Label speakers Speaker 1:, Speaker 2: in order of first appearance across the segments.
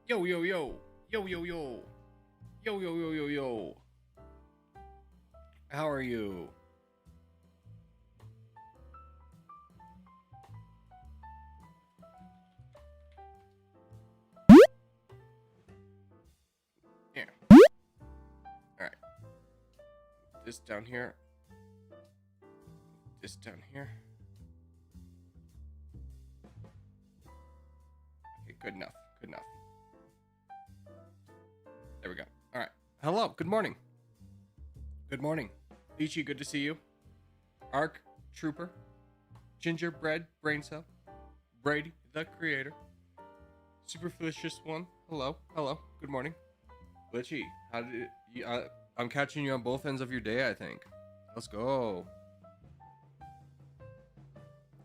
Speaker 1: Yo, yo, yo. Yo, yo, yo. Yo, yo, yo, yo, yo. How are you? Yeah. Alright. This down here. This down here. Okay, good enough. Good enough. There we go. Alright. Hello. Good morning. Good morning. Ichi, good to see you. Ark, Trooper, Gingerbread, Brain Cell, Brady, the Creator, Superflicious One. Hello. Hello. Good morning. Glitchy, how did you, I'm catching you on both ends of your day, I think. Let's go.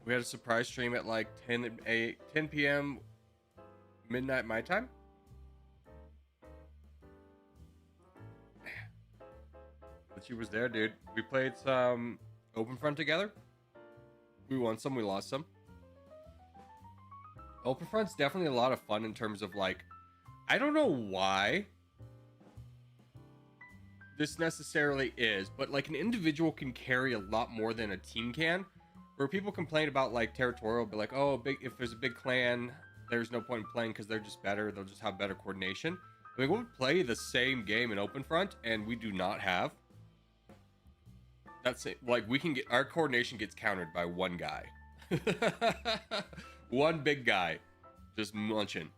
Speaker 1: We had a surprise stream at like 10 p.m. midnight my time. Glitchy was there, dude. We played some Open Front together. We won some, we lost some. Open Front's definitely a lot of fun in terms of like, I don't know why this necessarily is, but like an individual can carry a lot more than a team can. Where people complain about like Territorial, but like, oh, if there's a big clan, there's no point in playing because they're just better. They'll just have better coordination. I mean, we'll play the same game in Open Front, and we do not have. That's it. Like, we can get our coordination gets countered by one guy, one big guy, just munching.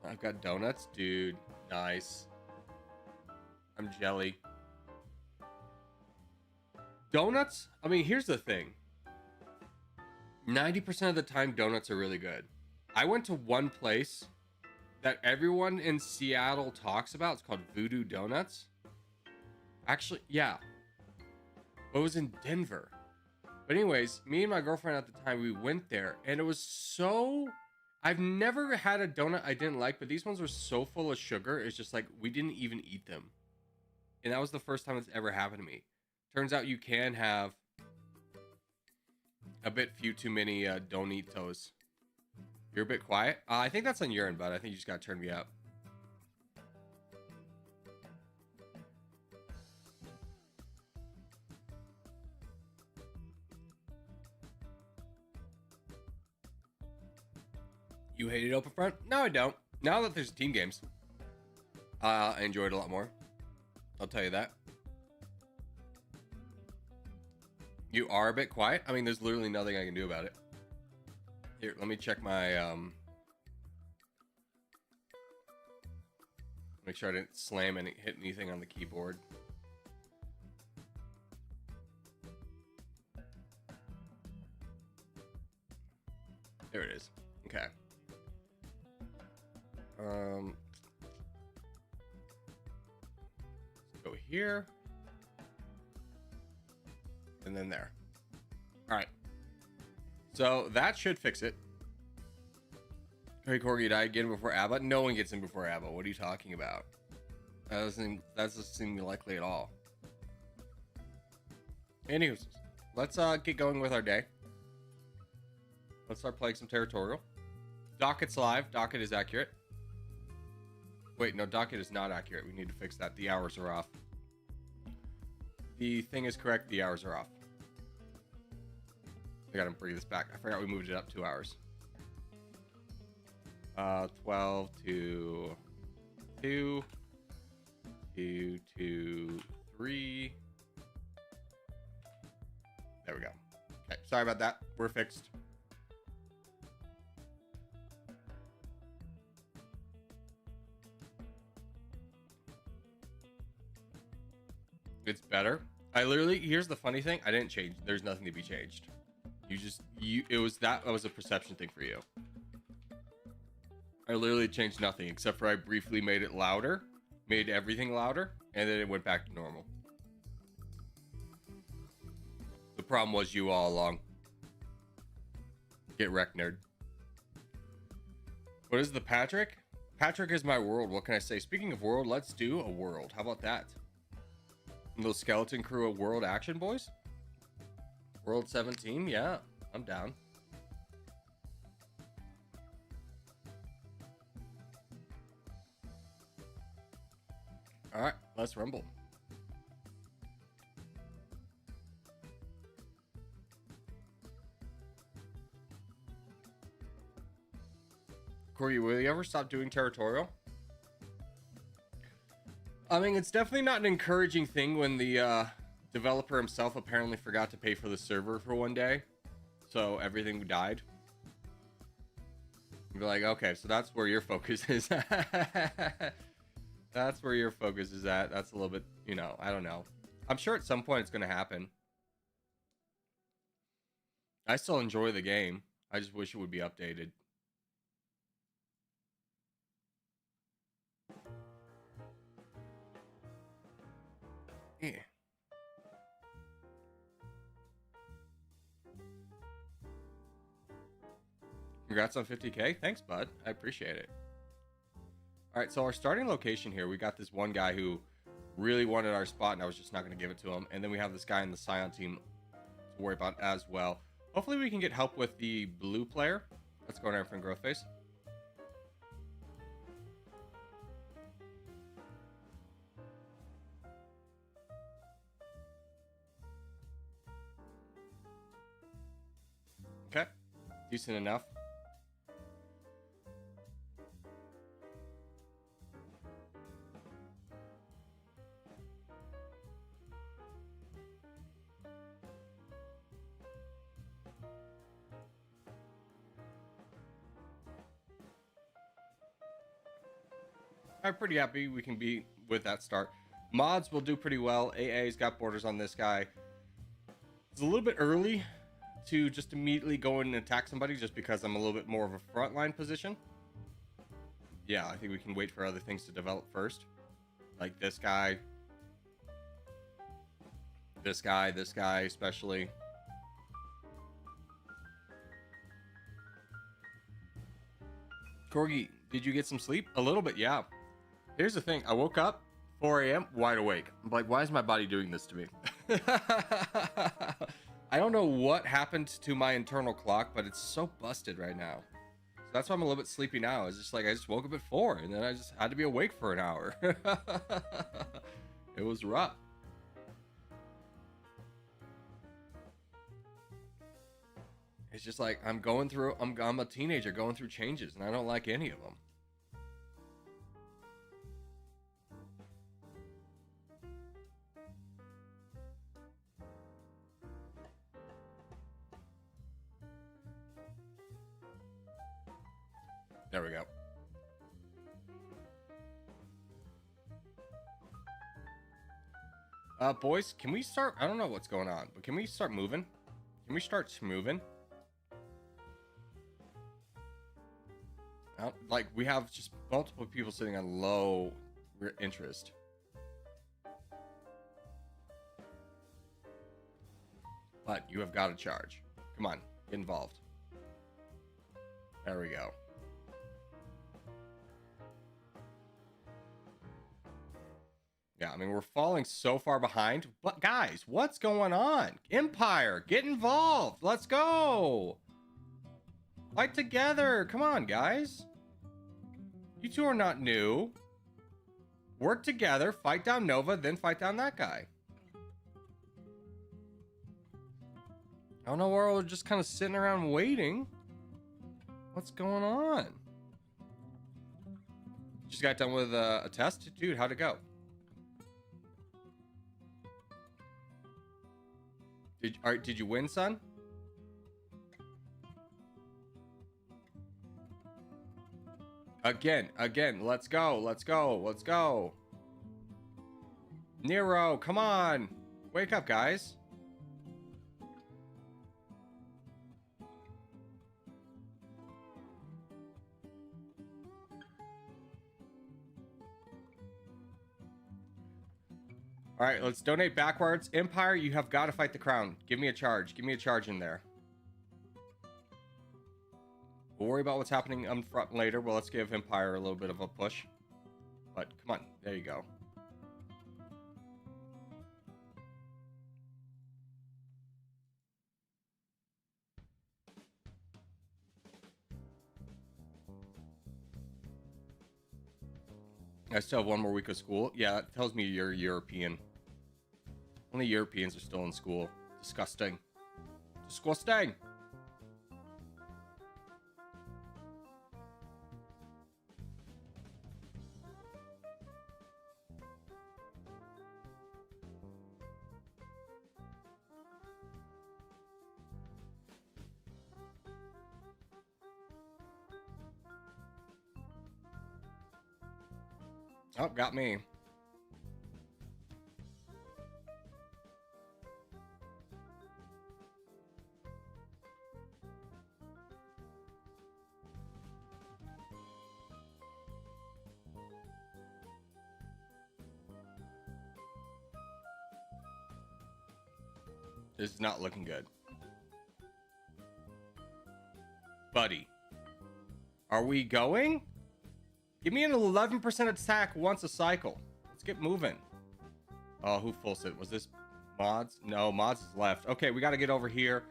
Speaker 1: I've got donuts, dude. Nice. I'm jelly. Donuts? I mean, here's the thing. 90% of the time, donuts are really good. I went to one place that everyone in Seattle talks about. It's called Voodoo Donuts. Actually, yeah. It was in Denver. But anyways, me and my girlfriend at the time, we went there. And it was so... I've never had a donut I didn't like, but these ones were so full of sugar. It's just like, we didn't even eat them. And that was the first time it's ever happened to me. Turns out you can have a bit few too many Donitos. You're a bit quiet. I think that's on your end, bud. I think you just got to turn me up. You hated Open Front? No, I don't. Now that there's team games, I enjoy it a lot more. I'll tell you that. You are a bit quiet. I mean, there's literally nothing I can do about it. Here, let me check my make sure I didn't slam and hit anything on the keyboard. There it is. Okay. Let's go here. And then there. All right. So that should fix it. Hey, Corgi died again before ABBA? No one gets in before ABBA. What are you talking about? That doesn't seem likely at all. Anyways, let's get going with our day. Let's start playing some Territorial. Docket's live. Docket is accurate. Wait, no, Docket is not accurate. We need to fix that. The hours are off. The thing is correct. The hours are off. I gotta bring this back. I forgot we moved it up 2 hours. 12 to 2 to 3. There we go. Okay, sorry about that. We're fixed. It's better. Here's the funny thing. I didn't change. There's nothing to be changed. It was a perception thing for you. I literally changed nothing except for I briefly made it louder, made everything louder, and then it went back to normal. The problem was you all along. Get wrecked, nerd. What is the Patrick? Patrick is my world. What can I say? Speaking of world, let's do a world. How about that? Little skeleton crew of world action, boys. World 17, yeah, I'm down. All right, let's rumble. Corey, will you ever stop doing Territorial? I mean, it's definitely not an encouraging thing when the developer himself apparently forgot to pay for the server for one day, so everything died. You'd be like, okay, so that's where your focus is. That's where your focus is at. That's a little bit, you know, I don't know. I'm sure at some point it's going to happen. I still enjoy the game. I just wish it would be updated. Yeah. Congrats on 50K. Thanks, bud. I appreciate it. All right, so our starting location here, we got this one guy who really wanted our spot, and I was just not going to give it to him. And then we have this guy in the Scion team to worry about as well. Hopefully we can get help with the blue player. Let's go down from growth phase. Okay, decent enough. I'm pretty happy we can be with that start. Mods will do pretty well. AA's got borders on this guy. It's a little bit early to just immediately go in and attack somebody just because I'm a little bit more of a frontline position. Yeah, I think we can wait for other things to develop first. Like this guy. This guy especially. Corgi, did you get some sleep? A little bit, yeah. Here's the thing. I woke up 4 a.m. wide awake. I'm like, why is my body doing this to me? I don't know what happened to my internal clock, but it's so busted right now. So that's why I'm a little bit sleepy now. It's just like I just woke up at 4 and then I just had to be awake for an hour. It was rough. It's just like I'm going through, I'm a teenager going through changes and I don't like any of them. There we go. Boys, can we start? I don't know what's going on, but can we start moving? Can we start moving? Like, we have just multiple people sitting on low interest. But you have got to charge. Come on, get involved. There we go. Yeah, I mean, we're falling so far behind. But guys, what's going on? Empire, get involved. Let's go. Fight together. Come on, guys. You two are not new. Work together, fight down Nova, then fight down that guy. I don't know where we're just kind of sitting around waiting. What's going on? Just got done with a test? Dude, how'd it go? Did you win, son? Again, let's go. Nero, come on. Wake up, guys. All right, let's donate backwards. Empire, you have got to fight the crown. Give me a charge. Give me a charge in there. We'll worry about what's happening on front later. Well, let's give Empire a little bit of a push. But come on, there you go. I still have one more week of school. Yeah, that tells me you're European. Only Europeans are still in school. Disgusting. Disgusting. Oh, got me. This is not looking good. Buddy. Are we going? Give me an 11% attack once a cycle. Let's get moving. Oh, who full sit? Was this mods? No, mods is left. Okay, we got to get over here.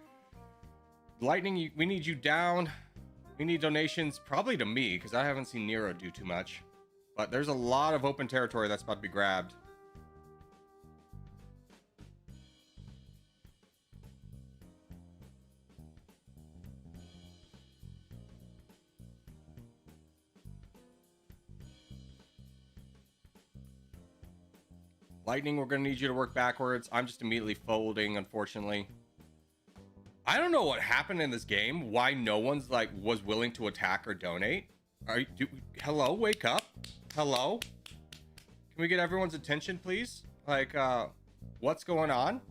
Speaker 1: Lightning, we need you down. We need donations, probably to me, because I haven't seen Nero do too much. But there's a lot of open territory that's about to be grabbed. Lightning, we're going to need you to work backwards. I'm just immediately folding, unfortunately. I don't know what happened in this game. Why no one's was willing to attack or donate. Hello, wake up. Hello. Can we get everyone's attention, please? What's going on?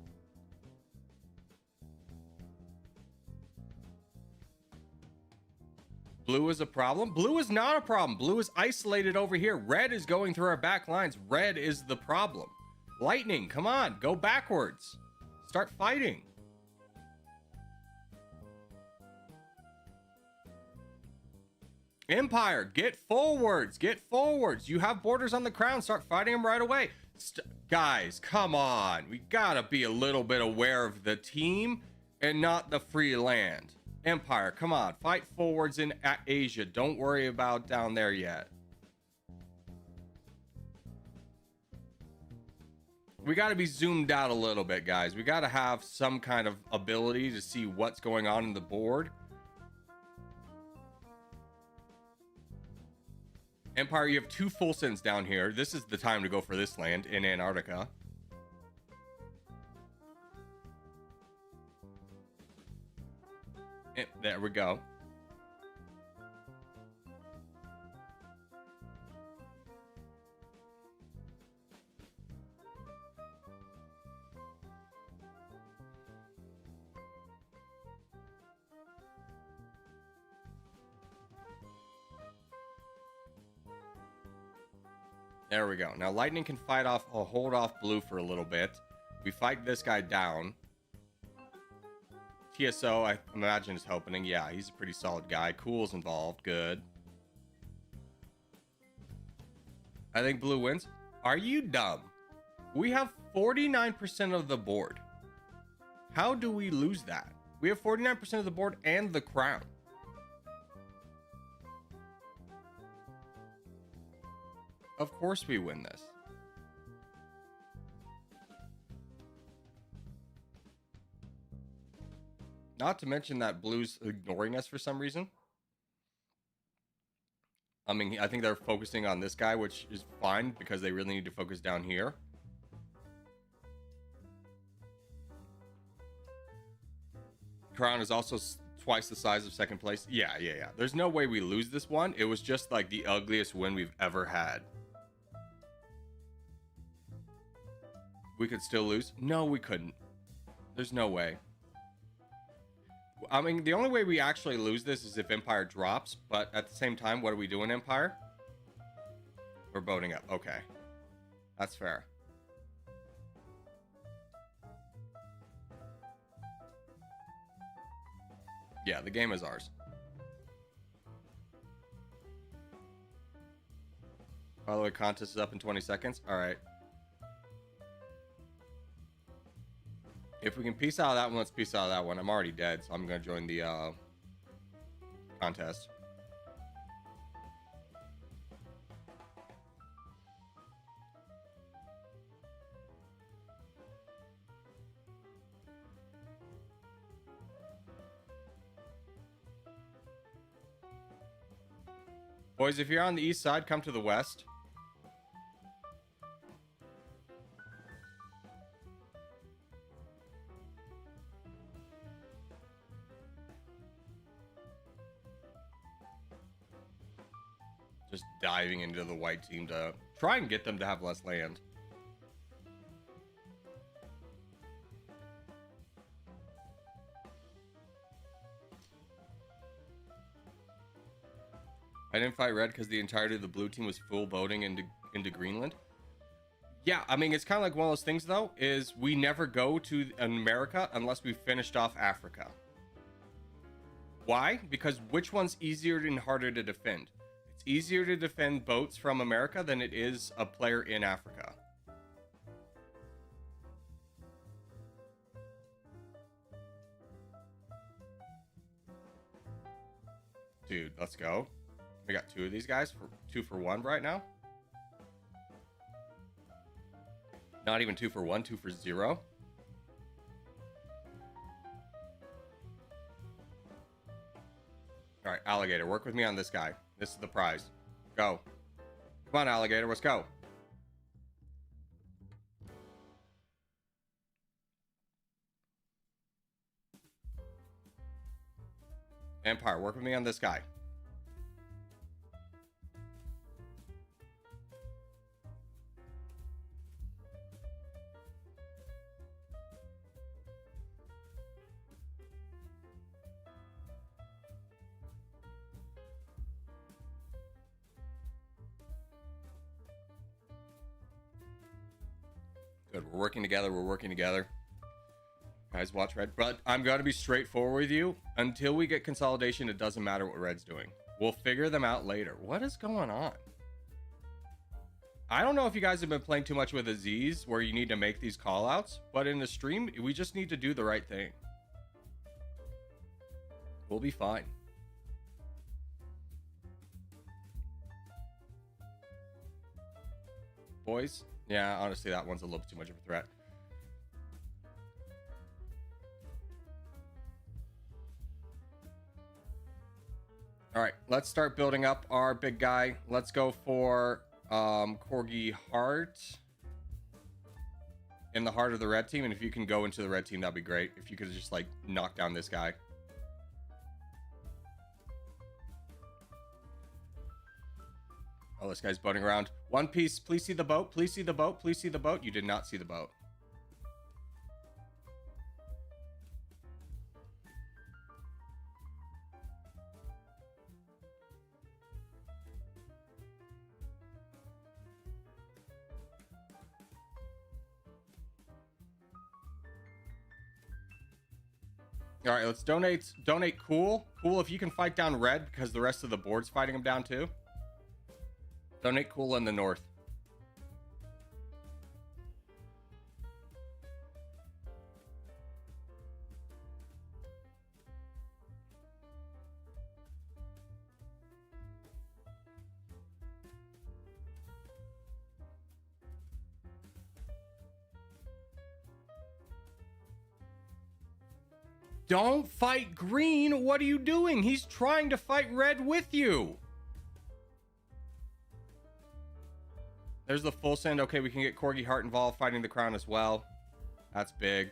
Speaker 1: Blue is a problem? Blue is not a problem. Blue is isolated over here. Red is going through our back lines. Red is the problem. Lightning, come on, go backwards. Start fighting. Empire, get forwards. Get forwards. You have borders on the crown. Start fighting them right away. Guys, come on. We gotta be a little bit aware of the team and not the free land. Empire, come on. Fight forwards in Asia. Don't worry about down there yet. We got to be zoomed out a little bit, guys. We got to have some kind of ability to see what's going on in the board. Empire, you have 2 full sends down here. This is the time to go for this land in Antarctica. There we go. There we go. Now lightning can fight off or hold off blue for a little bit. We fight this guy down. TSO, I imagine, is helping. Yeah, he's a pretty solid guy. Cool's involved. Good. I think blue wins. Are you dumb? We have 49% of the board. How do we lose that? We have 49% of the board and the crown. Of course we win this. Not to mention that blue's ignoring us for some reason. I mean, I think they're focusing on this guy, which is fine because they really need to focus down here. Crown is also twice the size of second place. Yeah. There's no way we lose this one. It was just like the ugliest win we've ever had. We could still lose? No, we couldn't. There's no way. I mean, the only way we actually lose this is if Empire drops, but at the same time, what are we doing, Empire? We're boating up. Okay. That's fair. Yeah, the game is ours. By the way, contest is up in 20 seconds. All right. If we can piece out of that one, let's piece out of that one. I'm already dead, so I'm going to join the contest. Boys, if you're on the east side, come to the west. Just diving into the white team to try and get them to have less land. I didn't fight red because the entirety of the blue team was full boating into Greenland. Yeah, I mean, it's kind of like one of those things, though, is we never go to America unless we finished off Africa. Why? Because which one's easier and harder to defend? It's easier to defend boats from America than it is a player in Africa. Dude, let's go. We got two of these guys for 2 for 1 right now. Not even 2 for 1, 2 for 0. All right, alligator, work with me on this guy. This is the prize. Go. Come on, alligator, let's go. Empire, work with me on this guy. Good, we're working together, we're working together. Guys, watch red. But I'm going to be straightforward with you. Until we get consolidation, it doesn't matter what red's doing. We'll figure them out later. What is going on? I don't know if you guys have been playing too much with Aziz, where you need to make these callouts, but in the stream, we just need to do the right thing. We'll be fine. Boys? Yeah, honestly, that one's a little too much of a threat. All right, let's start building up our big guy. Let's go for Corgi Heart in the heart of the red team. And if you can go into the red team, that'd be great. If you could just like knock down this guy. Oh, this guy's boating around. One Piece, please see the boat. Please see the boat. Please see the boat. You did not see the boat. All right, let's donate cool. Cool, if you can fight down red because the rest of the board's fighting him down too. Donate cool in the north. Don't fight green. What are you doing? He's trying to fight red with you. There's the full send. Okay, we can get Corgi Heart involved fighting the crown as well. That's big.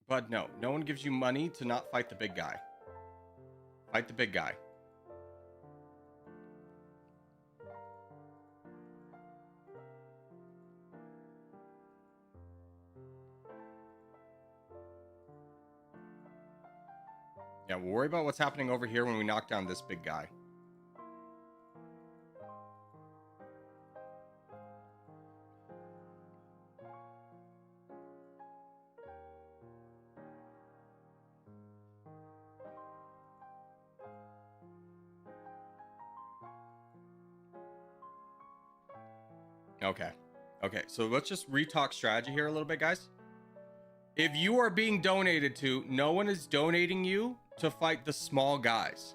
Speaker 1: But no one gives you money to not fight the big guy. Fight the big guy. Yeah, we'll worry about what's happening over here when we knock down this big guy. Okay, so let's just retalk strategy here a little bit, guys. If you are being donated to, no one is donating you to fight the small guys.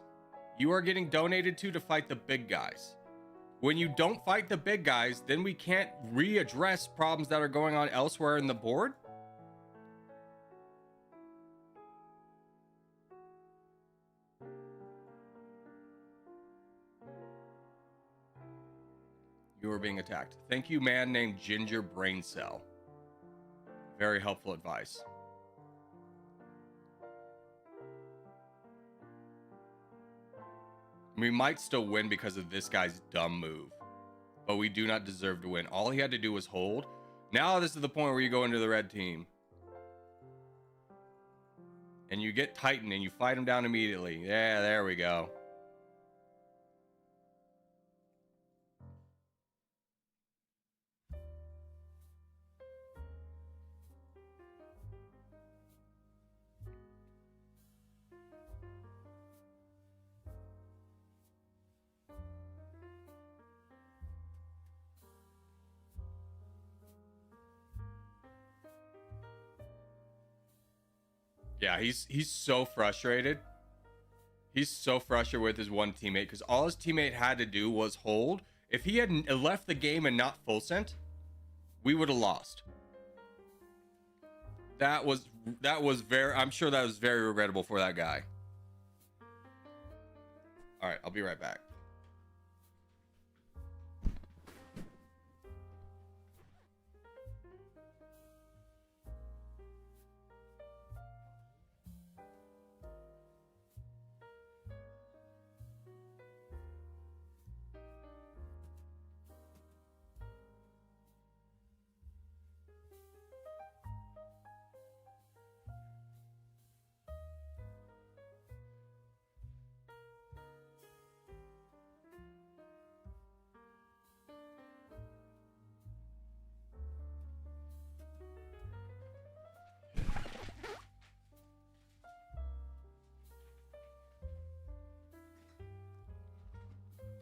Speaker 1: You are getting donated to fight the big guys. When you don't fight the big guys, then we can't readdress problems that are going on elsewhere in the board. You are being attacked. Thank you, man named Ginger Brain Cell. Very helpful advice. We might still win because of this guy's dumb move, but we do not deserve to win. All he had to do was hold. Now this is the point where you go into the red team. And you get Titan and you fight him down immediately. Yeah, there we go. Yeah, he's so frustrated. He's so frustrated with his one teammate because all his teammate had to do was hold. If he had left the game and not full sent, we would have lost. That was very, I'm sure that was very regrettable for that guy. All right, I'll be right back.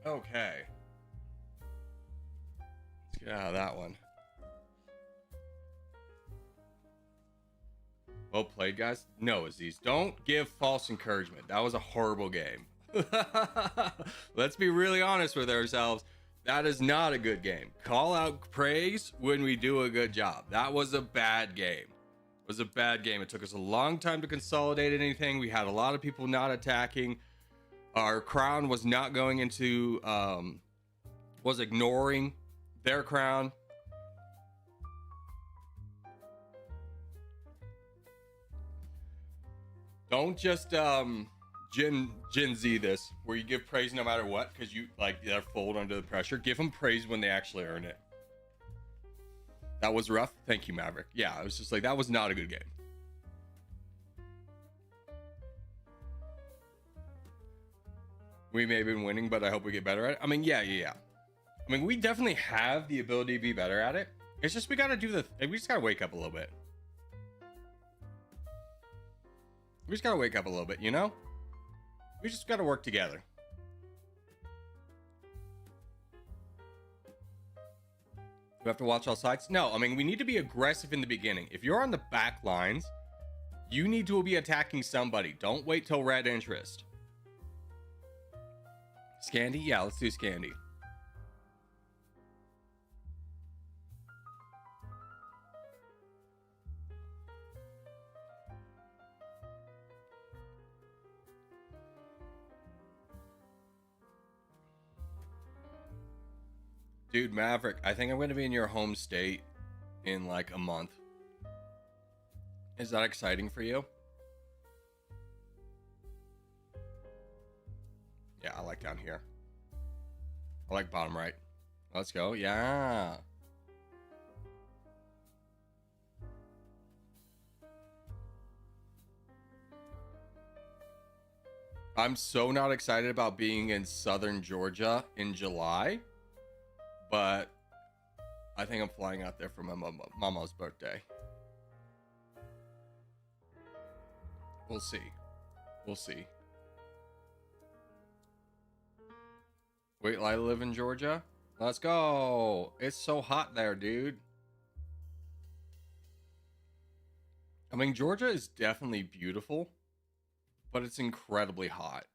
Speaker 1: Okay. Let's get out of that one. Well played, guys. No, Aziz. Don't give false encouragement. That was a horrible game. Let's be really honest with ourselves. That is not a good game. Call out praise when we do a good job. That was a bad game. It was a bad game. It took us a long time to consolidate anything. We had a lot of people not attacking. Our crown was not going into, was ignoring their crown. Don't just Gen Z this, where you give praise no matter what, because you like they're fold under the pressure. Give them praise when they actually earn it. That was rough. Thank you, Maverick. Yeah, I was just like, that was not a good game. We may have been winning, but I hope we get better at it. I mean, yeah. I mean, we definitely have the ability to be better at it. It's just we got to do we just got to wake up a little bit. We just got to wake up a little bit, you know? We just got to work together. We have to watch all sides? No, I mean, we need to be aggressive in the beginning. If you're on the back lines, you need to be attacking somebody. Don't wait till red interest. Scandy? Yeah, let's do Scandy. Dude, Maverick, I think I'm going to be in your home state in like a month. Is that exciting for you? Yeah, I like down here. I like bottom right. Let's go. Yeah. I'm so not excited about being in southern Georgia in July, but I think I'm flying out there for my mama's birthday. We'll see. We'll see. Wait, I live in Georgia? Let's go. It's so hot there, dude. I mean, Georgia is definitely beautiful, but it's incredibly hot.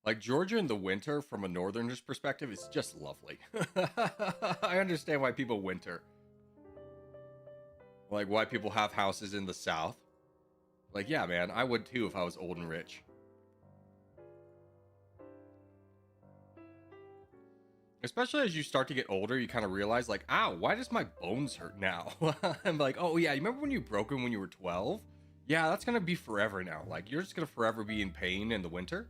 Speaker 1: Like Georgia in the winter, from a northerner's perspective, is just lovely. I understand why people winter. Like why people have houses in the south. Like, yeah, man, I would too if I was old and rich. Especially as you start to get older, you kind of realize, like, ow, why does my bones hurt now? I'm like, oh, yeah, you remember when you broke them when you were 12? Yeah, that's going to be forever now. Like, you're just going to forever be in pain in the winter.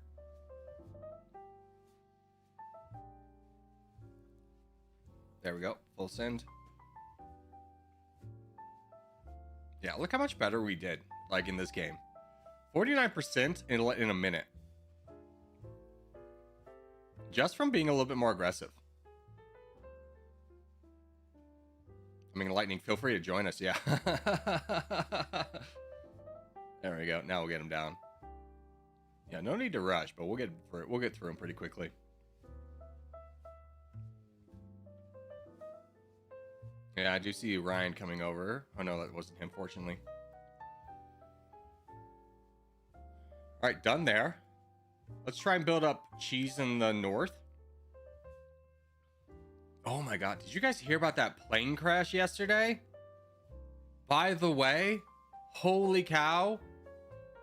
Speaker 1: There we go. Full send. Yeah, look how much better we did, like, in this game. 49% in a minute. Just from being a little bit more aggressive. I mean, Lightning, feel free to join us, yeah. There we go. Now we'll get him down. Yeah, no need to rush, but we'll get through him pretty quickly. Yeah, I do see Ryan coming over. Oh no, that wasn't him, fortunately. All right, done there. Let's try and build up cheese in the north. Oh my god, did you guys hear about that plane crash yesterday? By the way, holy cow.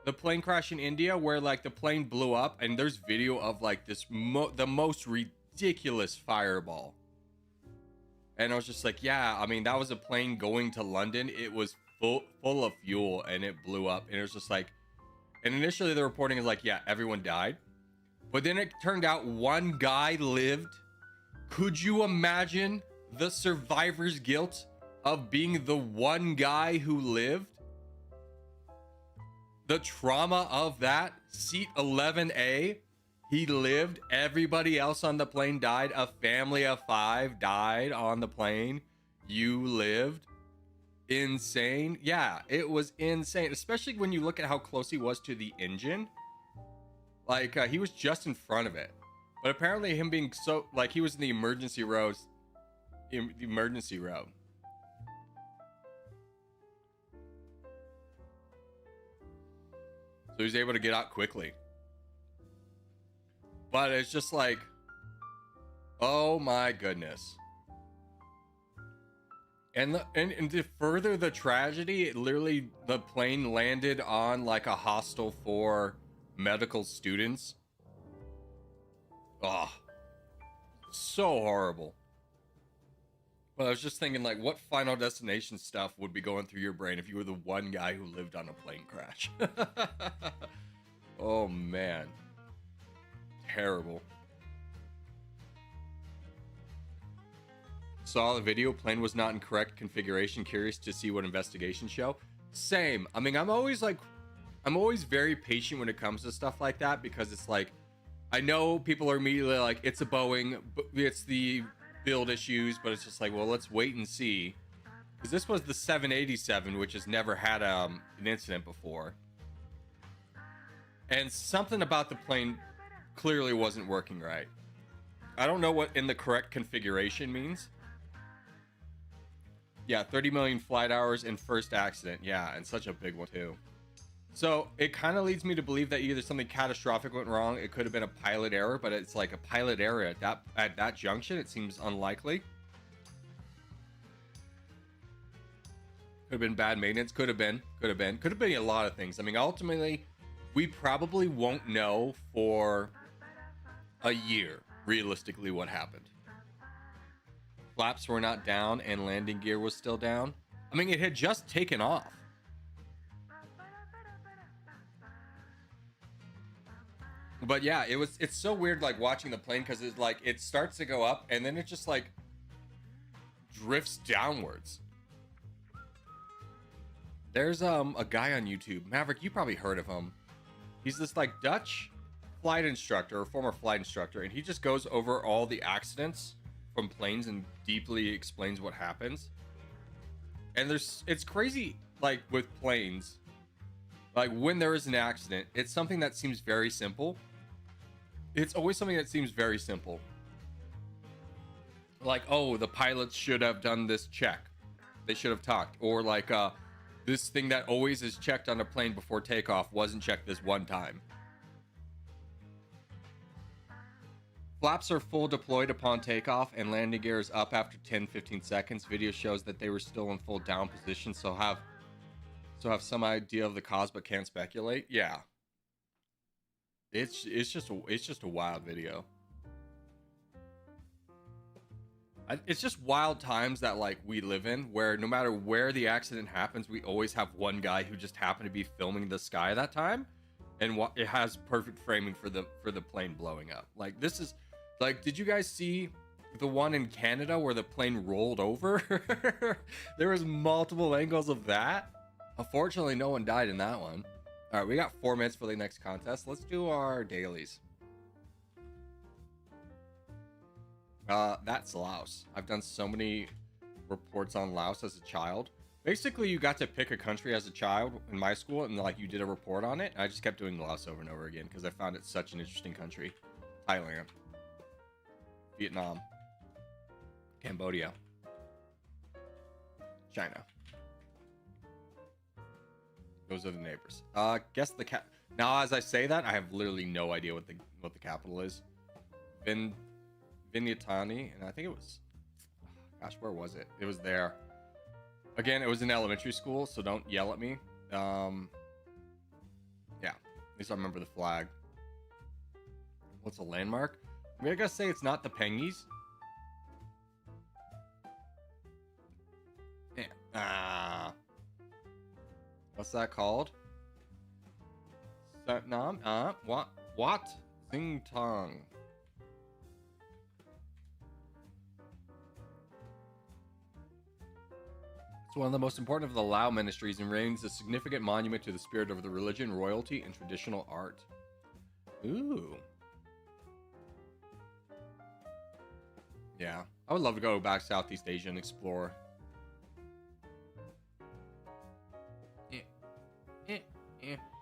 Speaker 1: The plane crash in India where like the plane blew up and there's video of like this the most ridiculous fireball. And I was just like, yeah, I mean, that was a plane going to London. It was full of fuel and it blew up. And it was just like, and initially the reporting is like, yeah, everyone died. But then it turned out one guy lived. Could you imagine the survivor's guilt of being the one guy who lived? The trauma of that. Seat 11A, he lived. Everybody else on the plane died. A family of 5 died on the plane. You lived. Insane. Yeah, it was insane, especially when you look at how close he was to the engine. Like, he was just in front of it. But apparently him being so, like, he was in the emergency row. So he was able to get out quickly. But it's just like, oh my goodness. And to further the tragedy, it literally, the plane landed on like a hostel for medical students. Oh, so horrible. But I was just thinking, like, what Final Destination stuff would be going through your brain if you were the one guy who lived on a plane crash? Oh, man. Terrible. Saw the video. Plane was not in correct configuration. Curious to see what investigations show. Same. I mean, I'm always very patient when it comes to stuff like that because it's like, I know people are immediately like, it's a Boeing, it's the build issues, but it's just like, well, let's wait and see. Because this was the 787, which has never had an incident before. And something about the plane clearly wasn't working right. I don't know what in the correct configuration means. Yeah, 30 million flight hours and first accident. Yeah, and such a big one too. So it kind of leads me to believe that either something catastrophic went wrong, it could have been a pilot error, but it's like a pilot error at that junction. It seems unlikely. Could have been bad maintenance. Could have been a lot of things. I mean, ultimately, we probably won't know for a year, realistically, what happened. Flaps were not down and landing gear was still down. I mean, it had just taken off. But yeah, it's so weird, like watching the plane, because it's like it starts to go up and then it just like drifts downwards. There's a guy on YouTube, Maverick, you probably heard of him. He's this like Dutch flight instructor or former flight instructor, and he just goes over all the accidents from planes and deeply explains what happens. And it's crazy, like with planes, like when there is an accident, it's something that seems very simple. It's always something that seems very simple. Like, oh, the pilots should have done this check. They should have talked. Or like, this thing that always is checked on a plane before takeoff wasn't checked this one time. Flaps are full deployed upon takeoff, and landing gear is up after 10-15 seconds. Video shows that they were still in full down position, so have some idea of the cause, but can't speculate. Yeah, it's just a wild video. It's just wild times that like we live in, where no matter where the accident happens, we always have one guy who just happened to be filming the sky that time, and it has perfect framing for the plane blowing up. Like, this is like, did you guys see the one in Canada where the plane rolled over? There was multiple angles of that. Unfortunately, no one died in that one. All right, we got 4 minutes for the next contest. Let's do our dailies. That's Laos. I've done so many reports on Laos as a child. Basically, you got to pick a country as a child in my school, and like you did a report on it. And I just kept doing Laos over and over again because I found it such an interesting country. Thailand, Vietnam, Cambodia, China. Those are the neighbors. Guess the cap. Now, as I say that, I have literally no idea what the capital is. Vientiane, and I think it was, gosh, where was it? It was there. Again, it was in elementary school, so don't yell at me. Yeah, at least I remember the flag. What's a landmark? I mean, I gotta say it's not the Pengies. Yeah. What's that called? Satnam? What? Xingtong. It's one of the most important of the Lao ministries and remains a significant monument to the spirit of the religion, royalty, and traditional art. Ooh. Yeah, I would love to go back to Southeast Asia and explore.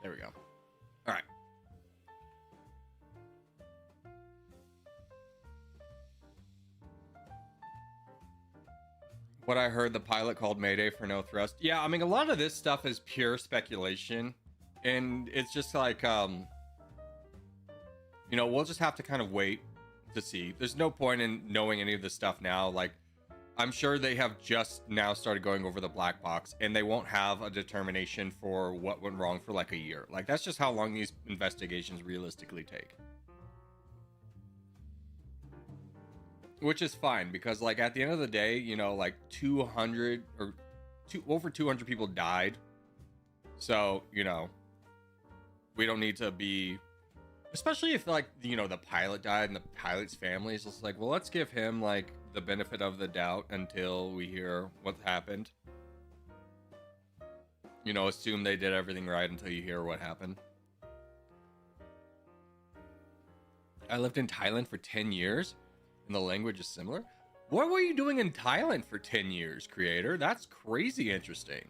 Speaker 1: There we go. All right. What I heard, the pilot called Mayday for no thrust. Yeah, I mean, a lot of this stuff is pure speculation, and it's just like, you know, we'll just have to kind of wait to see. There's no point in knowing any of this stuff now. Like, I'm sure they have just now started going over the black box, and they won't have a determination for what went wrong for like a year. Like, that's just how long these investigations realistically take. Which is fine, because like at the end of the day, you know, like 200 or over 200 people died. So, you know, we don't need to be, especially if like, you know, the pilot died and the pilot's family is just like, well, let's give him like the benefit of the doubt until we hear what happened. You know, assume they did everything right until you hear what happened. I lived in Thailand for 10 years. And the language is similar. What were you doing in Thailand for 10 years, creator? That's crazy interesting.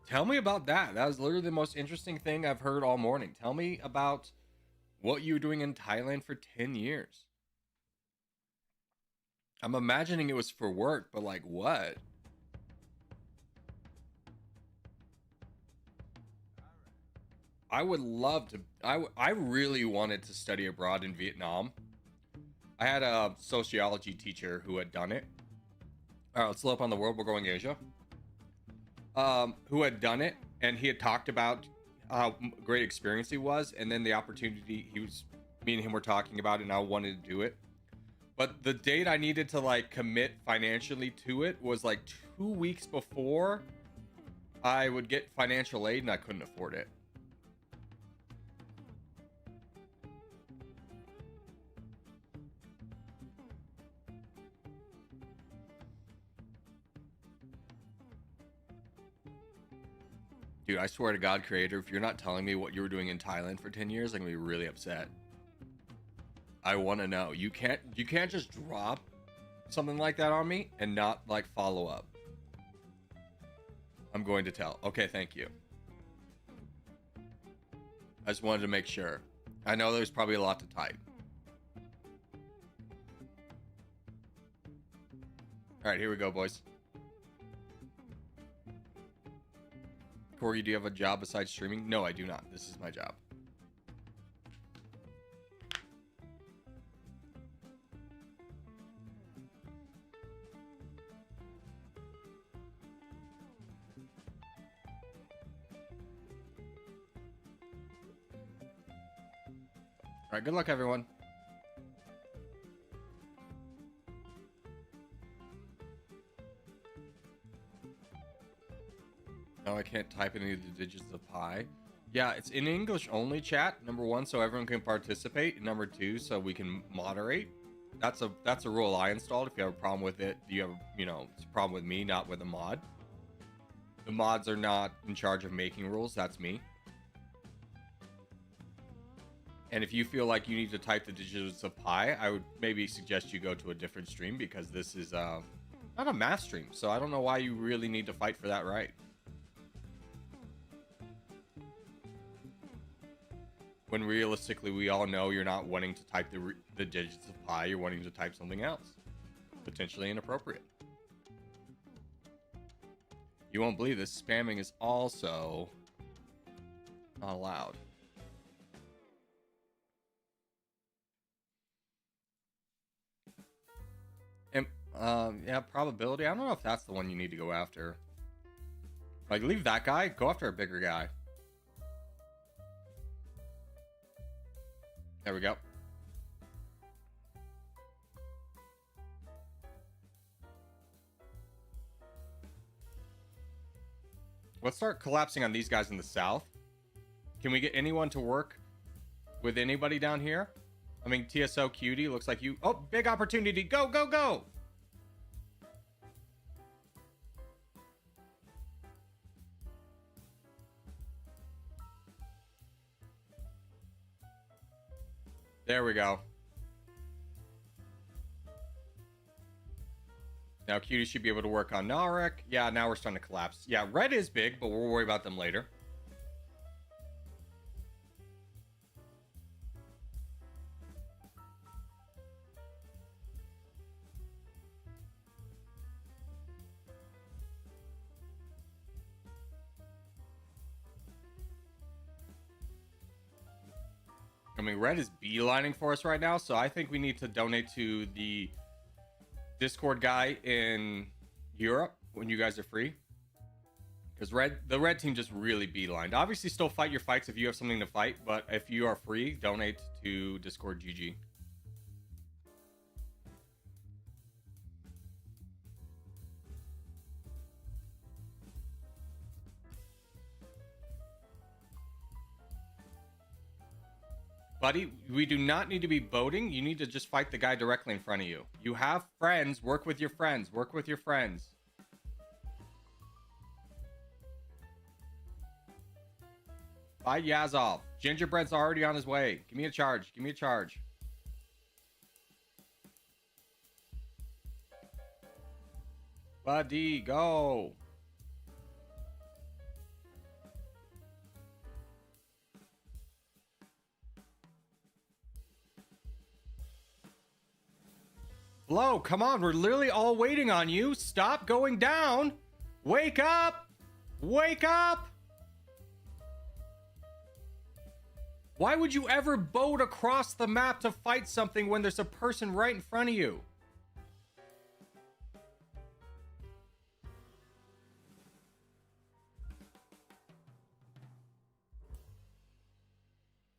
Speaker 1: Tell me about that. That was literally the most interesting thing I've heard all morning. Tell me about what you were doing in Thailand for 10 years. I'm imagining it was for work, but like what? I would love to. I really wanted to study abroad in Vietnam. I had a sociology teacher who had done it. All right, let's slow up on the world. We're going Asia. Who had done it, and he had talked about how great experience he was, and then the opportunity me and him were talking about it, and I wanted to do it. But the date I needed to like commit financially to it was like 2 weeks before I would get financial aid, and I couldn't afford it. Dude, I swear to God, creator, if you're not telling me what you were doing in Thailand for 10 years, I'm gonna be really upset. I want to know. You can't just drop something like that on me and not like follow up. I'm going to tell. Okay, thank you. I just wanted to make sure. I know there's probably a lot to type. All right, here we go, boys. Corey, do you have a job besides streaming? No, I do not. This is my job. right, good luck, everyone. No, I can't type any of the digits of pi. Yeah, it's in English only, chat. Number one, so everyone can participate. Number two, so we can moderate. That's a rule I installed. If you have a problem with it, you have, it's a problem with me, not with a mod. The mods are not in charge of making rules. That's me. And if you feel like you need to type the digits of pi, I would maybe suggest you go to a different stream, because this is not a math stream. So I don't know why you really need to fight for that right. When realistically, we all know you're not wanting to type the digits of pi. You're wanting to type something else, potentially inappropriate. You won't believe this. Spamming is also not allowed. And yeah, probability. I don't know if that's the one you need to go after. Like, leave that guy. Go after a bigger guy. There we go. Let's start collapsing on these guys in the south. Can we get anyone to work with anybody down here? I mean, TSO Cutie, looks like you... Oh, big opportunity. Go, go, go! There we go. Now Cutie should be able to work on Narek. Yeah, now we're starting to collapse. Yeah, red is big, but we'll worry about them later. I mean, red is beelining for us right now, so I think we need to donate to the Discord guy in Europe when you guys are free. Because the red team just really beelined. Obviously, still fight your fights if you have something to fight, but if you are free, donate to Discord GG. Buddy, we do not need to be boating. You need to just fight the guy directly in front of you. You have friends. Work with your friends. Work with your friends. Fight Yazov. Gingerbread's already on his way. Give me a charge. Give me a charge. Buddy, go. Flo, come on. We're literally all waiting on you. Stop going down. Wake up. Wake up. Why would you ever boat across the map to fight something when there's a person right in front of you?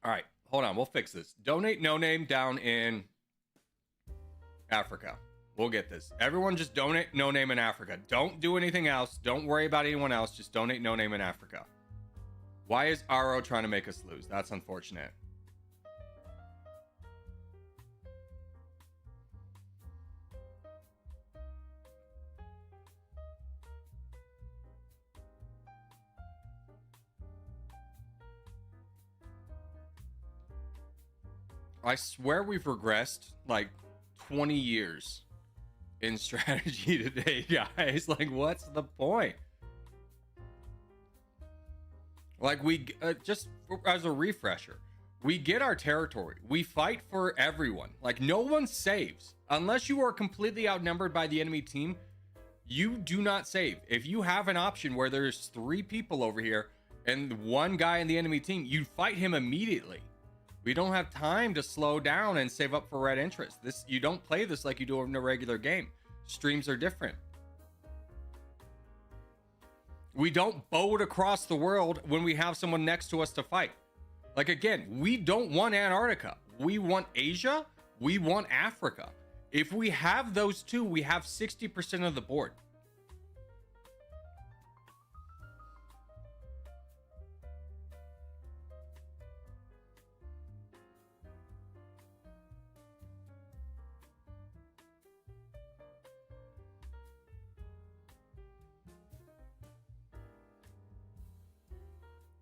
Speaker 1: All right, hold on. We'll fix this. Donate No Name down in Africa. We'll get this. Everyone just donate No Name in Africa. Don't do anything else. Don't worry about anyone else. Just donate No Name in Africa. Why is RO trying to make us lose? That's unfortunate. I swear we've regressed like 20 years in strategy today, guys. Like, what's the point? Like, we just as a refresher, we get our territory. We fight for everyone. Like, no one saves unless you are completely outnumbered by the enemy team. You do not save. If you have an option where there's 3 people over here and one guy in the enemy team, you fight him immediately. We don't have time to slow down and save up for red interest. You don't play this like you do in a regular game. Streams are different. We don't boat across the world when we have someone next to us to fight. Like, again, we don't want Antarctica. We want Asia. We want Africa. If we have those two, we have 60% of the board.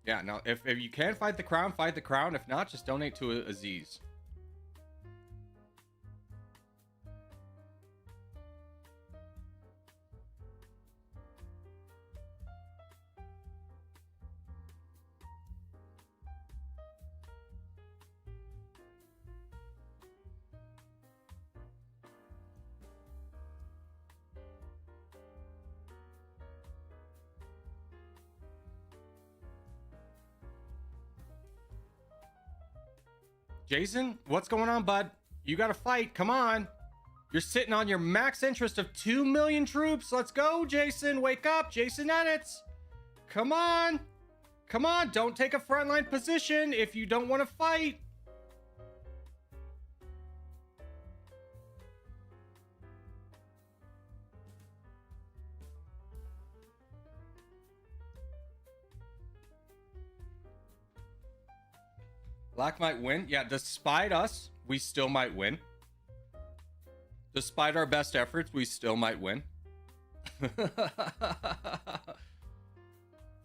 Speaker 1: Yeah, now, if you can fight the crown, fight the crown. If not, just donate to Aziz. Jason, what's going on, bud? You gotta fight. Come on. You're sitting on your max interest of 2 million troops. Let's go, Jason. Wake up, Jason Edits. Come on. Come on. Don't take a frontline position if you don't want to fight. Black might win. Yeah, despite us, we still might win. Despite our best efforts, we still might win.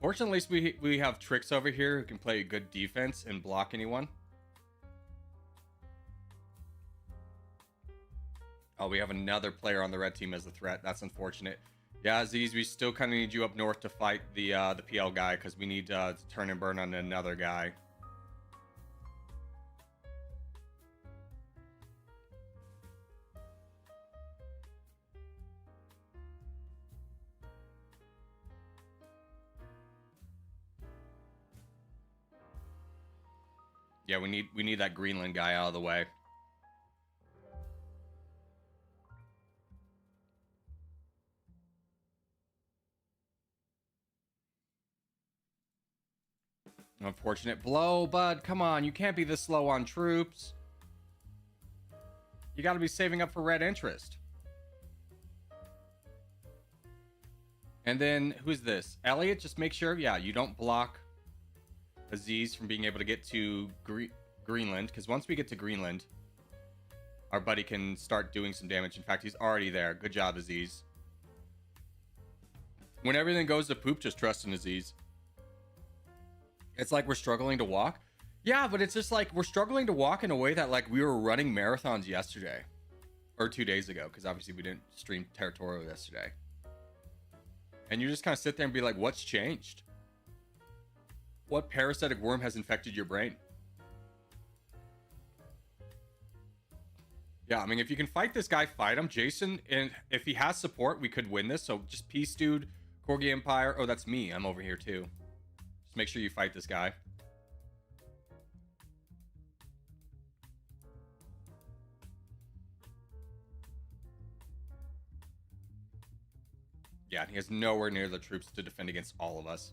Speaker 1: Fortunately, we have Tricks over here who can play good defense and block anyone. Oh, we have another player on the red team as a threat. That's unfortunate. Yeah, Aziz, we still kind of need you up north to fight the PL guy because we need to turn and burn on another guy. Yeah, we need that Greenland guy out of the way. Unfortunate blow, bud. Come on, you can't be this slow on troops. You got to be saving up for red interest. And then, who's this? Elliot, just make sure, yeah, you don't block Aziz from being able to get to Greenland, because once we get to Greenland, our buddy can start doing some damage. In fact, he's already there. Good job, Aziz. When everything goes to poop, just trust in Aziz. It's like we're struggling to walk. Yeah, but it's just like we're struggling to walk in a way that like we were running marathons yesterday. Or 2 days ago, because obviously we didn't stream Territorial yesterday. And you just kind of sit there and be like, what's changed? What parasitic worm has infected your brain? Yeah, I mean, if you can fight this guy, fight him. Jason, and if he has support, we could win this. So just Peace Dude, Corgi Empire. Oh, that's me. I'm over here too. Just make sure you fight this guy. Yeah, he has nowhere near the troops to defend against all of us.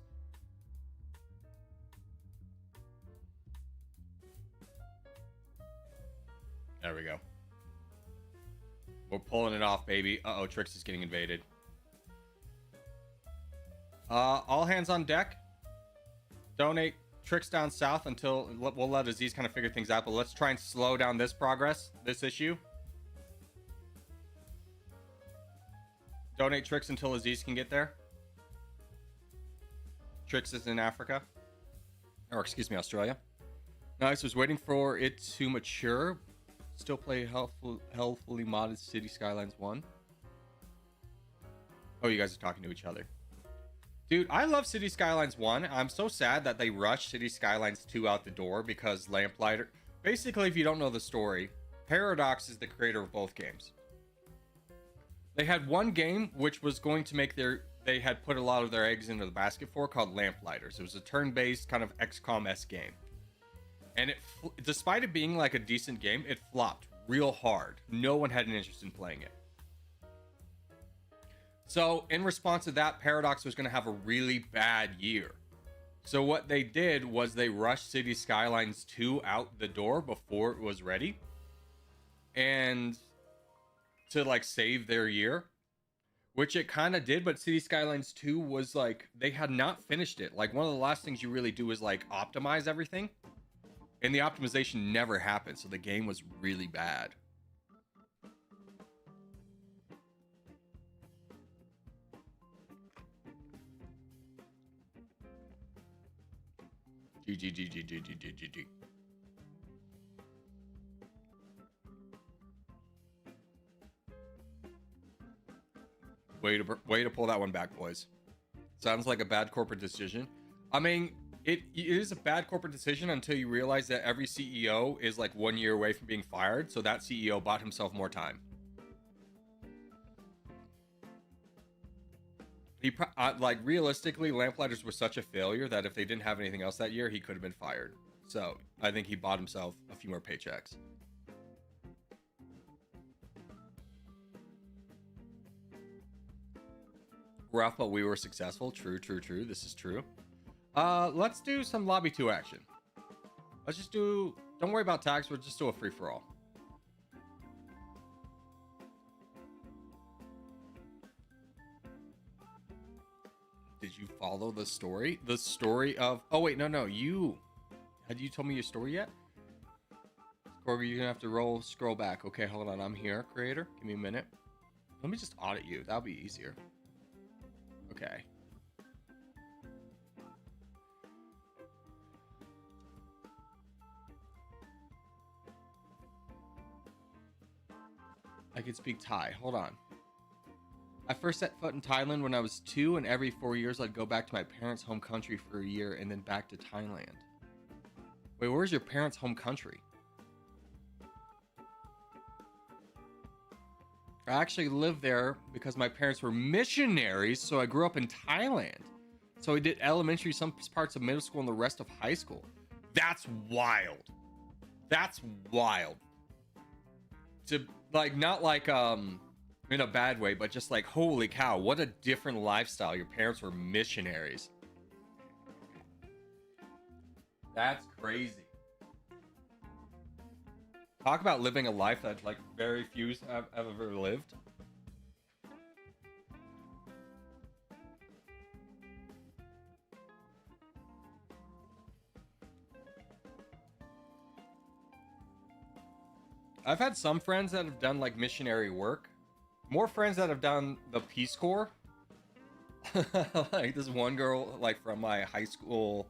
Speaker 1: There we go. We're pulling it off, baby. Uh-oh, Trix is getting invaded. All hands on deck. Donate Trix down south until we'll let Aziz kind of figure things out, but let's try and slow down this progress, this issue. Donate Trix until Aziz can get there. Trix is in Africa. Or, excuse me, Australia. Nice, was waiting for it to mature. Still play healthfully modded City Skylines 1. Oh, you guys are talking to each other. Dude, I love City Skylines 1. I'm so sad that they rushed City Skylines 2 out the door because Lamplighter... Basically, if you don't know the story, Paradox is the creator of both games. They had one game which was going to make their... They had put a lot of their eggs into the basket for, called Lamplighters. It was a turn-based kind of XCOM-esque game. And it, despite it being like a decent game, it flopped real hard. No one had an interest in playing it. So in response to that, Paradox was going to have a really bad year. So what they did was they rushed City Skylines 2 out the door before it was ready, and to like save their year, which it kind of did. But City Skylines 2 was like, they had not finished it. Like, one of the last things you really do is like optimize everything, and the optimization never happened, so the game was really bad. GG. Way to pull that one back, boys. Sounds like a bad corporate decision. I mean, it is a bad corporate decision until you realize that every CEO is like 1 year away from being fired, so that CEO bought himself more time. He like, realistically, Lamplighters was such a failure that if they didn't have anything else that year, he could have been fired. So I think he bought himself a few more paychecks. Rough, but we were successful. True. This is true. Let's do some lobby 2 action. Let's just do, don't worry about tags, we'll just do a free-for-all. Did you follow the story? The story of, oh wait, no, had you told me your story yet? Corgi, you're gonna have to scroll back. Okay, hold on, I'm here, creator. Give me a minute. Let me just audit you, that'll be easier. Okay. I can speak Thai. Hold on. I first set foot in Thailand when I was 2, and every 4 years I'd go back to my parents' home country for a year and then back to Thailand. Wait, where's your parents' home country? I actually lived there because my parents were missionaries, so I grew up in Thailand. So I did elementary, some parts of middle school, and the rest of high school. That's wild. That's wild. To, like, not like, in a bad way, but just like, holy cow, what a different lifestyle. Your parents were missionaries. That's crazy. Talk about living a life that like very few have ever lived. I've had some friends that have done like missionary work. More friends that have done the Peace Corps. Like this one girl, like from my high school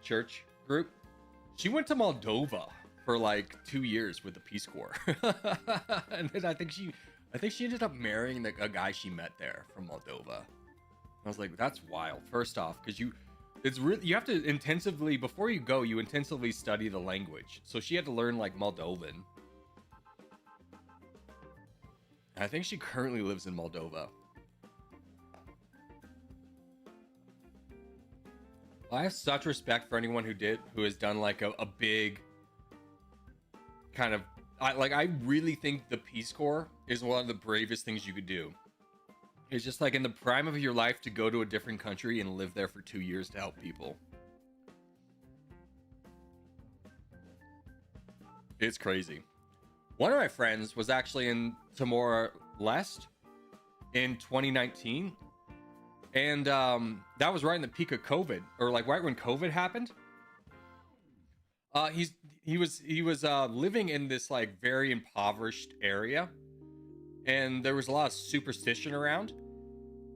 Speaker 1: church group, she went to Moldova for like 2 years with the Peace Corps. And then I think she ended up marrying a guy she met there from Moldova. I was like, that's wild. First off, because you have to intensively, before you go, you intensively study the language. So she had to learn like Moldovan. I think she currently lives in Moldova. I have such respect for anyone who has done like a big kind of, I really think the Peace Corps is one of the bravest things you could do. It's just like in the prime of your life to go to a different country and live there for 2 years to help people. It's crazy. One of my friends was actually in Timor-Leste in 2019. And that was right in the peak of COVID, or like right when COVID happened. He was living in this like very impoverished area, and there was a lot of superstition around.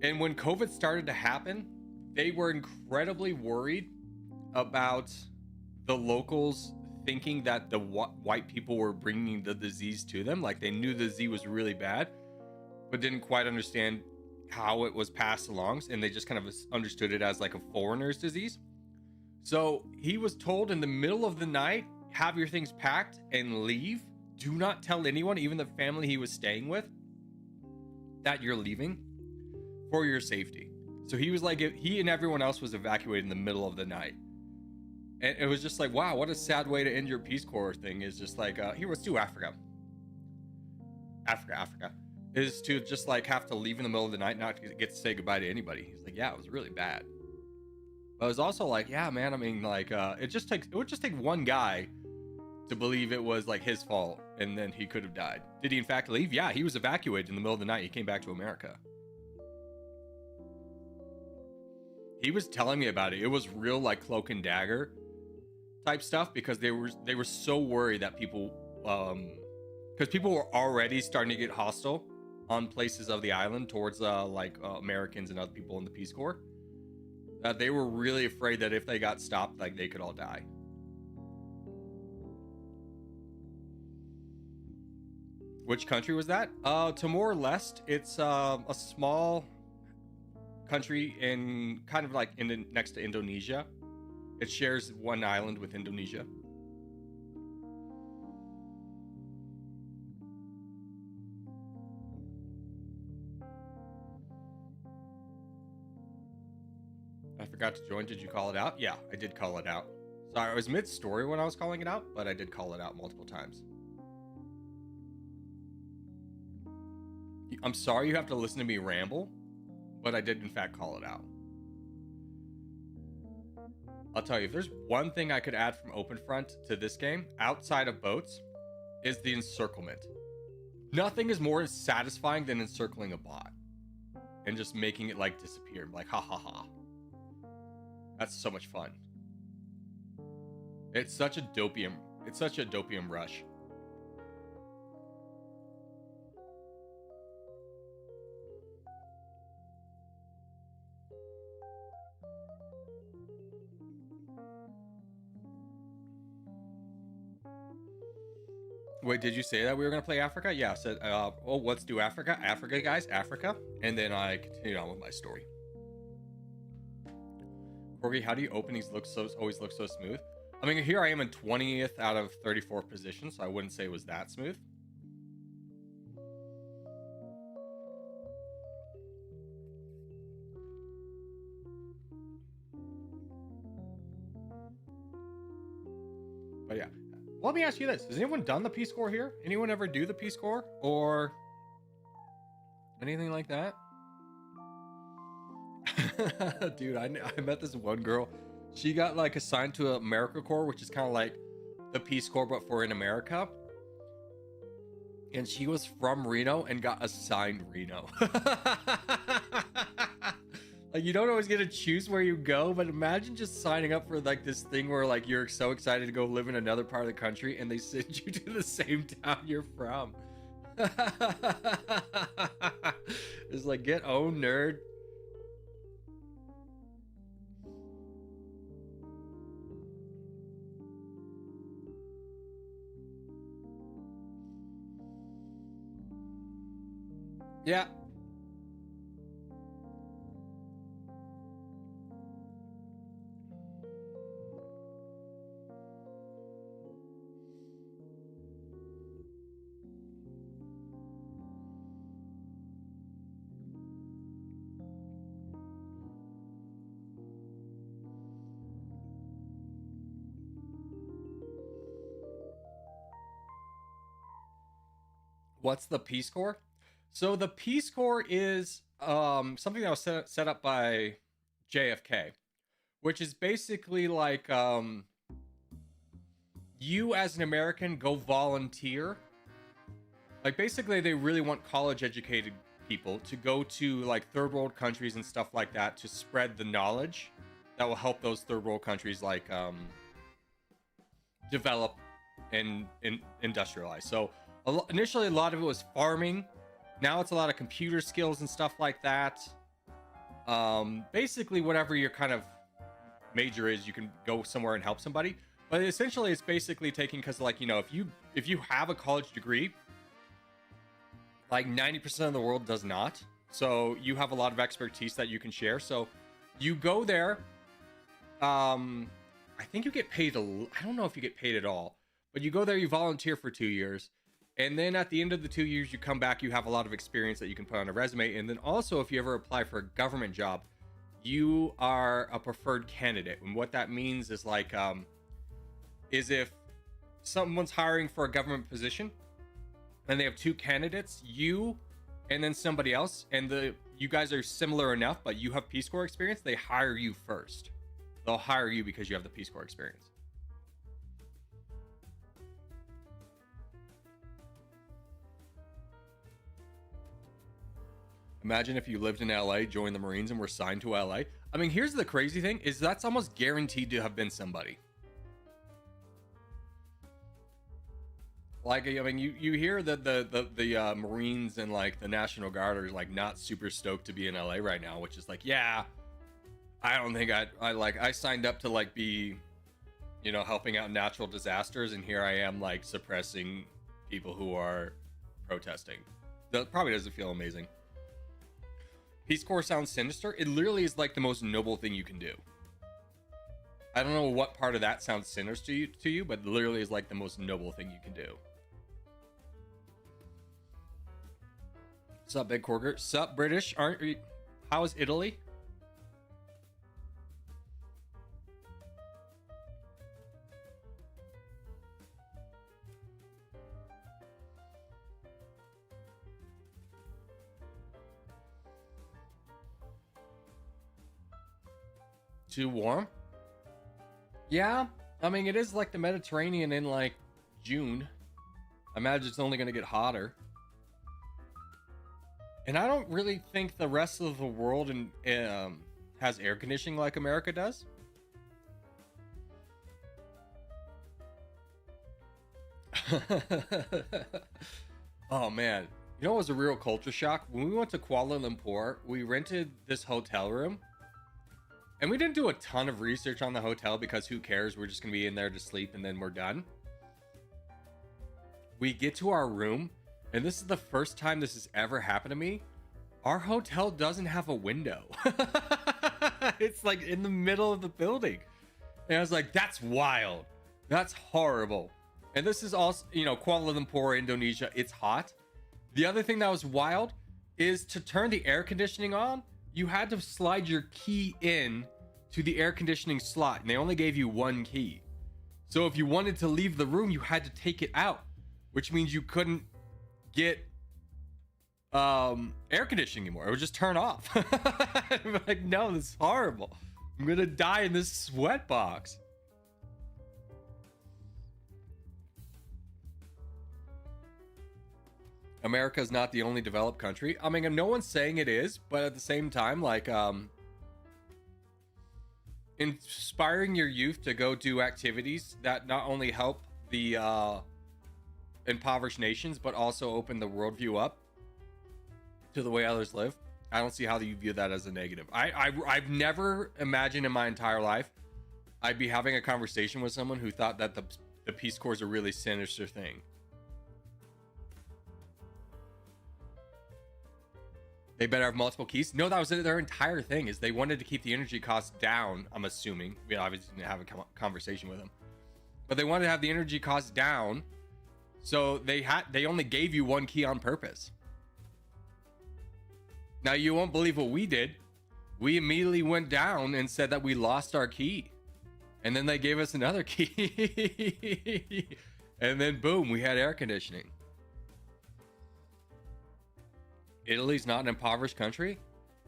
Speaker 1: And when COVID started to happen, they were incredibly worried about the locals thinking that the white people were bringing the disease to them. Like they knew the disease was really bad, but didn't quite understand how it was passed along, and they just kind of understood it as like a foreigner's disease. So he was told in the middle of the night, have your things packed and leave. Do not tell anyone, even the family he was staying with, that you're leaving for your safety. So he was like, he and everyone else was evacuated in the middle of the night. And it was just like, wow, what a sad way to end your Peace Corps thing. Is just like, here, let's do Africa, is to just like have to leave in the middle of the night, not get to say goodbye to anybody. He's like, yeah, it was really bad. But it was also like, yeah, man, I mean, like, it would just take one guy to believe it was like his fault, and then he could have died. Did he in fact leave? Yeah, he was evacuated in the middle of the night. He came back to America. He was telling me about it. It was real, like, cloak and dagger type stuff, because they were so worried that people, because people were already starting to get hostile on places of the island towards Americans and other people in the Peace Corps. That they were really afraid that if they got stopped, like, they could all die. Which country was that? Timor-Leste. It's a small country in kind of like next to Indonesia. It shares one island with Indonesia. I forgot to join. Did you call it out? Yeah, I did call it out. Sorry, I was mid-story when I was calling it out, but I did call it out multiple times. I'm sorry you have to listen to me ramble, but I did in fact call it out. I'll tell you, if there's one thing I could add from Openfront to this game, outside of boats, is the encirclement. Nothing is more satisfying than encircling a bot and just making it, like, disappear. Like, ha ha ha. That's so much fun. It's such a dopium rush. Wait, did you say that we were gonna play Africa? Yeah, I said, oh, let's do Africa. Africa, guys, Africa. And then I continued on with my story. Corgi, how do you open these always look so smooth? I mean, here I am in 20th out of 34 position, so I wouldn't say it was that smooth. But yeah. Let me ask you this. Has anyone done the Peace Corps here? Anyone ever do the Peace Corps? Or anything like that? Dude, I met this one girl. She got, like, assigned to AmeriCorps, which is kind of like the Peace Corps, but for in America. And she was from Reno and got assigned Reno. Like, you don't always get to choose where you go, but imagine just signing up for, like, this thing where, like, you're so excited to go live in another part of the country and they send you to the same town you're from. It's like, get owned, nerd. Yeah. What's the Peace Corps? So the Peace Corps is something that was set up by JFK, which is basically like you as an American go volunteer. Like, basically they really want college educated people to go to, like, third world countries and stuff like that to spread the knowledge that will help those third world countries, like, develop and industrialize. So initially a lot of it was farming. Now it's a lot of computer skills and stuff like that. Basically, whatever your kind of major is, you can go somewhere and help somebody. But essentially, it's basically taking, because, like, you know, if you have a college degree, like 90% of the world does not. So you have a lot of expertise that you can share. So you go there. I think you get paid. I don't know if you get paid at all, but you go there, you volunteer for 2 years. And then at the end of the 2 years, you come back, you have a lot of experience that you can put on a resume. And then also, if you ever apply for a government job, you are a preferred candidate. And what that means is, like, is if someone's hiring for a government position and they have two candidates, you and then somebody else, and you guys are similar enough, but you have Peace Corps experience, they hire you first. They'll hire you because you have the Peace Corps experience. Imagine if you lived in LA, joined the Marines, and were signed to LA. I mean, here's the crazy thing, is that's almost guaranteed to have been somebody. Like, I mean, you hear that the Marines and like the National Guard are like not super stoked to be in LA right now, which is like, yeah, I don't think I signed up to like be, you know, helping out natural disasters, and here I am like suppressing people who are protesting. That probably doesn't feel amazing. Peace Corps sounds sinister. It literally is like the most noble thing you can do. I don't know what part of that sounds sinister to you, but literally is like the most noble thing you can do. Sup, Big Corker? Sup, British? Aren't you? How is Italy? Too warm? Yeah, I mean, it is like the Mediterranean in like June. I imagine it's only going to get hotter. And I don't really think the rest of the world has air conditioning like America does. Oh man, you know what was a real culture shock? When we went to Kuala Lumpur, we rented this hotel room. And we didn't do a ton of research on the hotel because who cares? We're just going to be in there to sleep and then we're done. We get to our room, and this is the first time this has ever happened to me. Our hotel doesn't have a window. It's like in the middle of the building. And I was like, that's wild. That's horrible. And this is also, you know, Kuala Lumpur, Indonesia. It's hot. The other thing that was wild is to turn the air conditioning on, you had to slide your key in to the air conditioning slot, and they only gave you one key. So if you wanted to leave the room, you had to take it out, which means you couldn't get air conditioning anymore. It would just turn off. I'm like, no, this is horrible. I'm gonna die in this sweat box. America is not the only developed country. I mean, no one's saying it is, but at the same time, like, inspiring your youth to go do activities that not only help the impoverished nations, but also open the worldview up to the way others live. I don't see how you view that as a negative. I've never imagined in my entire life I'd be having a conversation with someone who thought that the Peace Corps is a really sinister thing. They better have multiple keys. No, that was their entire thing, is they wanted to keep the energy costs down. I'm assuming. We obviously didn't have a conversation with them, but they wanted to have the energy costs down, so they only gave you one key on purpose. Now you won't believe what we did. We immediately went down and said that we lost our key, and then they gave us another key, and then boom, we had air conditioning. Italy's not an impoverished country?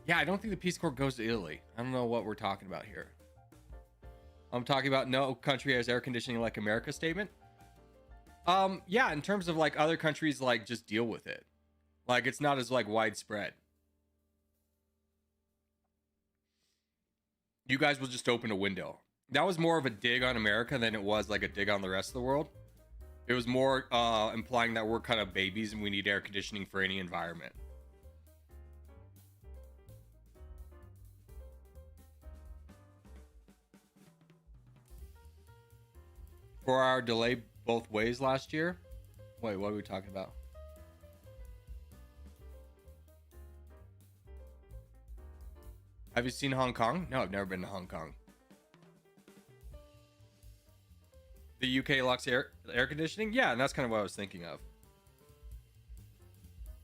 Speaker 1: Yeah, I don't think the Peace Corps goes to Italy. I don't know what we're talking about here. I'm talking about no country has air conditioning like America statement. Yeah, in terms of like other countries, like just deal with it. Like it's not as like widespread. You guys will just open a window. That was more of a dig on America than it was like a dig on the rest of the world. It was more implying that we're kind of babies and we need air conditioning for any environment. 4-hour delay both ways last year. Wait, what are we talking about? Have you seen Hong Kong? No, I've never been to Hong Kong. The UK locks air conditioning? Yeah, and that's kind of what I was thinking of.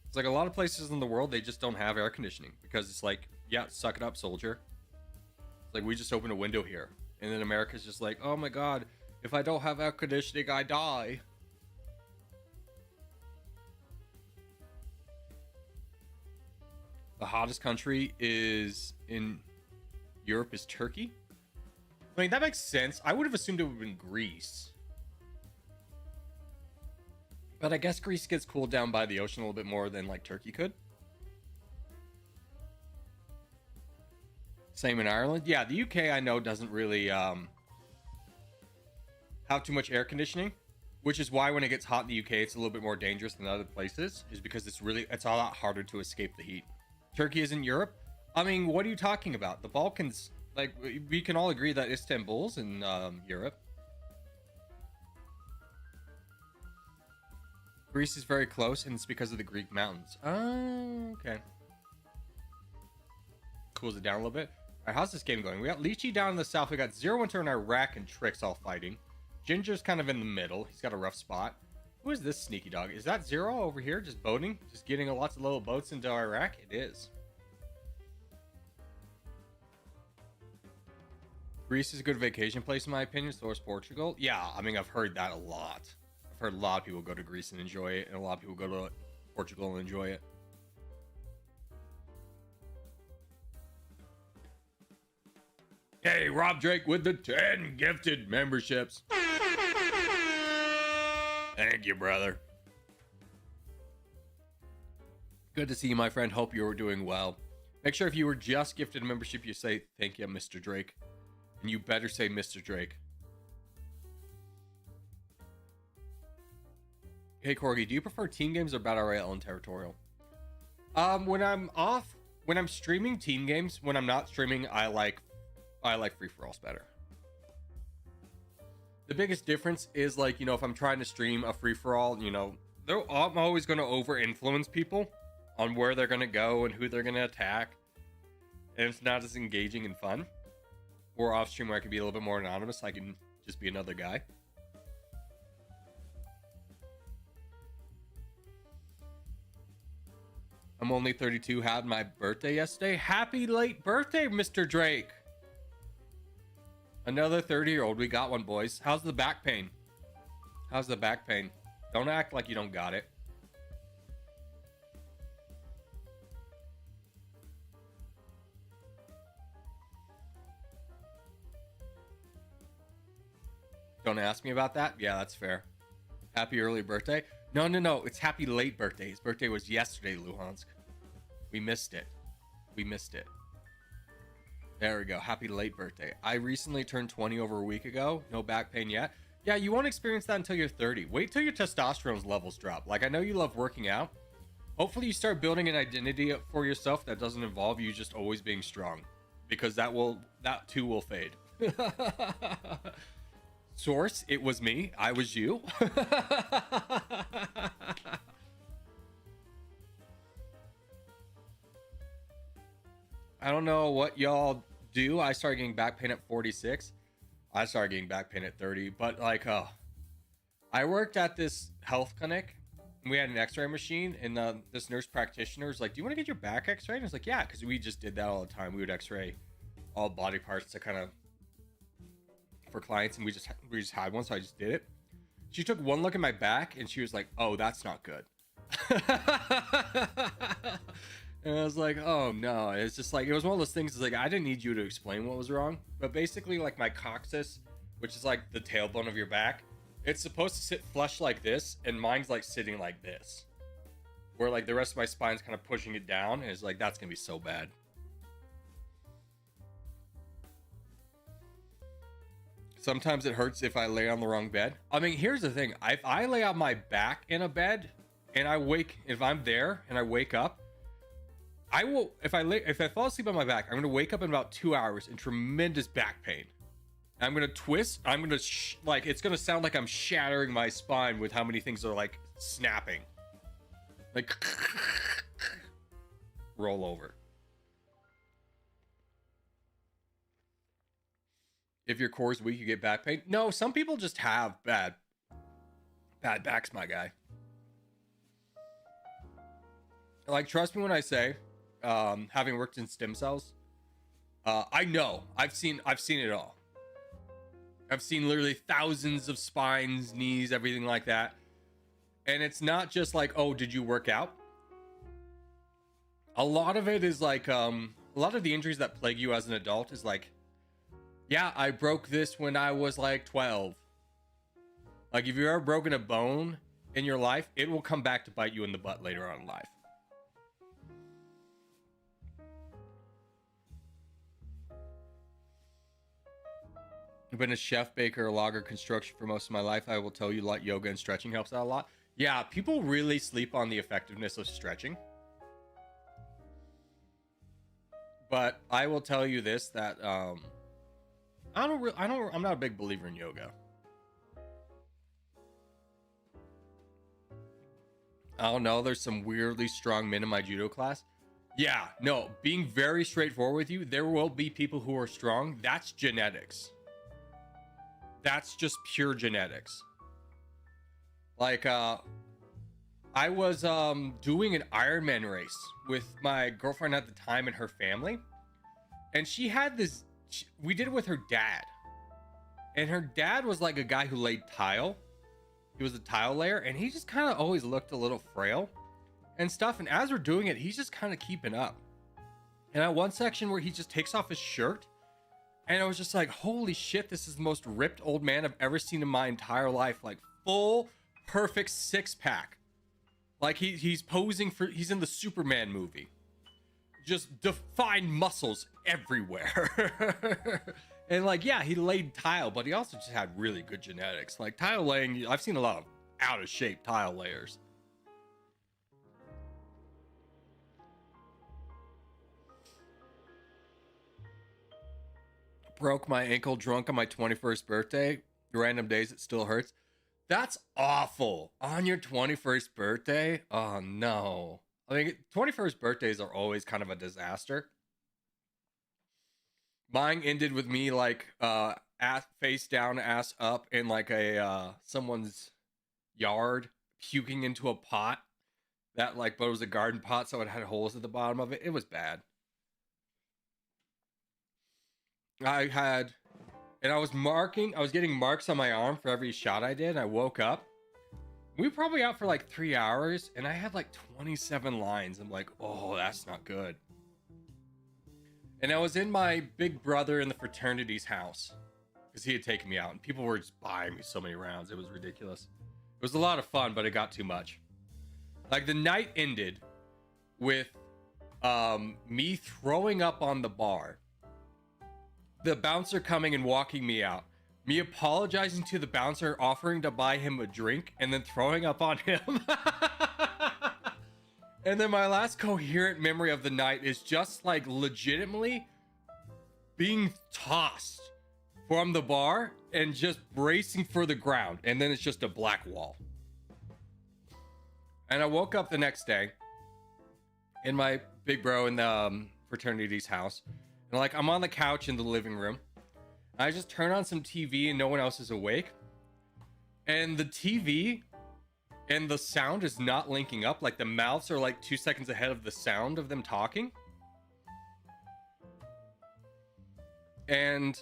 Speaker 1: It's like a lot of places in the world, they just don't have air conditioning because it's like, yeah, suck it up, soldier. It's like, we just opened a window here. And then America's just like, oh my God, if I don't have air conditioning, I die. The hottest country is in Europe is Turkey. I mean, that makes sense. I would have assumed it would have been Greece. But I guess Greece gets cooled down by the ocean a little bit more than like Turkey could. Same in Ireland. Yeah, the UK I know doesn't really have too much air conditioning, which is why when it gets hot in the UK, it's a little bit more dangerous than other places, is because it's a lot harder to escape the heat. Turkey is in Europe. I mean, what are you talking about? The Balkans, like, we can all agree that Istanbul's in Europe. Greece is very close, and it's because of the Greek mountains. Oh, okay. Cools it down a little bit. All right, how's this game going? We got Lychee down in the south. We got Zero Winter in Iraq and Trix all fighting. Ginger's kind of in the middle. He's got a rough spot. Who is this sneaky dog? Is that Zero over here just boating? Just getting lots of little boats into Iraq? It is. Greece is a good vacation place in my opinion. So is Portugal. Yeah, I mean, I've heard that a lot. I've heard a lot of people go to Greece and enjoy it, and a lot of people go to Portugal and enjoy it. Hey, Rob Drake with the 10 gifted memberships. Thank you, brother. Good to see you, my friend. Hope you were doing well. Make sure if you were just gifted a membership, you say, thank you, Mr. Drake. And you better say Mr. Drake. Hey, Corgi, do you prefer team games or Battle Royale and Territorial? When I'm streaming team games, when I'm not streaming, I like free-for-alls better. The biggest difference is, like, you know, if I'm trying to stream a free-for-all, you know, I'm always going to over-influence people on where they're going to go and who they're going to attack. And it's not as engaging and fun. Or off-stream where I can be a little bit more anonymous. I can just be another guy. I'm only 32, had my birthday yesterday. Happy late birthday, Mr. Drake. Another 30-year-old. We got one, boys. How's the back pain? How's the back pain? Don't act like you don't got it. Don't ask me about that? Yeah, that's fair. Happy early birthday? No. It's happy late birthday. His birthday was yesterday, Luhansk. We missed it. There we go. Happy late birthday. I recently turned 20 over a week ago. No back pain yet. Yeah, you won't experience that until you're 30. Wait till your testosterone levels drop. Like, I know you love working out. Hopefully you start building an identity for yourself that doesn't involve you just always being strong. Because that too will fade. Source, it was me. I was you. I don't know what y'all do. I started getting back pain at 46. I started getting back pain at 30. But, like, I worked at this health clinic. And we had an x-ray machine. And this nurse practitioner was like, do you want to get your back x-rayed? And I was like, yeah, because we just did that all the time. We would x-ray all body parts to kind of... for clients, and we just had one, so I just did it. She took one look at my back and she was like, oh, that's not good. And I was like, oh no. It's just like, it was one of those things. It's like, I didn't need you to explain what was wrong, but basically, like, my coccyx, which is like the tailbone of your back, it's supposed to sit flush like this, and mine's like sitting like this, where like the rest of my spine's kind of pushing it down, and it's like, that's gonna be so bad. Sometimes it hurts if I lay on the wrong bed. I mean, here's the thing. If I lay on my back in a bed and if I'm there and I wake up, I will, if I fall asleep on my back, I'm going to wake up in about 2 hours in tremendous back pain. I'm going to twist. I'm going to, like, it's going to sound like I'm shattering my spine with how many things are, like, snapping. Like, roll over. If your core is weak, you get back pain. No, some people just have bad backs, my guy. Like, trust me when I say, having worked in stem cells, I know. I've seen it all. I've seen literally thousands of spines, knees, everything like that. And it's not just like, oh, did you work out? A lot of it is like, a lot of the injuries that plague you as an adult is like, Yeah, I broke this when I was like 12. Like, if you've ever broken a bone in your life, it will come back to bite you in the butt later on in life. I've been a chef, baker, logger, construction for most of my life. I will tell you, like, yoga and stretching helps out a lot. Yeah, people really sleep on the effectiveness of stretching. But I will tell you this, that I'm not a big believer in yoga. I don't know, there's some weirdly strong men in my judo class. Yeah, no, being very straightforward with you, there will be people who are strong. That's genetics. That's just pure genetics. Like, I was doing an Ironman race with my girlfriend at the time and her family. And she had this, we did it with her dad. And her dad was like a guy who laid tile. He was a tile layer, and he just kind of always looked a little frail and stuff. And as we're doing it, he's just kind of keeping up. And at one section where he just takes off his shirt, and I was just like, holy shit, this is the most ripped old man I've ever seen in my entire life. Like, full, perfect six-pack. Like, he's posing for, he's in the Superman movie. Just defined muscles everywhere. And like, yeah, he laid tile, but he also just had really good genetics. Like, tile laying, I've seen a lot of out of shape tile layers. Broke my ankle drunk on my 21st birthday. Random days, it still hurts. That's awful. On your 21st birthday? Oh no. I mean, 21st birthdays are always kind of a disaster. Mine ended with me like ass face down, ass up in like a someone's yard, puking into a pot that like, but it was a garden pot, so it had holes at the bottom of it. It was bad. I had, and I was getting marks on my arm for every shot I did. And I woke up. We were probably out for like 3 hours, and I had like 27 lines. I'm like, oh, that's not good. And I was in my big brother in the fraternity's house because he had taken me out, and people were just buying me so many rounds. It was ridiculous. It was a lot of fun, but it got too much. Like, the night ended with me throwing up on the bar, the bouncer coming and walking me out, me apologizing to the bouncer, offering to buy him a drink, and then throwing up on him. And then my last coherent memory of the night is just like legitimately being tossed from the bar and just bracing for the ground. And then it's just a black wall. And I woke up the next day in my big bro in the fraternity's house. And like, I'm on the couch in the living room. I just turn on some TV and no one else is awake. And the TV and the sound is not linking up. Like, the mouths are like 2 seconds ahead of the sound of them talking. And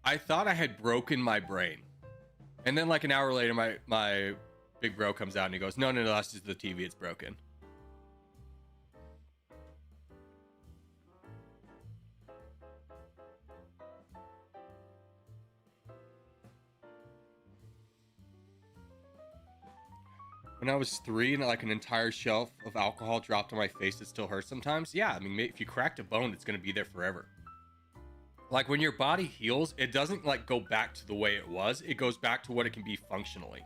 Speaker 1: I thought I had broken my brain. And then like an hour later, my big bro comes out and he goes, no, that's just the TV, it's broken. When I was 3 and like an entire shelf of alcohol dropped on my face, it still hurts sometimes. Yeah, I mean, if you cracked a bone, it's going to be there forever. Like, when your body heals, it doesn't like go back to the way it was. It goes back to what it can be functionally.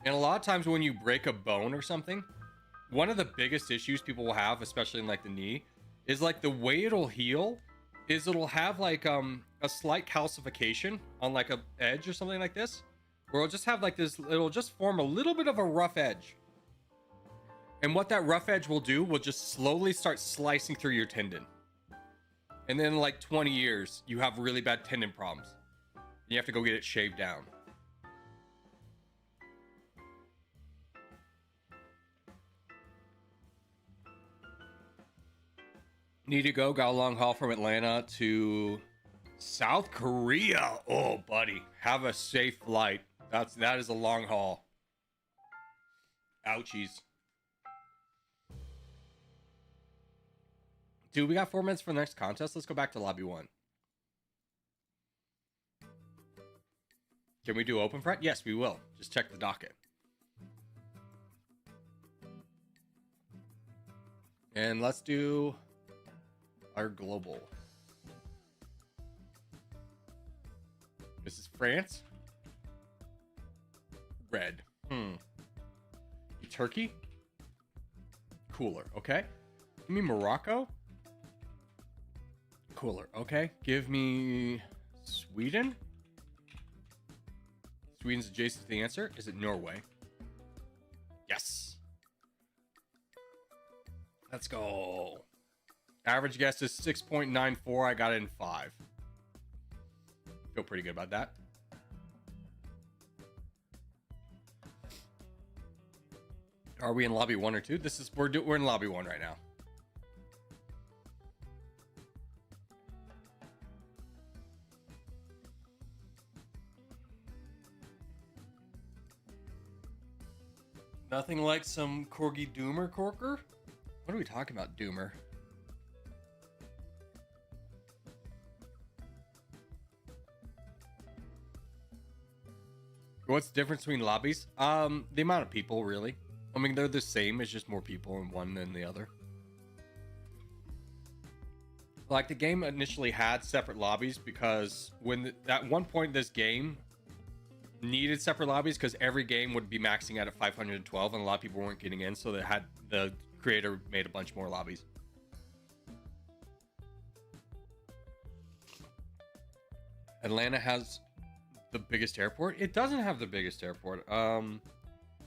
Speaker 1: And a lot of times when you break a bone or something, one of the biggest issues people will have, especially in like the knee, is like the way it'll heal is it'll have like a slight calcification on like a edge or something like this. Where it'll just have like this, it'll just form a little bit of a rough edge. And what that rough edge will do will just slowly start slicing through your tendon. And then in like 20 years, you have really bad tendon problems. You have to go get it shaved down. Need to go, got a long haul from Atlanta to South Korea. Oh, buddy, have a safe flight. That is a long haul. Ouchies. Dude, we got 4 minutes for the next contest. Let's go back to lobby 1. Can we do open front? Yes, we will. Just check the docket. And let's do our global. This is France. Red. Turkey. Cooler. Okay. Give me Morocco. Cooler. Okay. Give me Sweden. Sweden's adjacent to the answer. Is it Norway? Yes. Let's go. Average guess is 6.94. I got it in 5. Feel pretty good about that. Are we in lobby 1 or 2? This is we're in lobby 1 right now. Nothing like some corgi doomer corker? What are we talking about, doomer? What's the difference between lobbies? The amount of people, really. I mean, they're the same. It's just more people in one than the other. Like, the game initially had separate lobbies because at one point this game needed separate lobbies because every game would be maxing out at 512 and a lot of people weren't getting in, so the creator made a bunch more lobbies. Atlanta has the biggest airport. It doesn't have the biggest airport.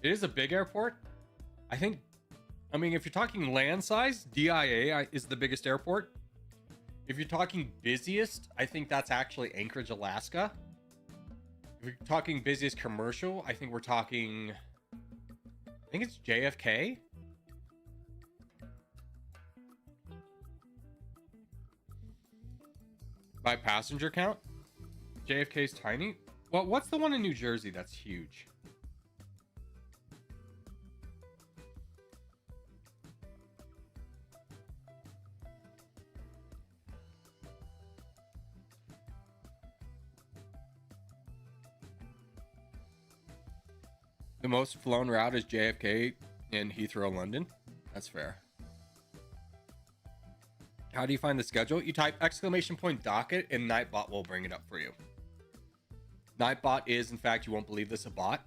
Speaker 1: It is a big airport. I mean, if you're talking land size, DIA is the biggest airport. If you're talking busiest, I think that's actually Anchorage, Alaska. If you're talking busiest commercial, I think we're talking, I think it's JFK. By passenger count, JFK's tiny. Well, what's the one in New Jersey that's huge? The most flown route is JFK in Heathrow, London. That's fair. How do you find the schedule? You type !docket and Nightbot will bring it up for you. Nightbot is, in fact, you won't believe this, a bot.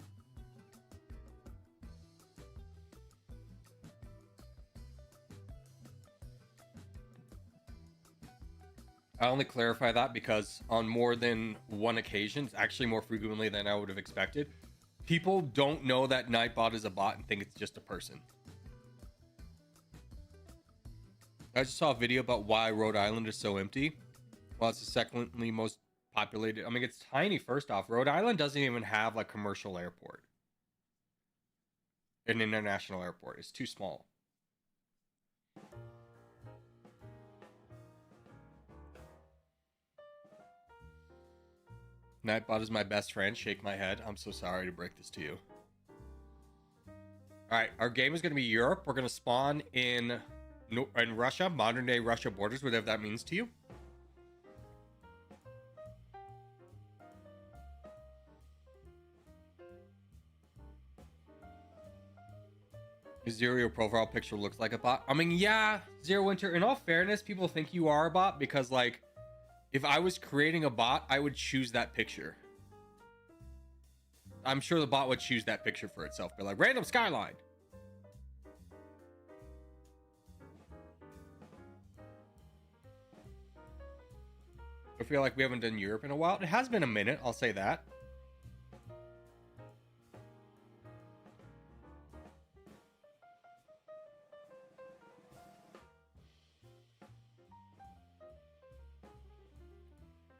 Speaker 1: I only clarify that because on more than one occasion, actually more frequently than I would have expected, people don't know that Nightbot is a bot and think it's just a person. I just saw a video about why Rhode Island is so empty. Well, it's the secondly most populated. I mean, it's tiny, first off. Rhode Island doesn't even have a commercial airport. An international airport. It's too small. Nightbot is my best friend. Shake my head. I'm so sorry to break this to you. Alright, our game is going to be Europe. We're going to spawn in Russia, modern day Russia borders, whatever that means to you. Zero, your profile picture looks like a bot. I mean, yeah, Zero Winter, in all fairness, people think you are a bot because, like, if I was creating a bot, I would choose that picture. I'm sure the bot would choose that picture for itself. Be like, random skyline. I feel like we haven't done Europe in a while. It has been a minute, I'll say that.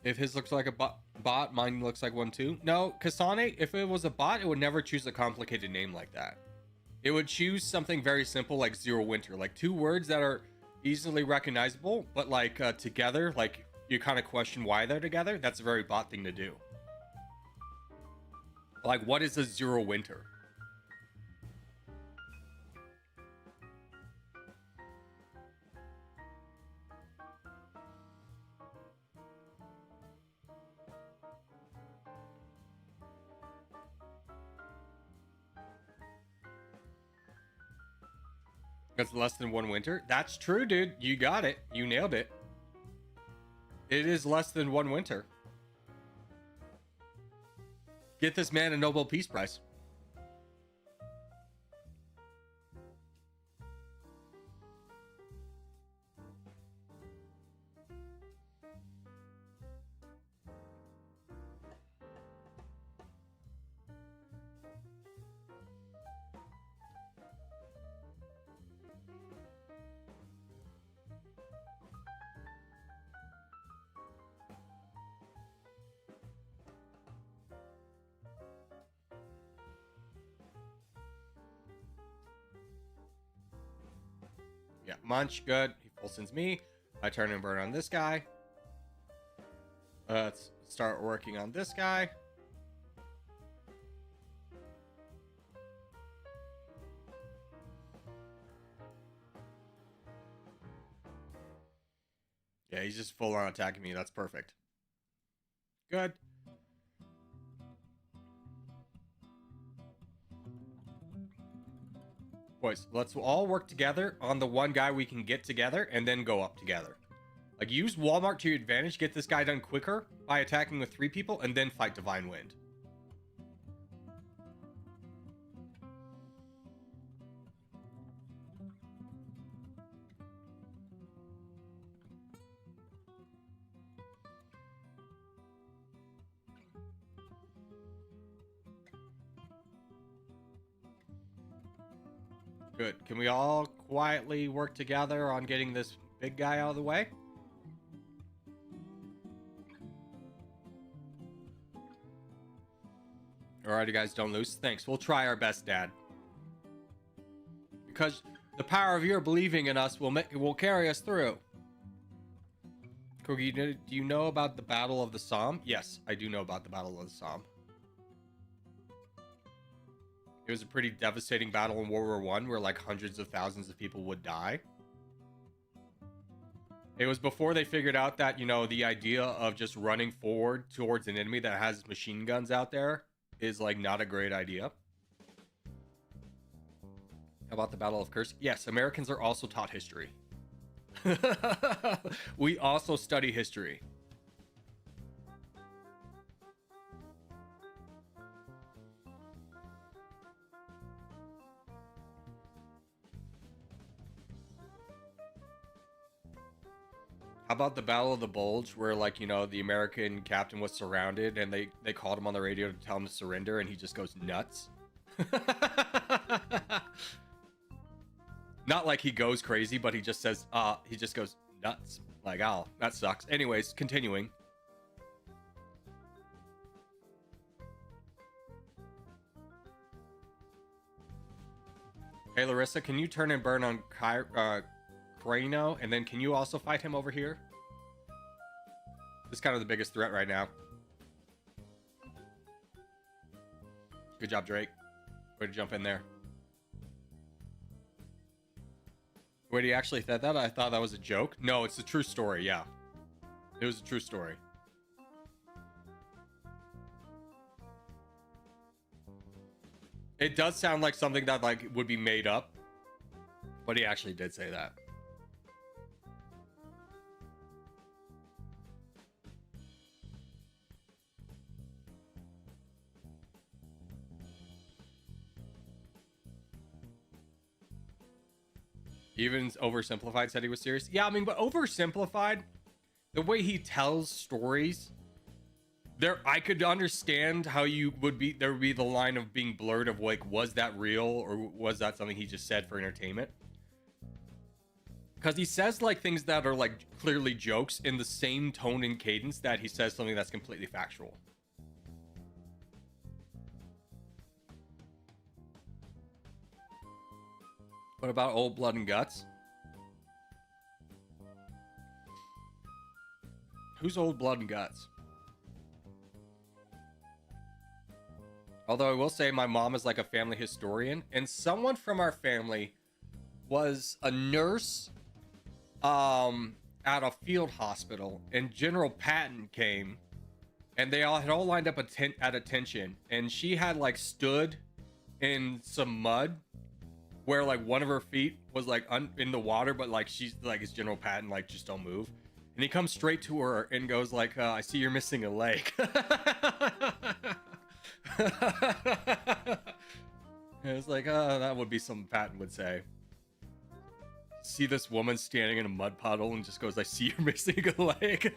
Speaker 1: If his looks like a bot, mine looks like one too. No, Kasane, if it was a bot, it would never choose a complicated name like that. It would choose something very simple like Zero Winter. Like 2 words that are easily recognizable, but like together, like you kind of question why they're together. That's a very bot thing to do. Like, what is a Zero Winter? That's less than one winter. That's true, dude. You got it. You nailed it. It is less than one winter. Get this man a Nobel Peace Prize. Yeah, Munch, good. He full sends me. I turn and burn on this guy. Let's start working on this guy. Yeah, he's just full on attacking me. That's perfect. Good. Boys, let's all work together on the one guy we can get together and then go up together. Like, use Walmart to your advantage, get this guy done quicker by attacking with 3 people, and then fight Divine Wind. Good. Can we all quietly work together on getting this big guy out of the way? Alrighty, guys, don't lose. Thanks. We'll try our best, Dad. Because the power of your believing in us will carry us through. Cookie, do you know about the Battle of the Somme? Yes, I do know about the Battle of the Somme. It was a pretty devastating battle in World War I where like hundreds of thousands of people would die. It was before they figured out that, you know, the idea of just running forward towards an enemy that has machine guns out there is like not a great idea. How about the Battle of Kursk? Yes, Americans are also taught history. We also study history. How about the Battle of the Bulge, where, like, you know, the American captain was surrounded and they called him on the radio to tell him to surrender and he just goes nuts? Not like he goes crazy, but he just says, he just goes nuts. Like, oh, that sucks. Anyways, continuing. Hey, Larissa, can you turn and burn on Crano, and then can you also fight him over here? This is kind of the biggest threat right now. Good job, Drake. Way to jump in there. Wait, he actually said that? I thought that was a joke. No, it's a true story, yeah. It was a true story. It does sound like something that, like, would be made up, but he actually did say that. Even Oversimplified said he was serious. Yeah, I mean, but Oversimplified, the way he tells stories, I could understand how you would be, there would be the line of being blurred of like, was that real or was that something he just said for entertainment? Because he says like things that are like clearly jokes in the same tone and cadence that he says something that's completely factual. What about Old Blood and Guts? Who's Old Blood and Guts? Although I will say my mom is like a family historian, and someone from our family was a nurse at a field hospital, and General Patton came, and they all had lined up at attention, and she had like stood in some mud where like one of her feet was like in the water, but like she's like it's General Patton, like just don't move. And he comes straight to her and goes like, I see you're missing a leg. And it's like, that would be something Patton would say. See this woman standing in a mud puddle and just goes, I see you're missing a leg.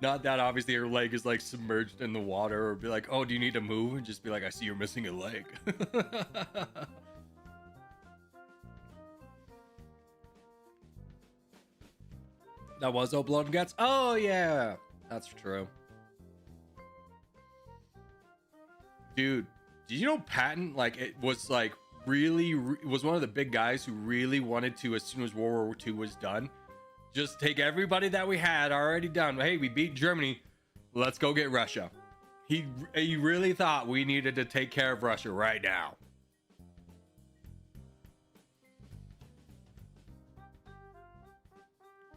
Speaker 1: Not that obviously her leg is like submerged in the water, or be like, oh, do you need to move? And just be like, I see you're missing a leg. That was Oh Blood and Guts. Oh yeah, that's true. Dude, did you know Patton, like, it was like really was one of the big guys who really wanted to, as soon as World War II was done, just take everybody that we had already done. Hey, we beat Germany, let's go get Russia. He really thought we needed to take care of Russia right now.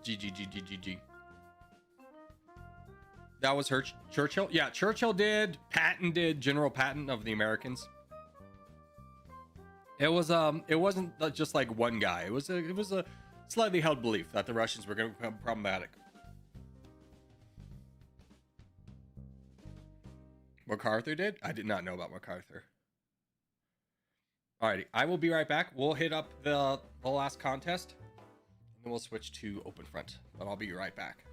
Speaker 1: G. That was her. Churchill? Yeah, Churchill did. Patton did. General Patton of the Americans. It wasn't just like one guy. It was a slightly held belief that the Russians were going to become problematic. MacArthur did? I did not know about MacArthur. Alrighty, I will be right back. We'll hit up the last contest, and then we'll switch to Open Front. But I'll be right back.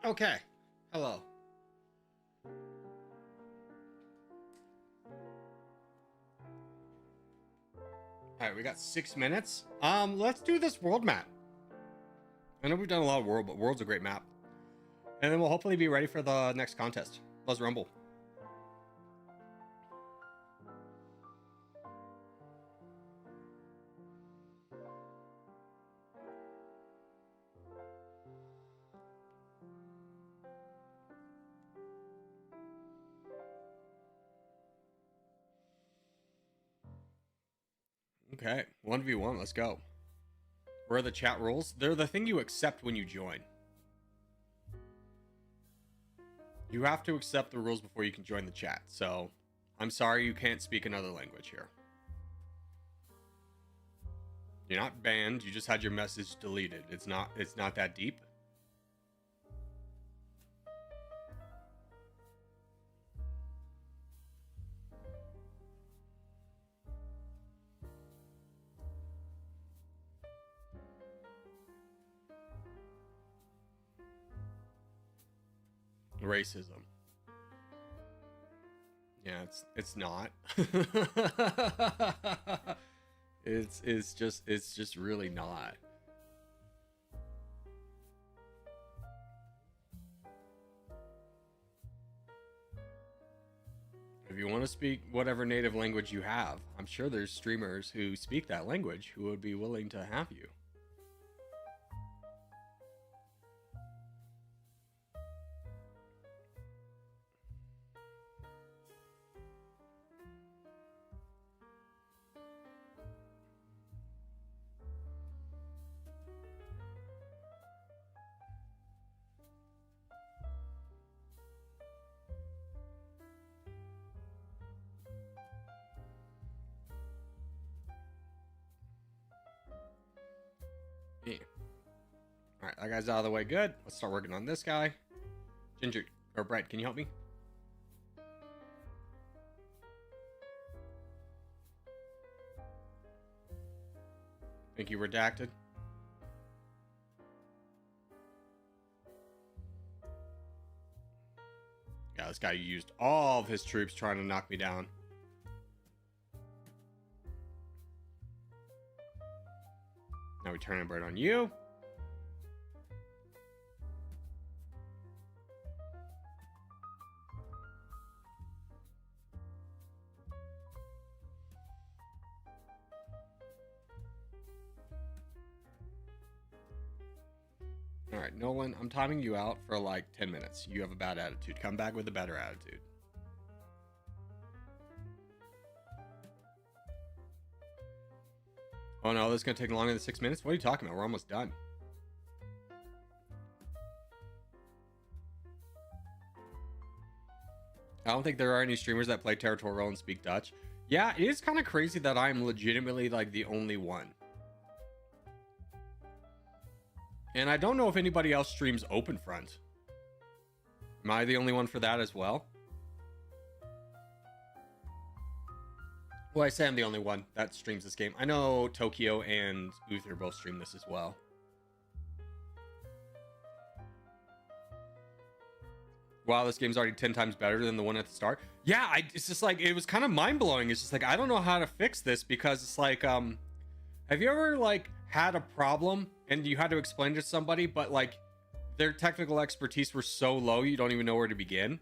Speaker 1: Okay. Hello. All right, we got 6 minutes. Let's do this world map. I know we've done a lot of world, but world's a great map. And then we'll hopefully be ready for the next contest. Let's rumble. Okay, 1v1, let's go. Where are the chat rules? They're the thing you accept when you join. You have to accept the rules before you can join the chat, so I'm sorry you can't speak another language here. You're not banned, you just had your message deleted. It's not that deep. Racism. Yeah, it's not. it's just really not. If you want to speak whatever native language you have, I'm sure there's streamers who speak that language who would be willing to have you. Yeah. Alright, that guy's out of the way. Good. Let's start working on this guy. Ginger, or Brett, can you help me? Thank you, Redacted. Yeah, this guy used all of his troops trying to knock me down. Now we turn a bird on you. All right, Nolan, I'm timing you out for like 10 minutes. You have a bad attitude. Come back with a better attitude. Oh no, this is going to take longer than 6 minutes? What are you talking about? We're almost done. I don't think there are any streamers that play Territorial and speak Dutch. Yeah, it is kind of crazy that I'm legitimately like the only one. And I don't know if anybody else streams Openfront. Am I the only one for that as well? Well, I say I'm the only one that streams this game. I know Tokyo and Uther both stream this as well. Wow, this game's already 10 times better than the one at the start. Yeah, it's just like, it was kind of mind-blowing. It's just like, I don't know how to fix this because it's like, have you ever like had a problem and you had to explain it to somebody, but like their technical expertise were so low you don't even know where to begin?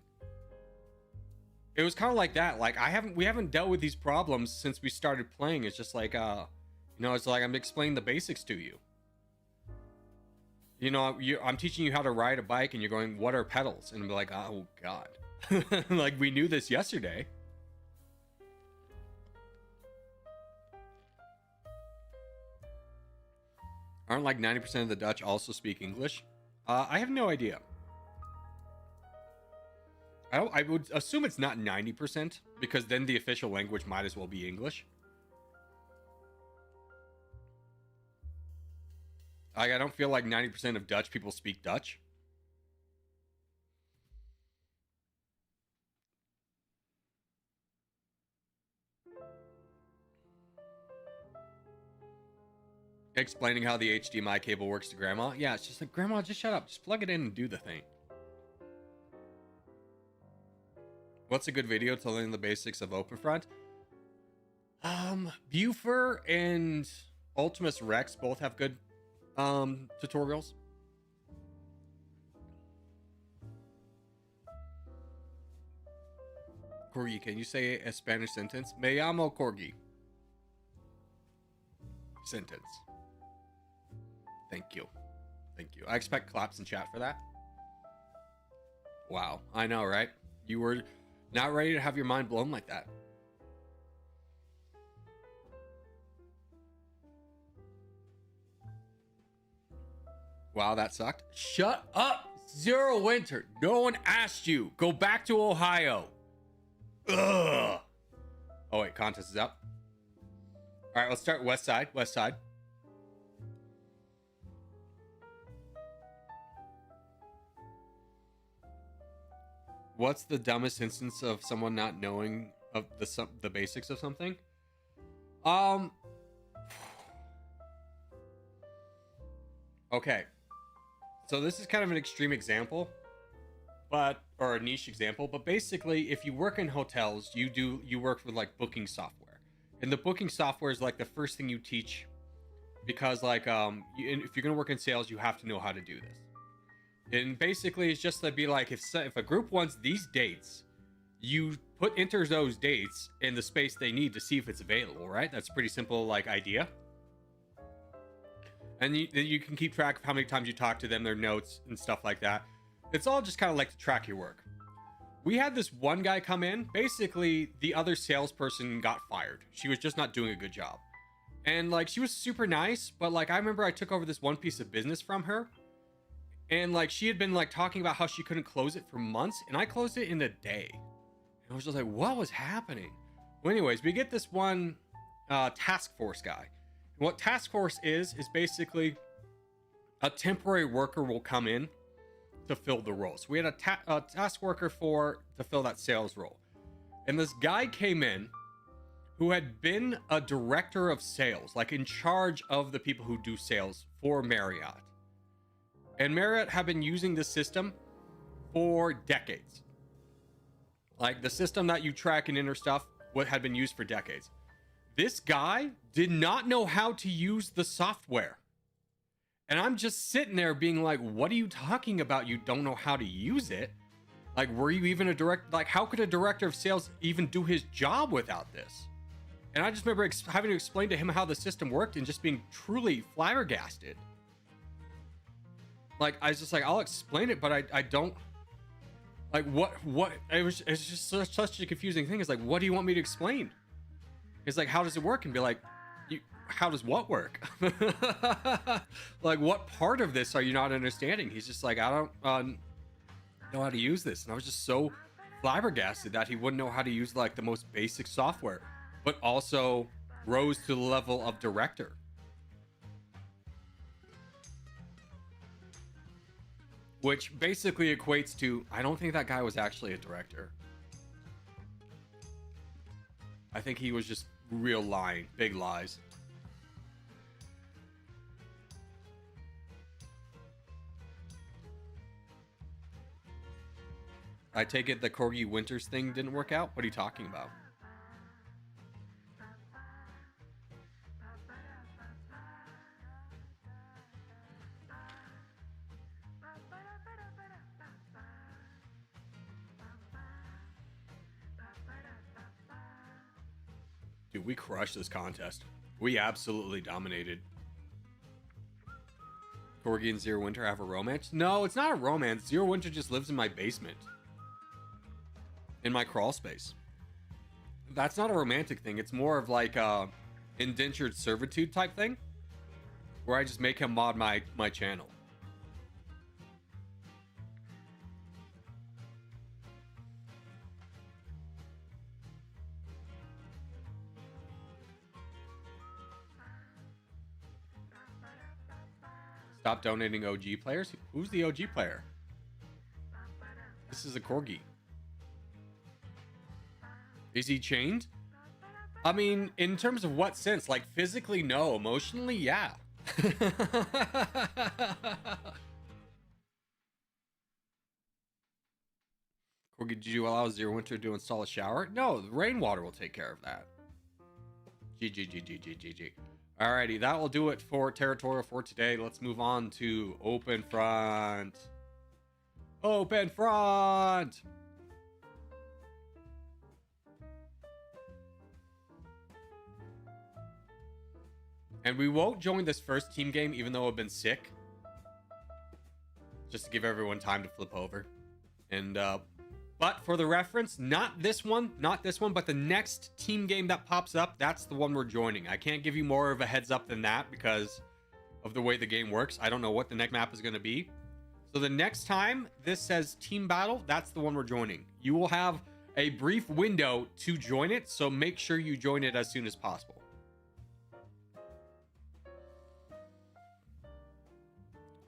Speaker 1: It was kind of like that. Like we haven't dealt with these problems since we started playing. It's just like, it's like I'm explaining the basics to you. I'm teaching you how to ride a bike and you're going, what are pedals? And I'm like, oh God. Like we knew this yesterday. Aren't like 90% of the Dutch also speak English? I have no idea. I would assume it's not 90% because then the official language might as well be English. Like, I don't feel like 90% of Dutch people speak Dutch. Explaining how the HDMI cable works to grandma. Yeah, it's just like, grandma, just shut up. Just plug it in and do the thing. What's a good video to learn the basics of OpenFront? Buford and Ultimus Rex both have good tutorials. Corgi, can you say a Spanish sentence? Me llamo Corgi. Sentence. Thank you. Thank you. I expect claps in chat for that. Wow. I know, right? You were not ready to have your mind blown like that. Wow, that sucked. Shut up, Zero Winter. No one asked you. Go back to Ohio. Ugh. Oh, wait, contest is up. All right, let's start west side. West side. What's the dumbest instance of someone not knowing of the basics of something? Okay. So this is kind of an extreme example, or a niche example, but basically if you work in hotels, you work with like booking software. And the booking software is like the first thing you teach, because like if you're going to work in sales, you have to know how to do this. And basically it's just to be like, if a group wants these dates, you enter those dates in the space they need to see if it's available, right? That's a pretty simple like idea. And you can keep track of how many times you talk to them, their notes and stuff like that. It's all just kind of like to track your work. We had this one guy come in. Basically, the other salesperson got fired. She was just not doing a good job. And like, she was super nice, but like, I remember I took over this one piece of business from her. And like, she had been like talking about how she couldn't close it for months. And I closed it in a day. And I was just like, what was happening? Well, anyways, we get this one task force guy. And what task force is basically a temporary worker will come in to fill the role. So we had a task worker to fill that sales role. And this guy came in who had been a director of sales, like in charge of the people who do sales for Marriott. And Marriott have been using this system for decades. Like the system that you track and enter stuff, what had been used for decades. This guy did not know how to use the software. And I'm just sitting there being like, what are you talking about? You don't know how to use it? Like, were you even how could a director of sales even do his job without this? And I just remember having to explain to him how the system worked and just being truly flabbergasted. Like, I was just like, I'll explain it, but I don't, like, it's just such a confusing thing. It's like, what do you want me to explain? It's like, how does it work? And be like, how does what work? Like, what part of this are you not understanding? He's just like, I don't know how to use this. And I was just so flabbergasted that he wouldn't know how to use like the most basic software, but also rose to the level of director. Which basically equates to, I don't think that guy was actually a director. I think he was just real lying, big lies. I take it the Corgi Winters thing didn't work out? What are you talking about? Dude, we crushed this contest. We absolutely dominated. Corgi and Zero Winter have a romance? No, it's not a romance. Zero Winter just lives in my basement. In my crawl space. That's not a romantic thing. It's more of like a indentured servitude type thing. Where I just make him mod my channel. Stop donating OG players? Who's the OG player? This is a Corgi. Is he chained? I mean, in terms of what sense? Like physically, no. Emotionally, yeah. Did you allow Zero Winter to install a shower? No, the rainwater will take care of that. GG. Alrighty, that will do it for Territorial for today. Let's move on to Open Front. Open Front! And we won't join this first team game, even though I've been sick. Just to give everyone time to flip over. And, but for the reference, not this one, but the next team game that pops up, that's the one we're joining. I can't give you more of a heads up than that because of the way the game works. I don't know what the next map is going to be. So the next time this says team battle, that's the one we're joining. You will have a brief window to join it, so make sure you join it as soon as possible.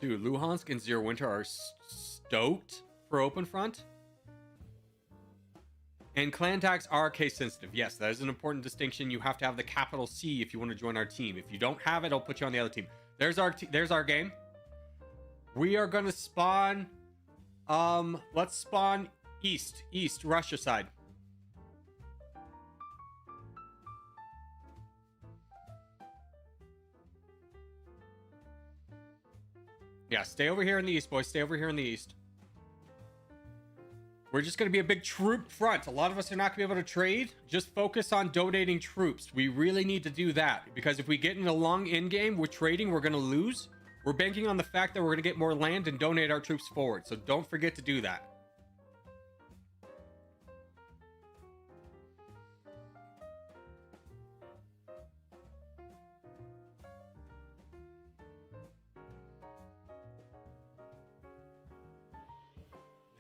Speaker 1: Dude, Luhansk and Zero Winter are stoked for Open Front. And clan tags are case sensitive. Yes, that is an important distinction. You have to have the capital C if you want to join our team. If you don't have it, I'll put you on the other team. There's our game. We are going to spawn. Let's spawn east, Russia side. Yeah, stay over here in the east, boys. Stay over here in the east. We're just going to be a big troop front. A lot of us are not going to be able to trade. Just focus on donating troops. We really need to do that. Because if we get in a long end game with trading, we're going to lose. We're banking on the fact that we're going to get more land and donate our troops forward. So don't forget to do that.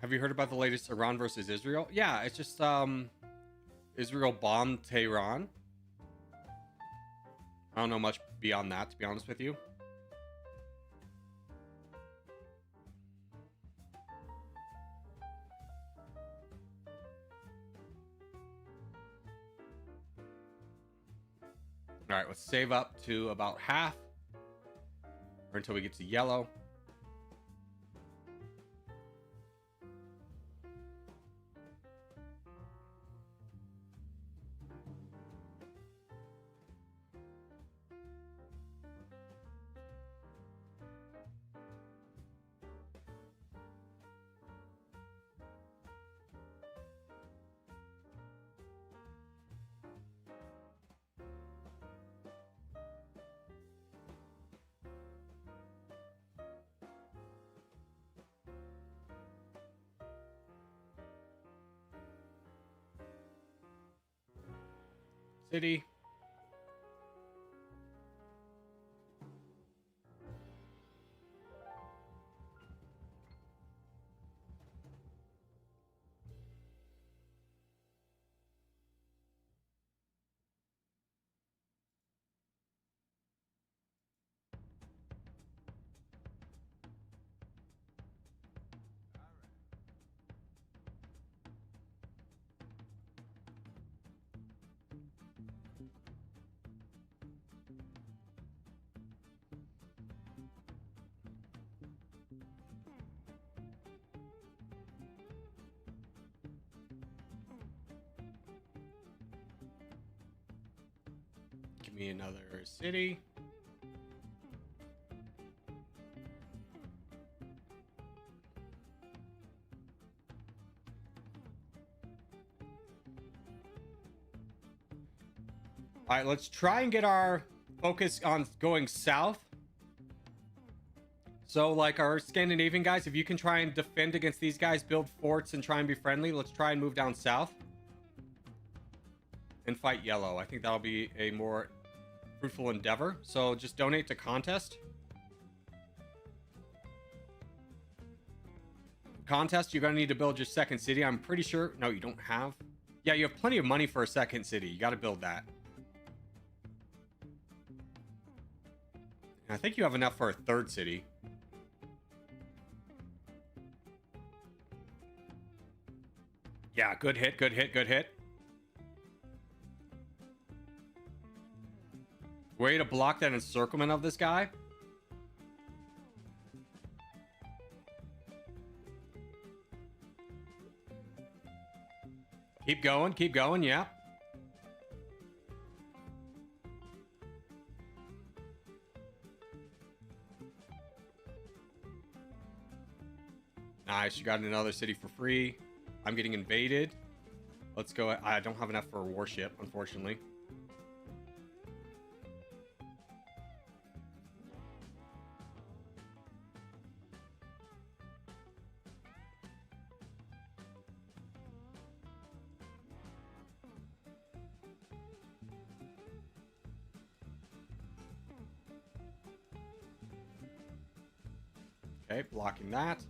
Speaker 1: Have you heard about the latest Iran versus Israel? Yeah, it's just Israel bombed Tehran. I don't know much beyond that, to be honest with you. All right, let's save up to about half or until we get to yellow. City. Give me another city. All right, let's try and get our focus on going south. So, like our Scandinavian guys, if you can try and defend against these guys, build forts and try and be friendly, let's try and move down south and fight yellow. I think that'll be a more fruitful endeavor. So just donate to contest. Contest, you're going to need to build your second city. I'm pretty sure. No, you don't have. Yeah, you have plenty of money for a second city. You got to build that. I think you have enough for a third city. Yeah, good hit, good hit, good hit. Way to block that encirclement of this guy.
Speaker 2: Keep going, yeah. Nice, you got another city for free. I'm getting invaded. Let's go. I don't have enough for a warship, unfortunately. Okay, blocking that.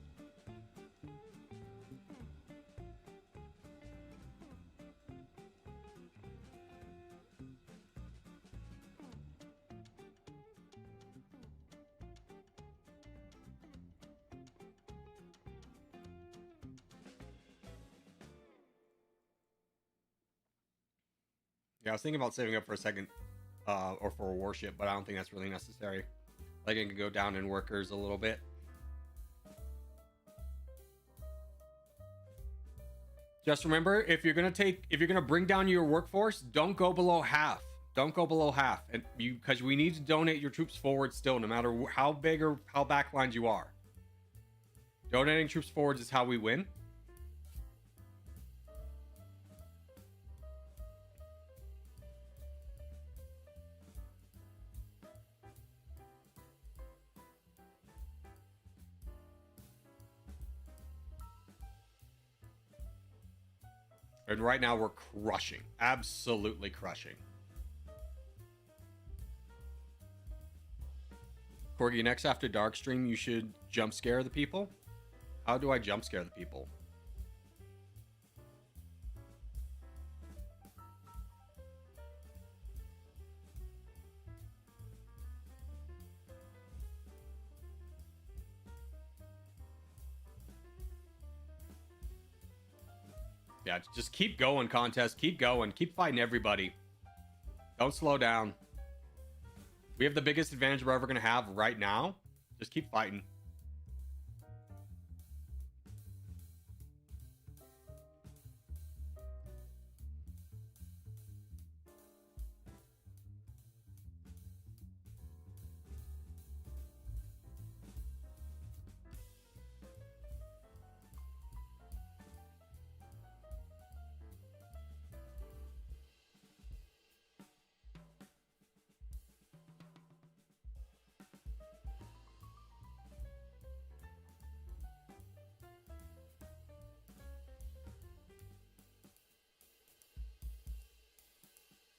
Speaker 2: Yeah, I was thinking about saving up for a second, or for a warship, but I don't think that's really necessary. Like, I can go down in workers a little bit. Just remember, if you're gonna bring down your workforce, don't go below half. Don't go below half, and because we need to donate your troops forward still, no matter how big or how backlined you are. Donating troops forwards is how we win. And right now we're crushing, absolutely crushing. Corgi, next after Darkstream, you should jump scare the people. How do I jump scare the people? Yeah, just keep going, contest. Keep going. Keep fighting everybody. Don't slow down. We have the biggest advantage we're ever going to have right now. Just keep fighting.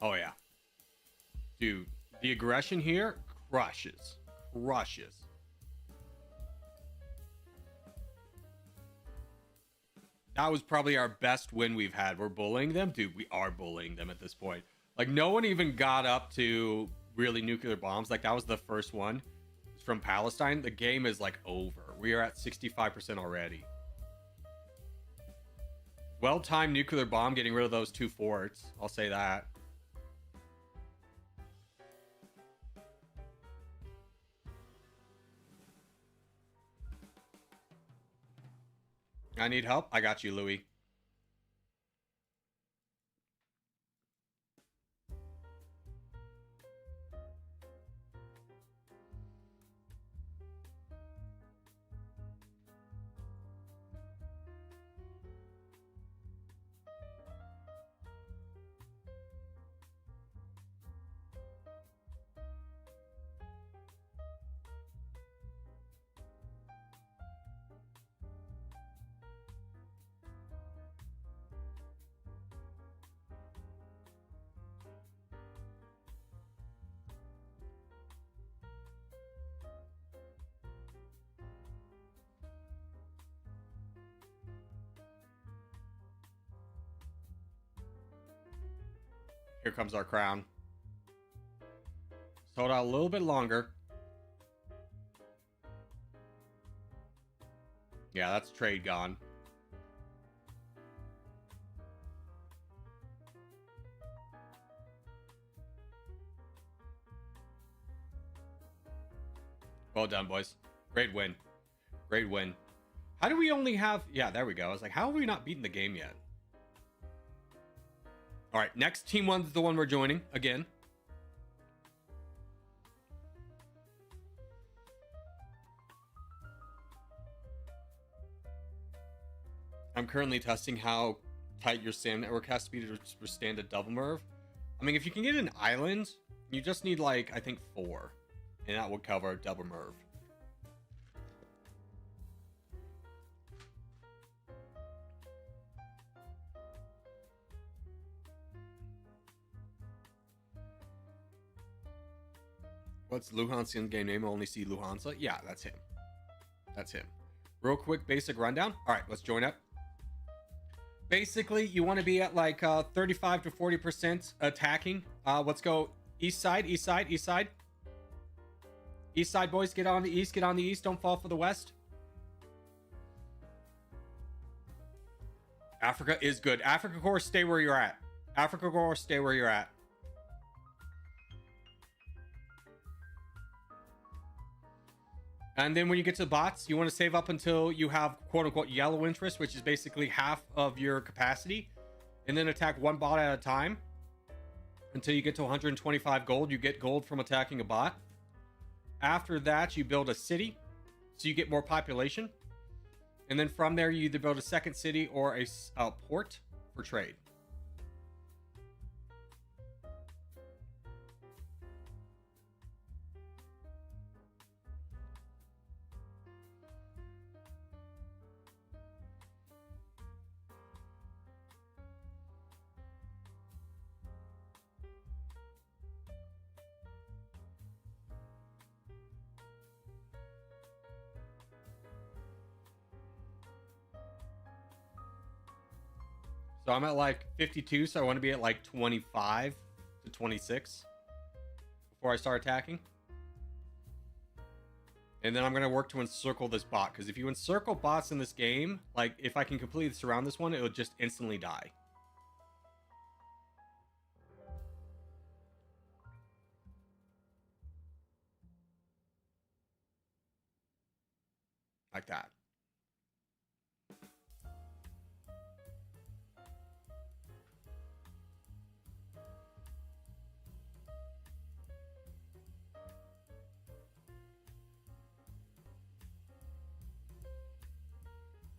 Speaker 2: Oh, yeah. Dude, the aggression here crushes. Crushes. That was probably our best win we've had. We're bullying them? Dude, we are bullying them at this point. Like, no one even got up to really nuclear bombs. Like, that was the first one. It's from Palestine. The game is, like, over. We are at 65% already. Well-timed nuclear bomb getting rid of those 2 forts. I'll say that. I need help. I got you, Louis. Here comes our crown. Let's hold out a little bit longer. Yeah, that's trade gone. Well done, boys. Great win. Great win. How do we only have... Yeah, there we go. I was like, how have we not beaten the game yet? All right, next team one's the one we're joining again. I'm currently testing how tight your SAM network has to be to withstand a double merv. I mean, if you can get an island, you just need like, I think 4, and that would cover a double merv. What's Luhansian game name? I only see Luhansa. Yeah, that's him. That's him. Real quick basic rundown. All right, let's join up. Basically, you want to be at like 35 to 40% attacking. Let's go east side, east side, east side. East side, boys. Get on the east. Get on the east. Don't fall for the west. Africa is good. Africa Corps, stay where you're at. Africa Corps, stay where you're at. And then when you get to the bots, you want to save up until you have quote-unquote yellow interest, which is basically half of your capacity. And then attack one bot at a time until you get to 125 gold. You get gold from attacking a bot. After that, you build a city, so you get more population. And then from there, you either build a second city or a port for trade. So I'm at like 52, so I want to be at like 25 to 26 before I start attacking. And then I'm going to work to encircle this bot, because if you encircle bots in this game, like if I can completely surround this one, it will just instantly die. Like that.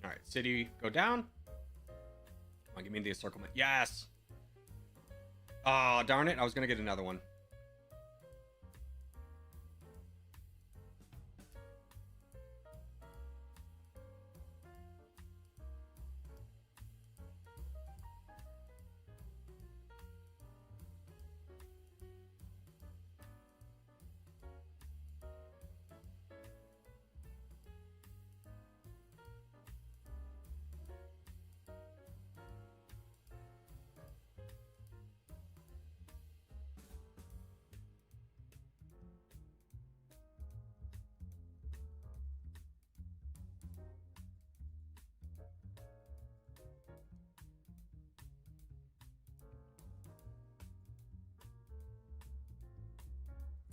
Speaker 2: All right, city, go down. Come on, give me the encirclement. Yes. Oh, darn it. I was going to get another one.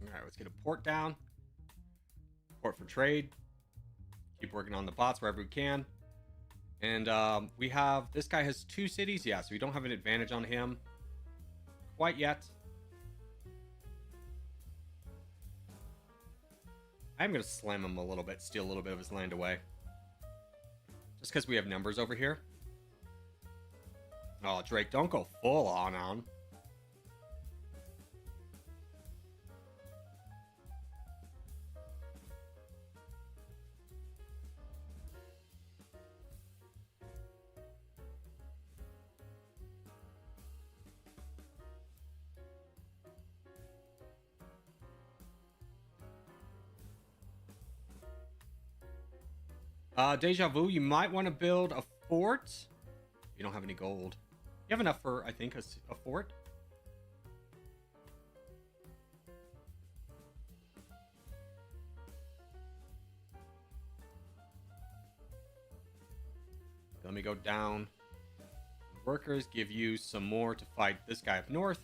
Speaker 2: All right, let's get a port down. Port for trade. Keep working on the bots wherever we can. And we have, this guy has 2 cities. Yeah, so we don't have an advantage on him quite yet. I'm going to slam him a little bit, steal a little bit of his land away. Just because we have numbers over here. Oh, Drake, don't go full on. Deja Vu, you might want to build a fort. You don't have any gold. You have enough for, I think, a fort. Let me go down. Workers give you some more to fight this guy up north.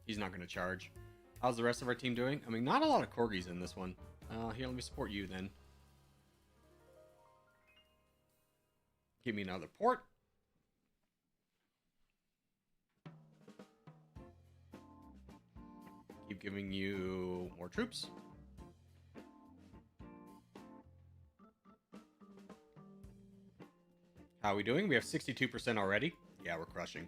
Speaker 2: He's not going to charge. How's the rest of our team doing? I mean, not a lot of corgis in this one. Here, let me support you then. Give me another port. Keep giving you more troops. How are we doing? We have 62% already. Yeah, we're crushing.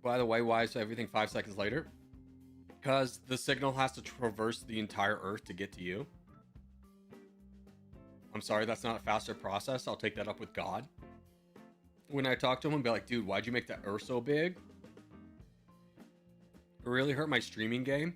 Speaker 2: By the way, why is everything 5 seconds later? Because the signal has to traverse the entire Earth to get to you. I'm sorry, that's not a faster process. I'll take that up with God. When I talk to him, I'll be like, dude, why'd you make the Earth so big? It really hurt my streaming game.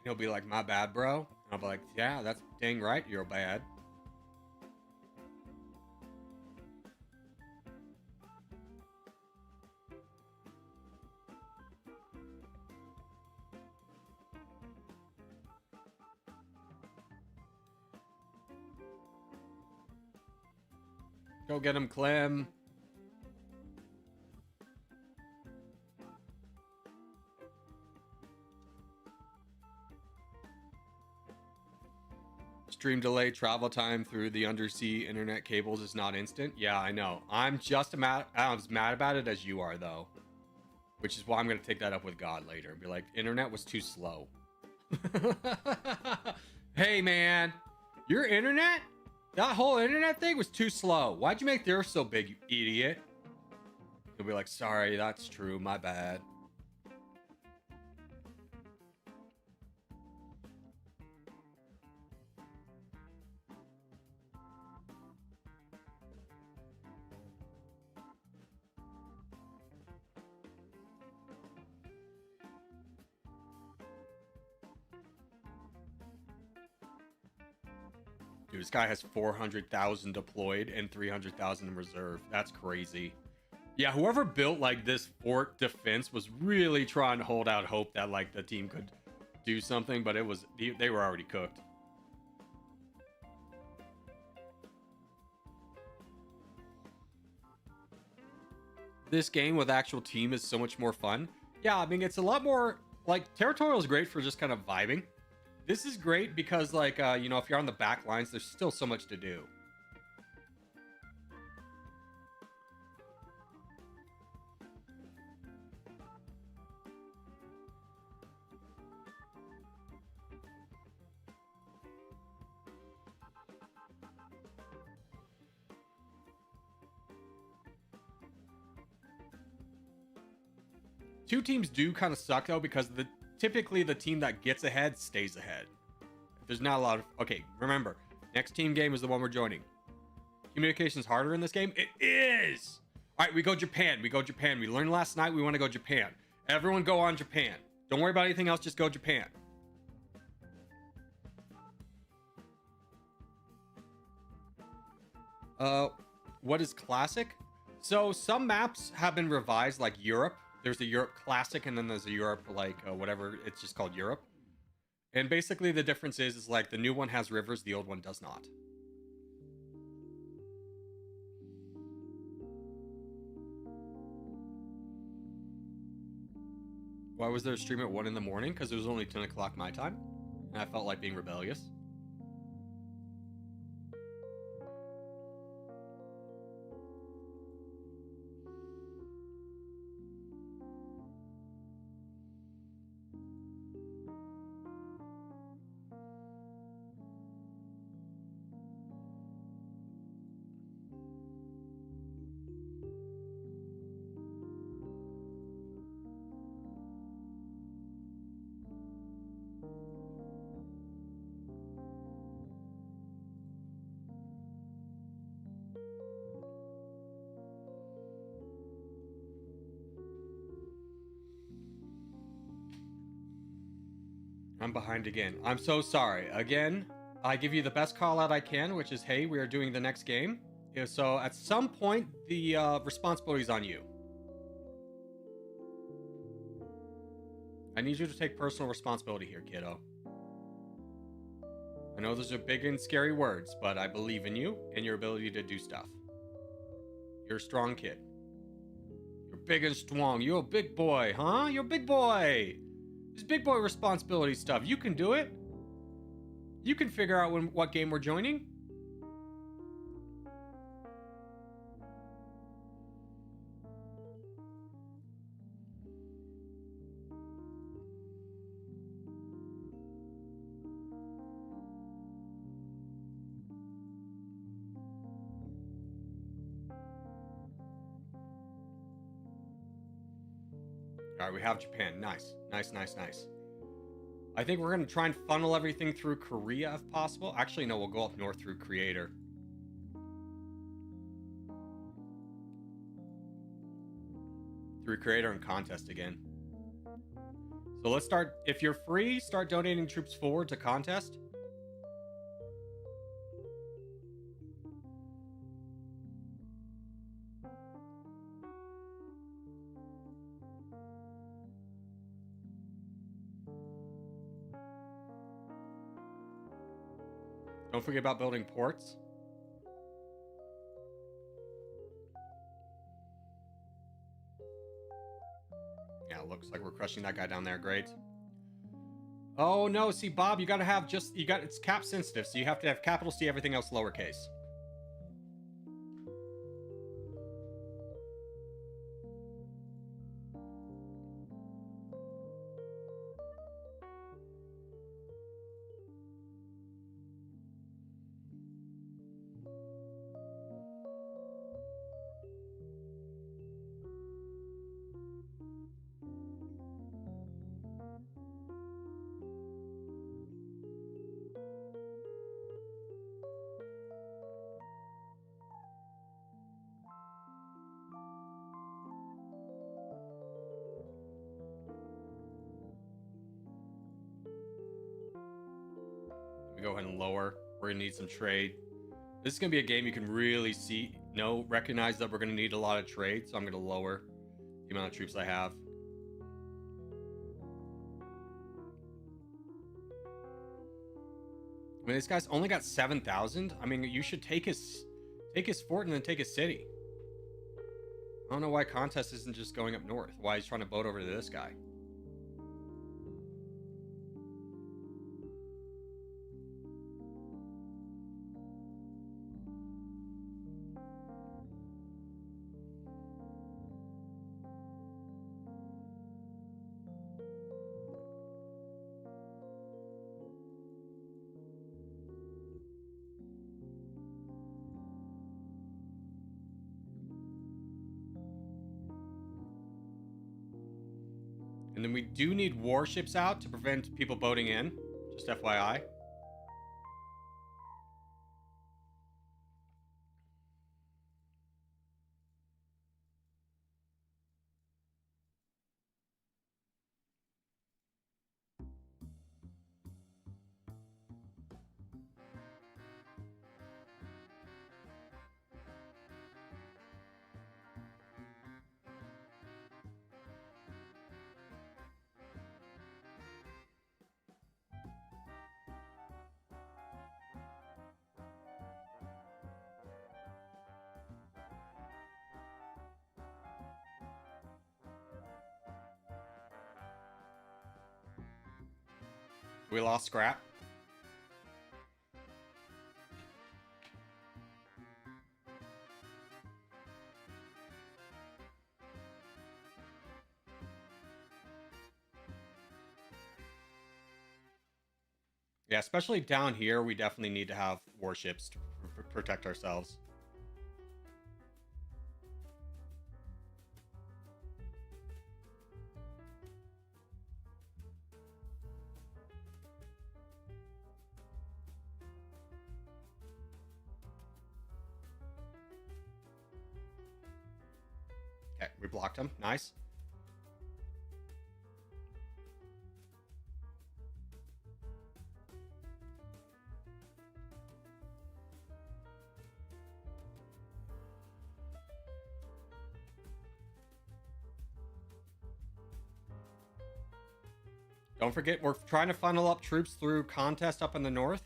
Speaker 2: He'll be like, my bad, bro. And I'll be like, yeah, that's dang right, you're bad. Go get him, Clem. Stream delay, travel time through the undersea internet cables is not instant. Yeah, I know. I'm as mad about it as you are, though. Which is why I'm going to take that up with God later. And be like, internet was too slow. Hey, man. Your internet? That whole internet thing was too slow. Why'd you make the Earth so big, you idiot? He'll be like, sorry, that's true. My bad. Dude, this guy has 400,000 deployed and 300,000 in reserve. That's crazy. Yeah, whoever built like this fort defense was really trying to hold out hope that like the team could do something, but they were already cooked. This game with actual team is so much more fun. Yeah, I mean, it's a lot more like Territorial is great for just kind of vibing. This is great because, like, you know, if you're on the back lines, there's still so much to do. Two teams do kind of suck, though, because typically the team that gets ahead stays ahead. There's not a lot of... Okay, remember, next team game is the one we're joining. Communication's harder in this game? It is! All right, we go Japan. We go Japan. We learned last night we want to go Japan. Everyone go on Japan. Don't worry about anything else, just go Japan. What is classic? So some maps have been revised, like Europe. There's a Europe Classic, and then there's a Europe, like, whatever. It's just called Europe. And basically the difference is like the new one has rivers, the old one does not. Why was there a stream at 1 in the morning? Because it was only 10 o'clock my time. And I felt like being rebellious. I'm behind again. I'm so sorry. Again, I give you the best call out I can, which is, hey, we are doing the next game. Yeah, so at some point, the responsibility is on you. I need you to take personal responsibility here, kiddo. I know those are big and scary words, but I believe in you and your ability to do stuff. You're a strong kid. You're big and strong. You're a big boy, huh? You're a big boy. This big boy responsibility stuff. You can do it. You can figure out what game we're joining. All right, we have Japan. Nice. Nice. I think we're going to try and funnel everything through Korea if possible. Actually, no, we'll go up north through Creator. Through Creator and Contest again. So let's start. If you're free, start donating troops forward to Contest. Don't forget about building ports. Yeah, looks like we're crushing that guy down there. Great. Oh no, see Bob, you gotta have it's cap sensitive, so you have to have capital C, everything else lowercase. Go ahead and lower. We're gonna need some trade. This is gonna be a game you can really recognize that we're gonna need a lot of trade, so I'm gonna lower the amount of troops I have. I mean, this guy's only got 7,000. I mean, you should take his fort and then take his city. I don't know why Contest isn't just going up north. Why he's trying to boat over to this guy. And then we do need warships out to prevent people boating in. Just FYI. We lost scrap. Yeah, especially down here, we definitely need to have warships to protect ourselves. Okay, we blocked him. Nice. Don't forget, we're trying to funnel up troops through contest up in the north.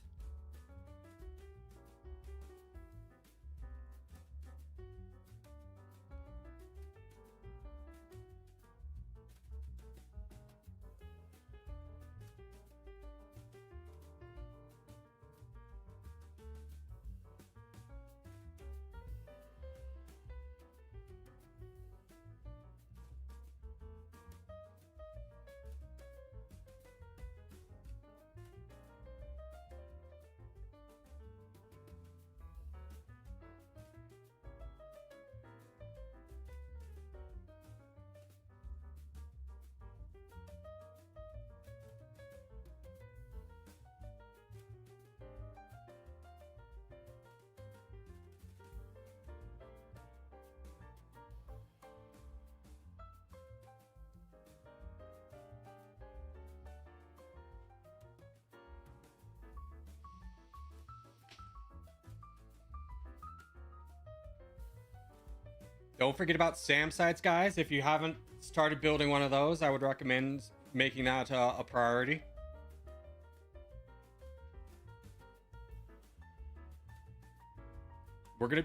Speaker 2: Don't forget about SAM sites, guys. If you haven't started building one of those, I would recommend making that a priority.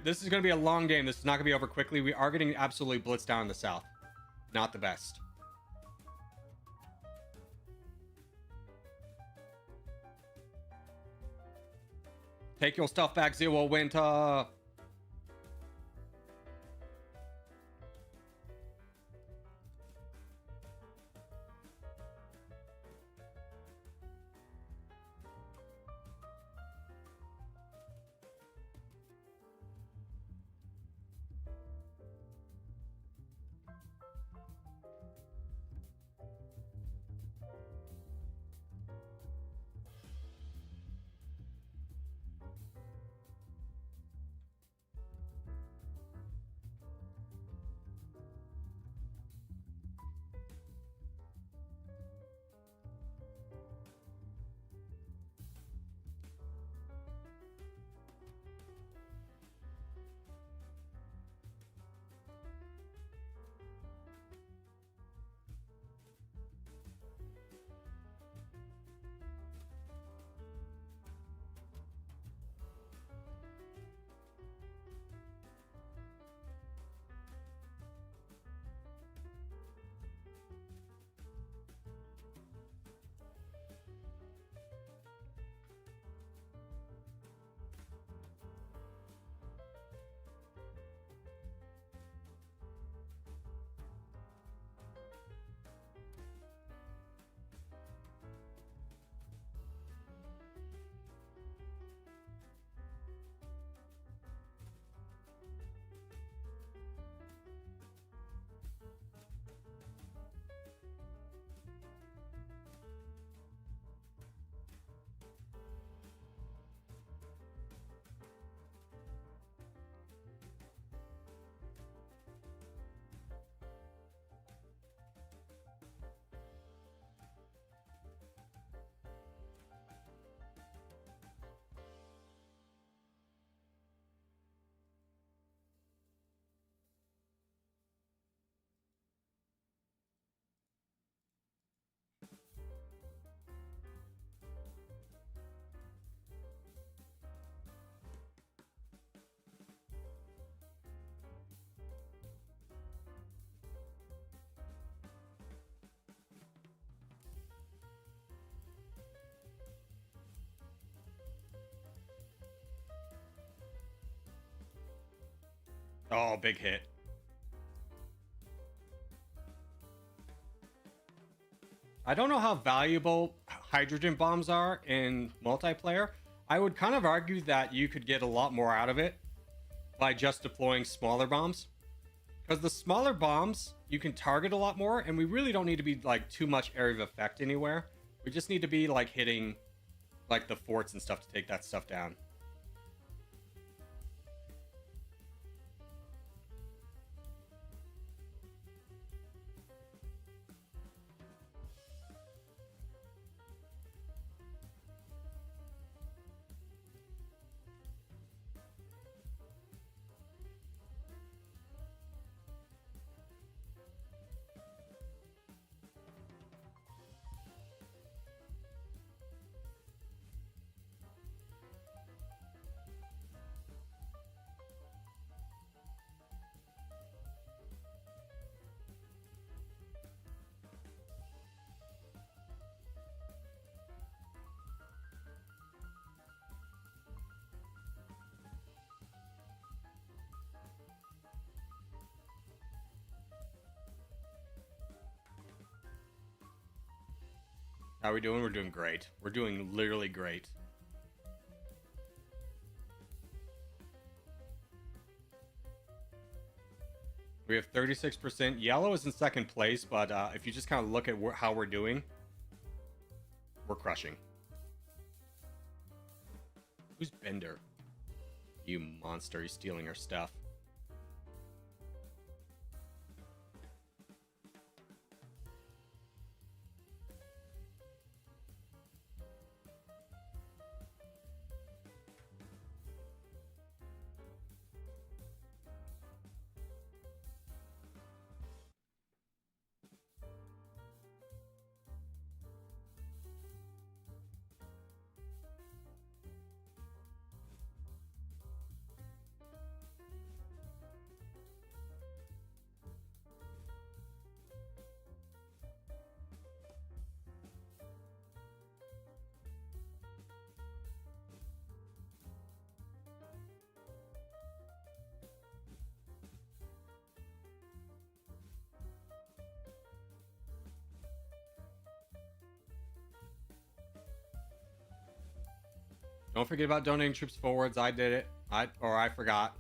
Speaker 2: This is gonna be a long game. This is not gonna be over quickly. We are getting absolutely blitzed down in the south. Not the best. Take your stuff back, Zero Winter. Oh, big hit. I don't know how valuable hydrogen bombs are in multiplayer. I would kind of argue that you could get a lot more out of it by just deploying smaller bombs. Because the smaller bombs, you can target a lot more, and we really don't need to be like too much area of effect anywhere. We just need to be like hitting like the forts and stuff to take that stuff down. How are we doing? We're doing great. We're doing literally great. We have 36%. Yellow is in second place, but if you just kind of look at how we're doing, we're crushing. Who's Bender? You monster. He's stealing our stuff. Don't forget about donating troops forwards. I did it. I forgot.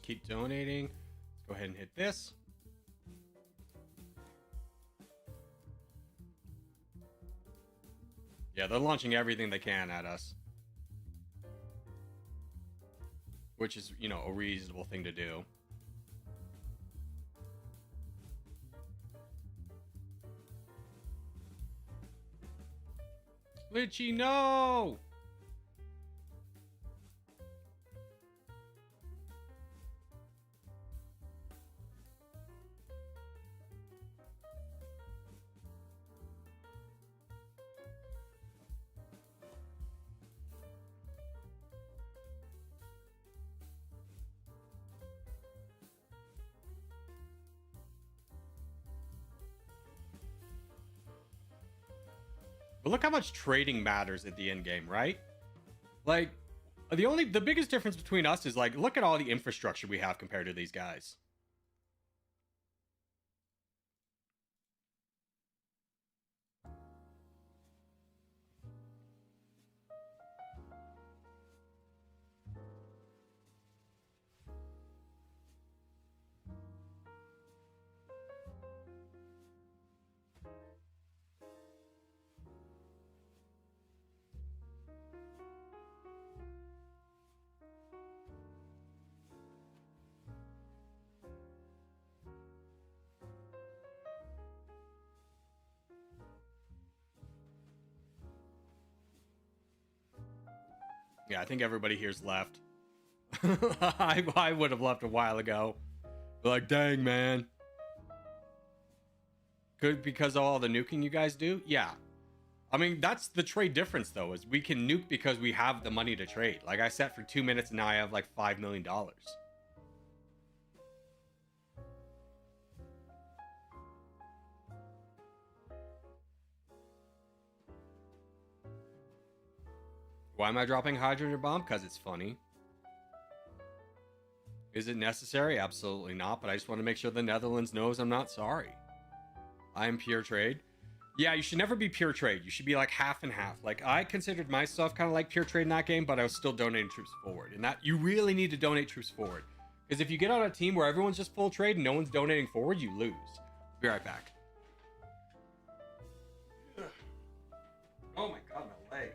Speaker 2: Keep donating. Let's go ahead and hit this. Yeah, they're launching everything they can at us. Which is, you know, a reasonable thing to do. Glitchy, no! But look how much trading matters at the end game, right? Like, the biggest difference between us is like, look at all the infrastructure we have compared to these guys. Yeah, I think everybody here's left. I would have left a while ago. But like, dang, man. Good because of all the nuking you guys do? Yeah. I mean, that's the trade difference, though, is we can nuke because we have the money to trade. Like, I set for 2 minutes, and now I have, like, $5 million. Why am I dropping hydrogen bomb? Because it's funny. Is it necessary? Absolutely not, but I just want to make sure the Netherlands knows I'm not sorry. I'm pure trade. Yeah, you should never be pure trade. You should be like half and half. Like, I considered myself kind of like pure trade in that game, but I was still donating troops forward. And that, you really need to donate troops forward. Because if you get on a team where everyone's just full trade and no one's donating forward, you lose. Be right back. Oh my god, my leg.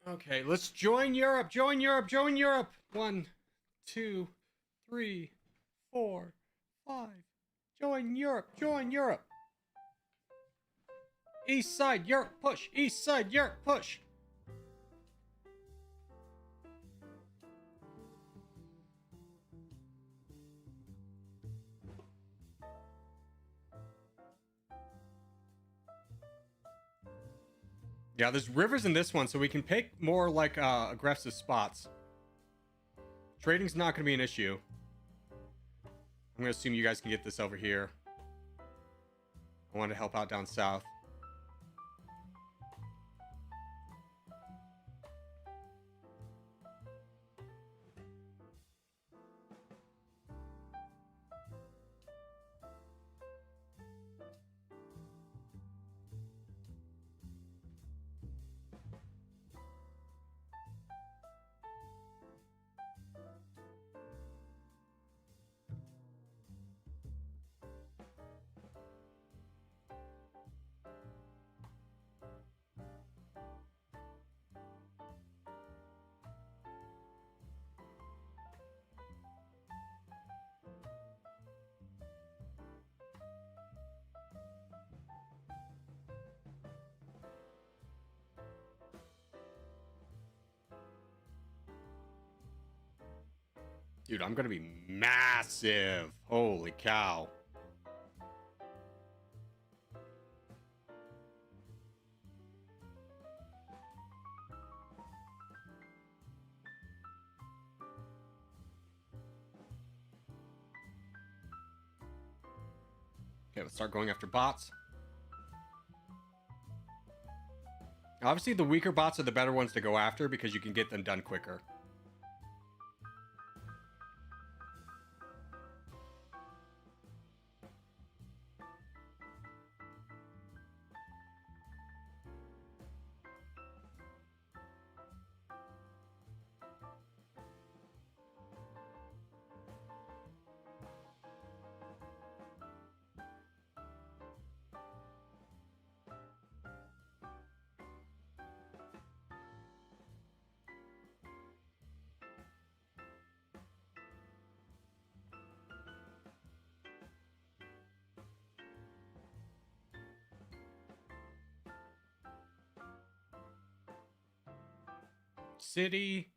Speaker 2: Okay, let's join Europe. Join Europe. Join Europe. 1, 2, 3, 4, 5. Join Europe. Join Europe. East side, Europe, push. East side, Europe, push. Yeah, there's rivers in this one, so we can pick more like aggressive spots. Trading's not going to be an issue. I'm going to assume you guys can get this over here. I want to help out down south. Dude, I'm going to be massive. Holy cow. Okay, let's start going after bots. Obviously, the weaker bots are the better ones to go after because you can get them done quicker. City.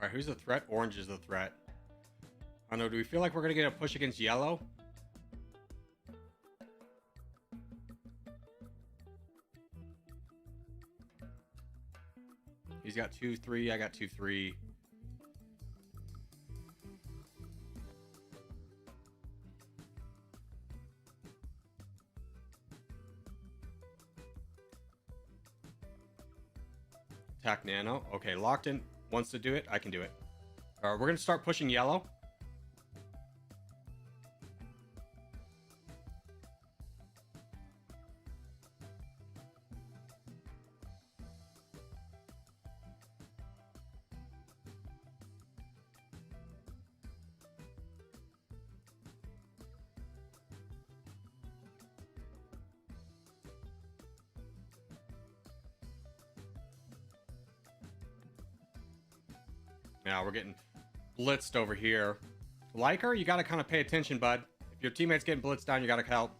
Speaker 2: All right, who's the threat? Orange is the threat. I don't know. Do we feel like we're going to get a push against yellow? He's got 2-3. I got 2-3. Attack Nano. Okay, locked in. Wants to do it. I can do it. All right, we're going to start pushing yellow. Now we're getting blitzed over here. Liker, you got to kind of pay attention, bud. If your teammate's getting blitzed down, you got to help.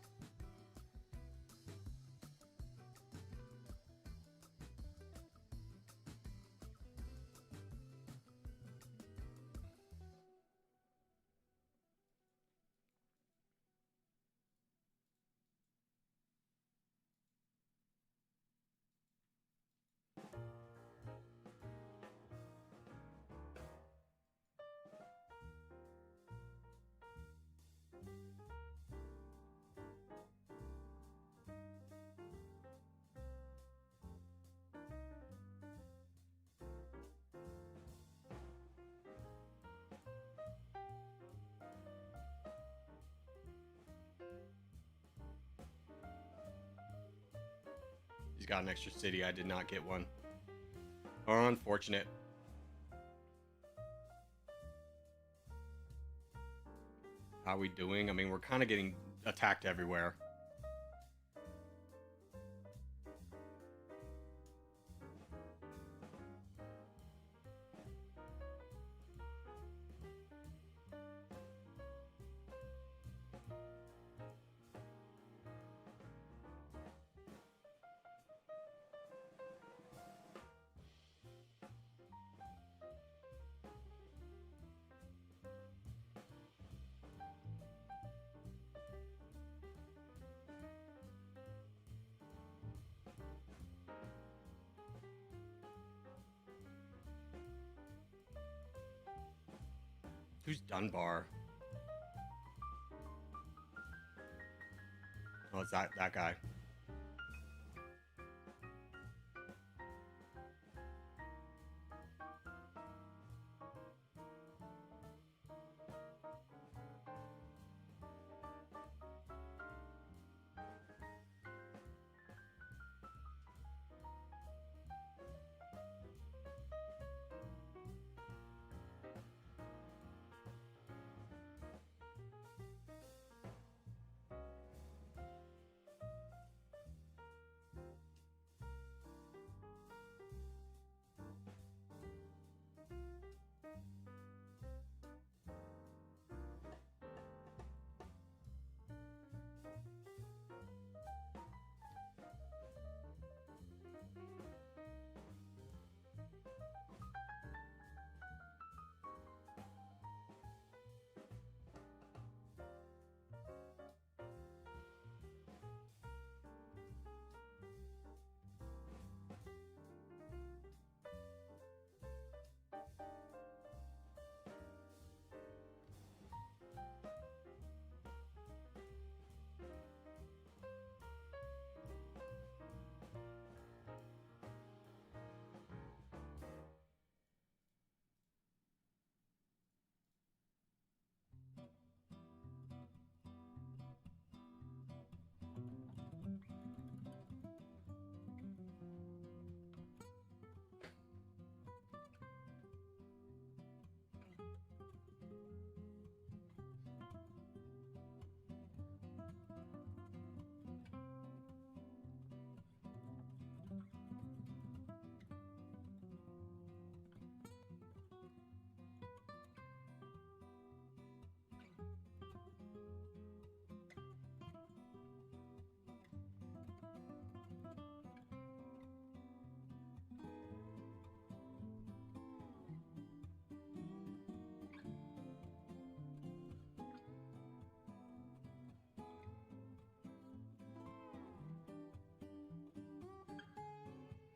Speaker 2: He's got an extra city. I did not get one. Unfortunate. How we doing? I mean, we're kind of getting attacked everywhere. Who's Dunbar? Oh, it's that guy.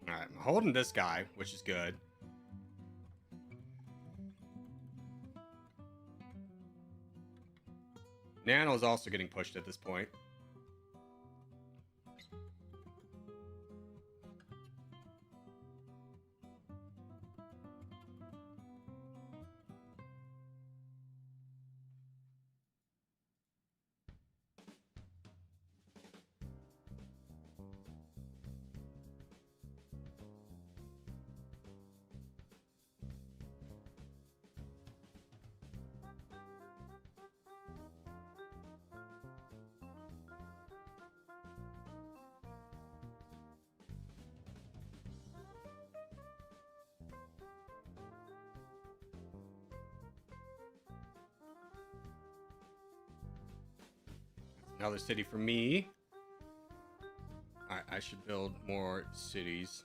Speaker 2: All right, I'm holding this guy, which is good. Nano is also getting pushed at this point. Another city for me. I should build more cities.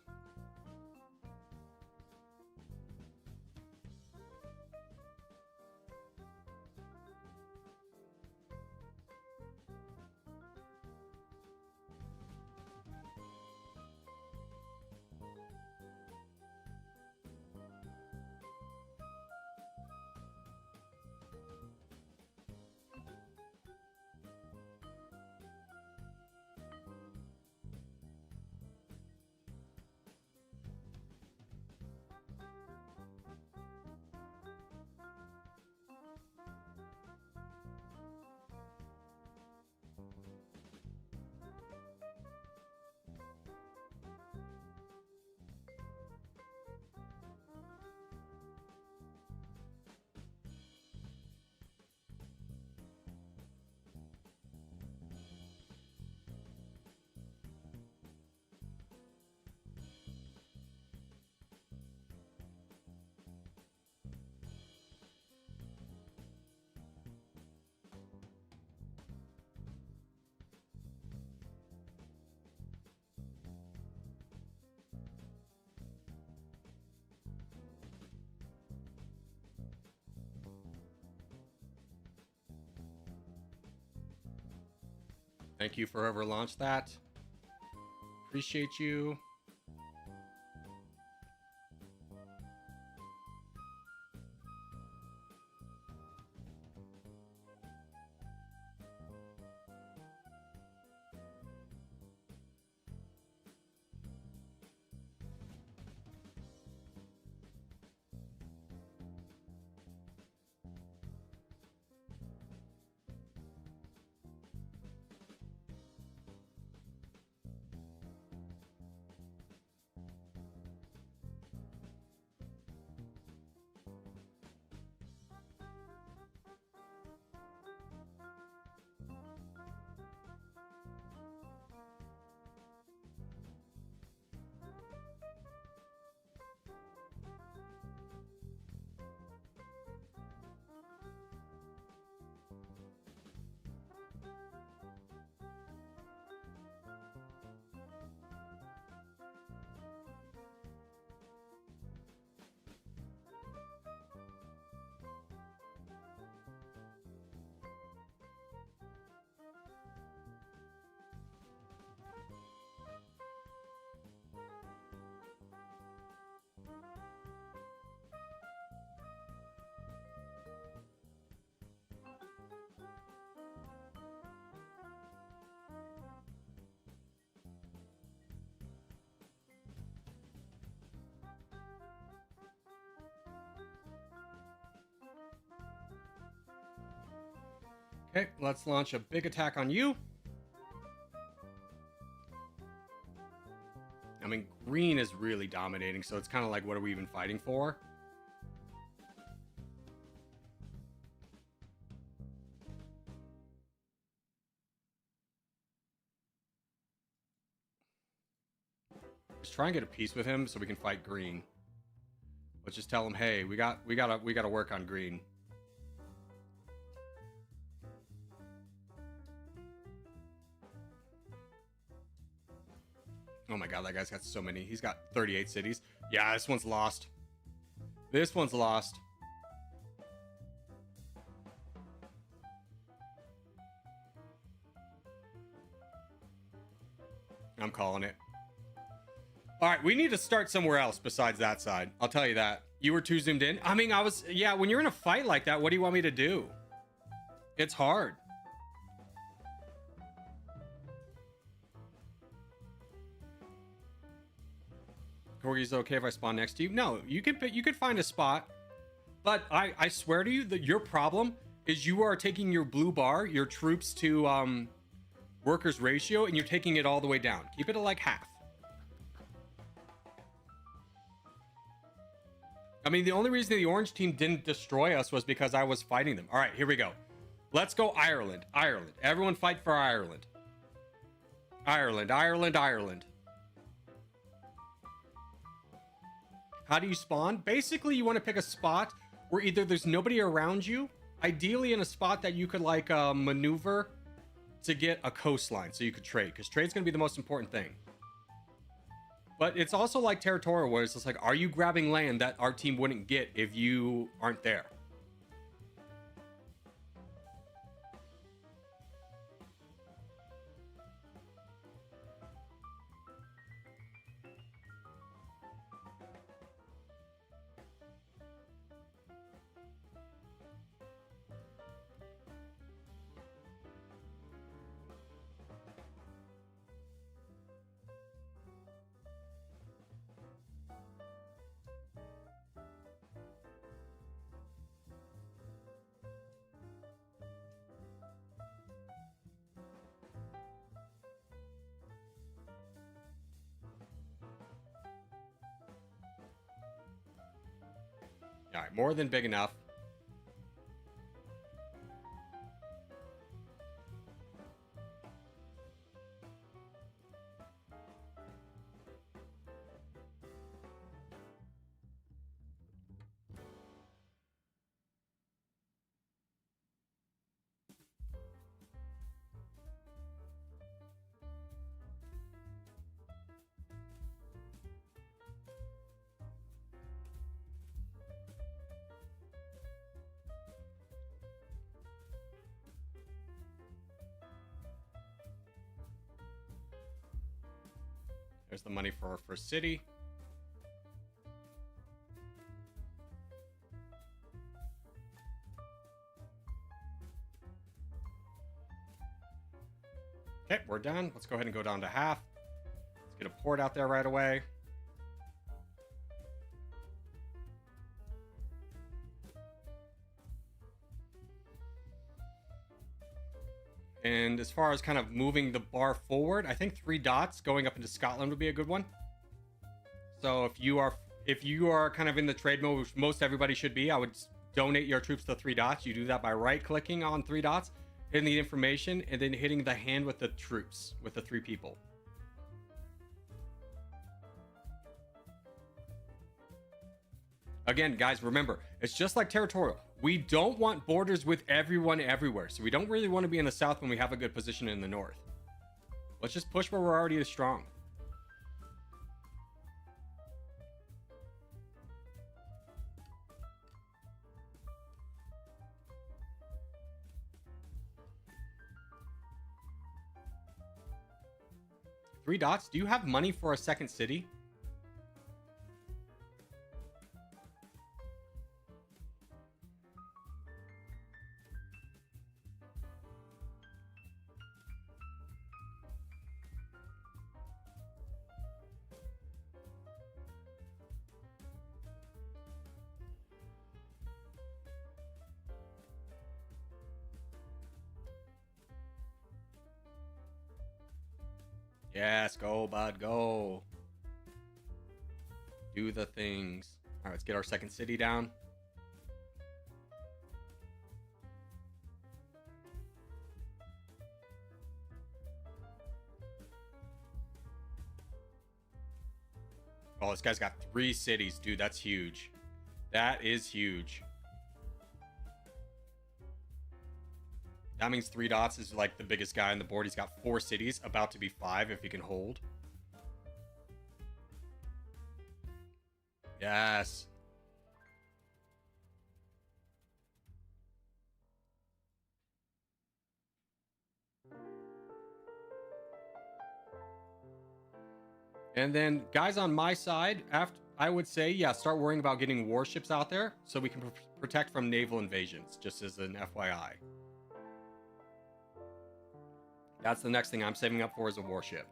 Speaker 2: Thank you for whoever launched that. Appreciate you. Okay, let's launch a big attack on you. I mean, green is really dominating, so it's kind of like, what are we even fighting for? Let's try and get a peace with him so we can fight green. Let's just tell him, hey, we gotta work on green. Oh my god, that guy's got so many. He's got 38 cities. Yeah, this one's lost. This one's lost. I'm calling it. All right, we need to start somewhere else besides that side. I'll tell you that. You were too zoomed in. I mean, yeah, when you're in a fight like that, what do you want me to do? It's hard. Corgi's okay if I spawn next to you? No, you could find a spot. But I swear to you that your problem is you are taking your blue bar, your troops to workers ratio, and you're taking it all the way down. Keep it at like half. I mean, the only reason the orange team didn't destroy us was because I was fighting them. All right, here we go. Let's go Ireland. Ireland. Everyone fight for Ireland. Ireland, Ireland, Ireland. How do you spawn? Basically, you want to pick a spot where either there's nobody around you, ideally in a spot that you could like maneuver to get a coastline so you could trade, because trade's going to be the most important thing. But it's also like territorial, where it's just like, are you grabbing land that our team wouldn't get if you aren't there? All right, more than big enough. There's the money for our first city. Okay, we're done. Let's go ahead and go down to half. Let's get a port out there right away. And as far as kind of moving the bar forward, I think 3 dots going up into Scotland would be a good one. So if you are kind of in the trade mode, which most everybody should be, I would donate your troops to 3 dots. You do that by right-clicking on 3 dots, hitting the information, and then hitting the hand with the troops, with the 3 people. Again, guys, remember, it's just like territorial. We don't want borders with everyone everywhere, so we don't really want to be in the south when we have a good position in the north. Let's just push where we're already strong. Three dots. Do you have money for a second city? Yes, go, bud, go. Do the things. All right, let's get our second city down. Oh, this guy's got 3 cities. Dude, that's huge. That is huge. That means 3 dots is like the biggest guy on the board. He's got 4 cities, about to be 5 if he can hold. Yes. And then guys on my side, after I would say, yeah, start worrying about getting warships out there so we can protect from naval invasions, just as an FYI. That's the next thing I'm saving up for, is a warship.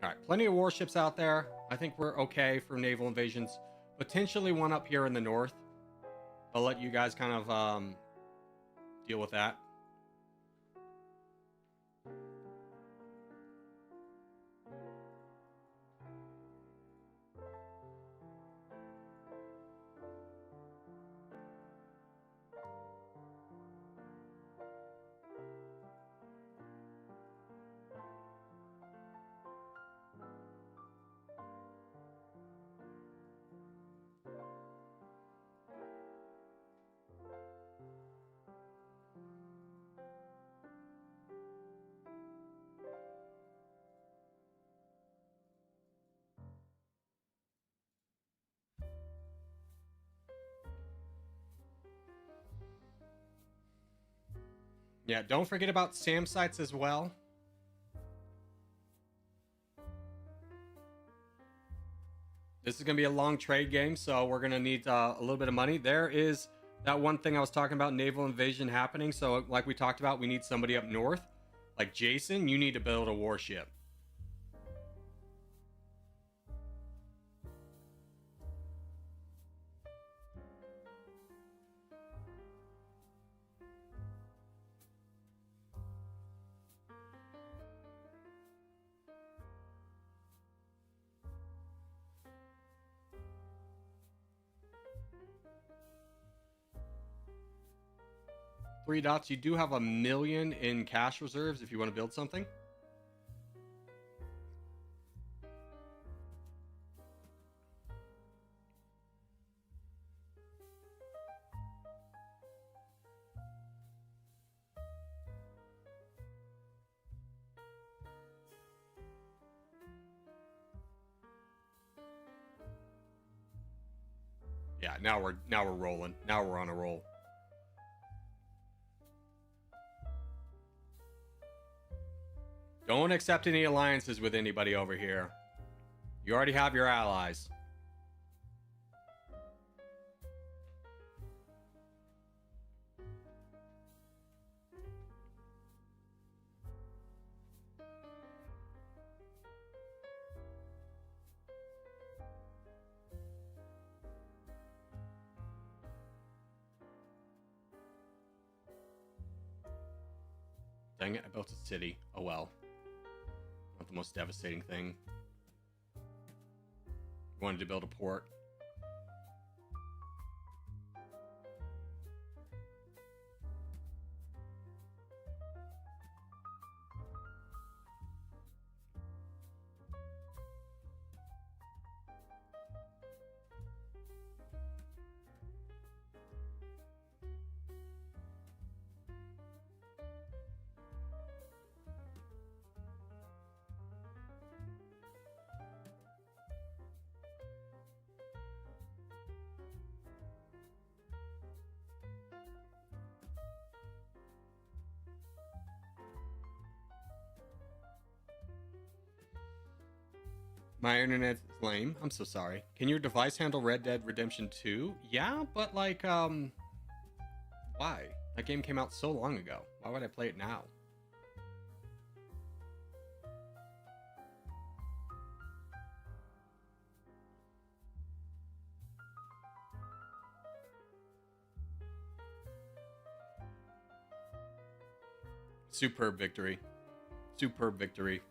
Speaker 2: All right, plenty of warships out there. I think we're okay for naval invasions. Potentially one up here in the north. I'll let you guys kind of deal with that. Yeah, don't forget about SAM sites as well. This is going to be a long trade game, so we're going to need a little bit of money. There is that one thing I was talking about, naval invasion happening. So like we talked about, we need somebody up north. Like Jason, you need to build a warship. Three dots. You do have $1 million in cash reserves if you want to build something. Yeah, now we're rolling. Now we're on a roll. Don't accept any alliances with anybody over here. You already have your allies. Dang it, I built a city. Oh well. Not the most devastating thing. Wanted to build a port. My internet's lame. I'm so sorry. Can your device handle Red Dead Redemption 2? Yeah, but like, why? That game came out so long ago. Why would I play it now? Superb victory. Superb victory.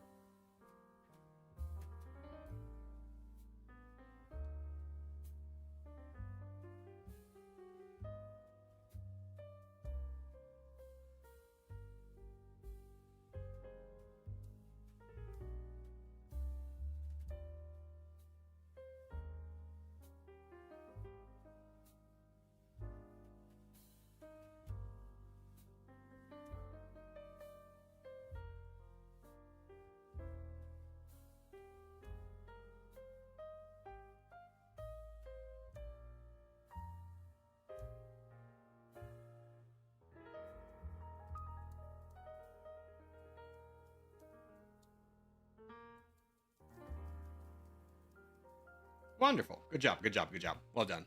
Speaker 2: Wonderful. Good job. Good job. Good job. Well done.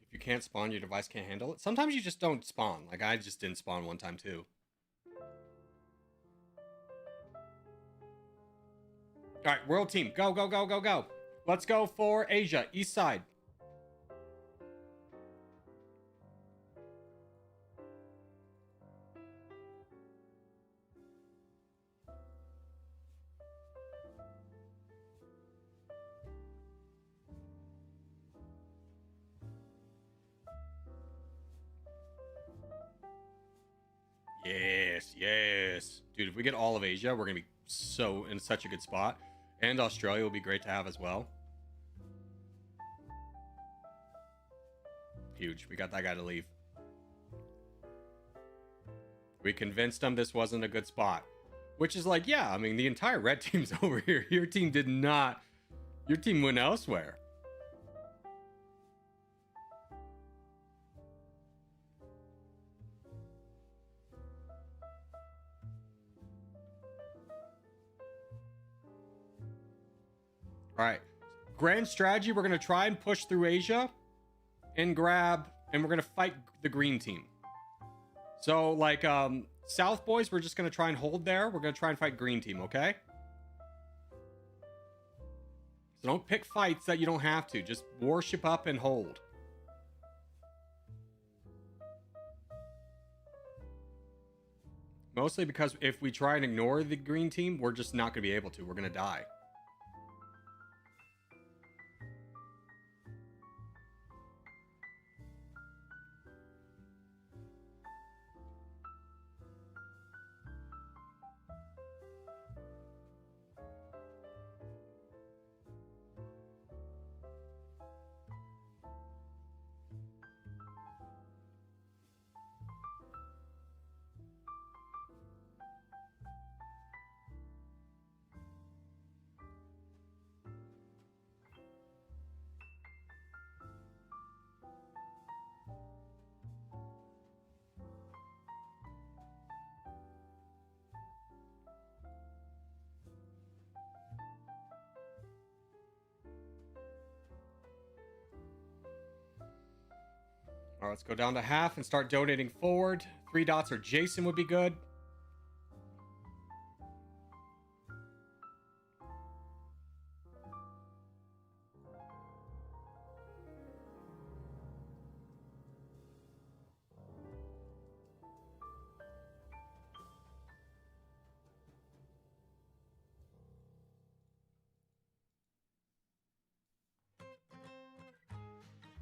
Speaker 2: If you can't spawn, your device can't handle it. Sometimes you just don't spawn. Like, I just didn't spawn one time, too. All right, world team. Go, go, go, go, go. Let's go for Asia, east side. Yes, yes. Dude, if we get all of Asia, we're going to be so in such a good spot. And Australia will be great to have as well. Huge. We got that guy to leave. We convinced him this wasn't a good spot. Which is like, yeah, I mean, the entire red team's over here. Your team did not. Your team went elsewhere. All right. Grand strategy, we're going to try and push through Asia and grab, and we're going to fight the green team. So, like, South boys, we're just going to try and hold there. We're going to try and fight green team, okay? So don't pick fights that you don't have to. Just warship up and hold. Mostly because if we try and ignore the green team, we're just not going to be able to. We're going to die. All right, let's go down to half and start donating forward. 3 dots or Jason would be good.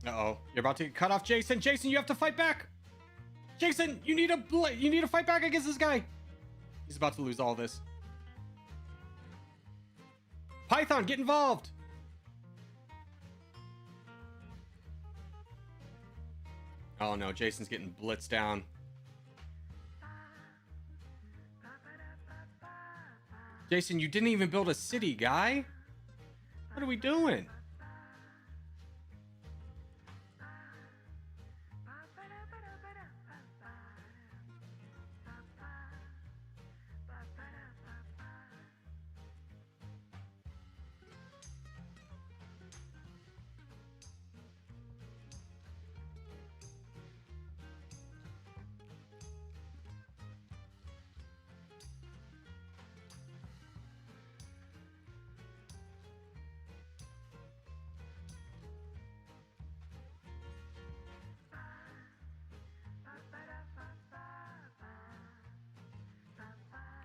Speaker 2: Uh-oh. You're about to get cut off, Jason. Jason, you have to fight back. Jason, you need to fight back against this guy. He's about to lose all this. Python, get involved. Oh no, Jason's getting blitzed down. Jason, you didn't even build a city, guy. What are we doing?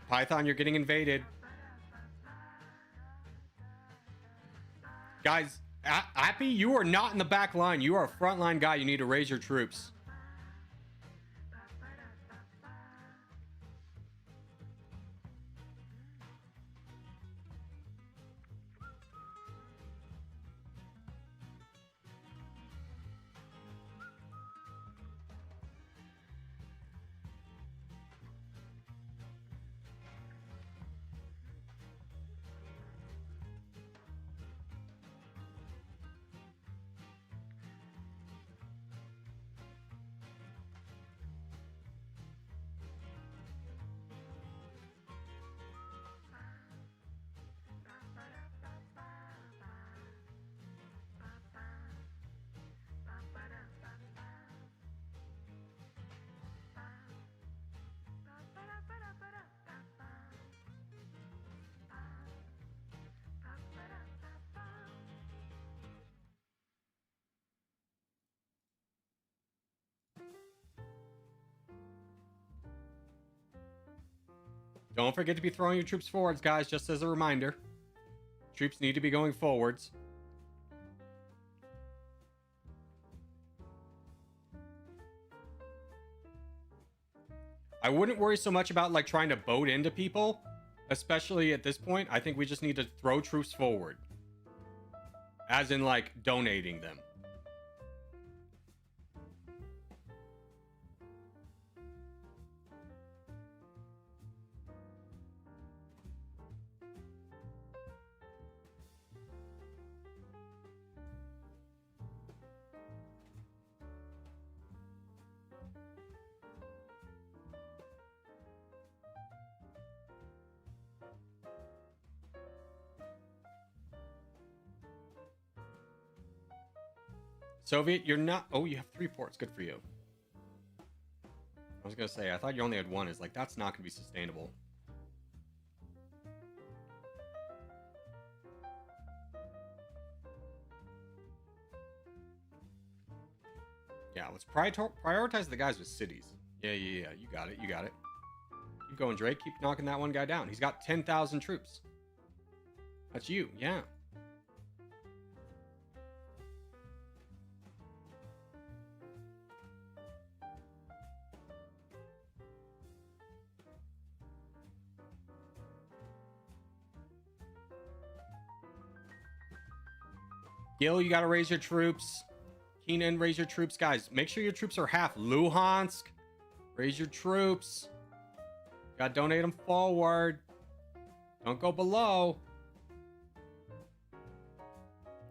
Speaker 2: Python, you're getting invaded. Guys, Appy, you are not in the back line. You are a frontline guy. You need to raise your troops. Don't forget to be throwing your troops forwards, guys, just as a reminder. Troops need to be going forwards. I wouldn't worry so much about like trying to boat into people, especially at this point. I think we just need to throw troops forward. As in like donating them. Soviet, you're not... Oh, you have 3 ports. Good for you. I was going to say, I thought you only had 1. It's like, that's not going to be sustainable. Yeah, let's prioritize the guys with cities. Yeah. You got it. You got it. Keep going, Drake. Keep knocking that one guy down. He's got 10,000 troops. That's you. Yeah. Gil, you got to raise your troops. Keenan, raise your troops. Guys, make sure your troops are half. Luhansk, raise your troops. Got to donate them forward. Don't go below.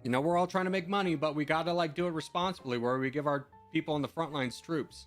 Speaker 2: You know, we're all trying to make money, but we got to like do it responsibly where we give our people on the front lines troops.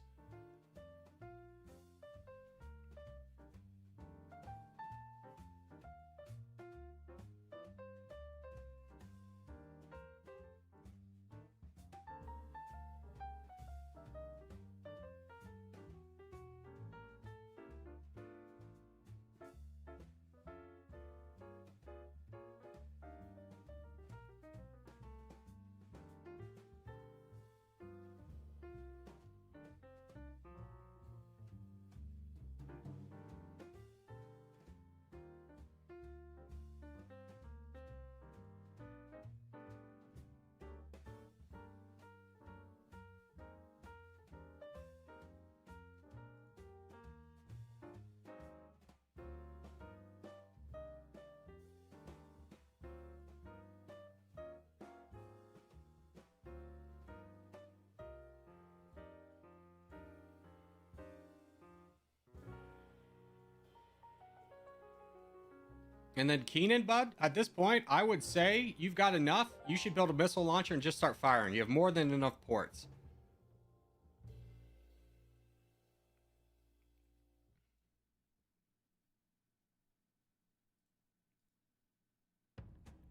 Speaker 2: And then Keenan, bud, at this point, I would say you've got enough. You should build a missile launcher and just start firing. You have more than enough ports.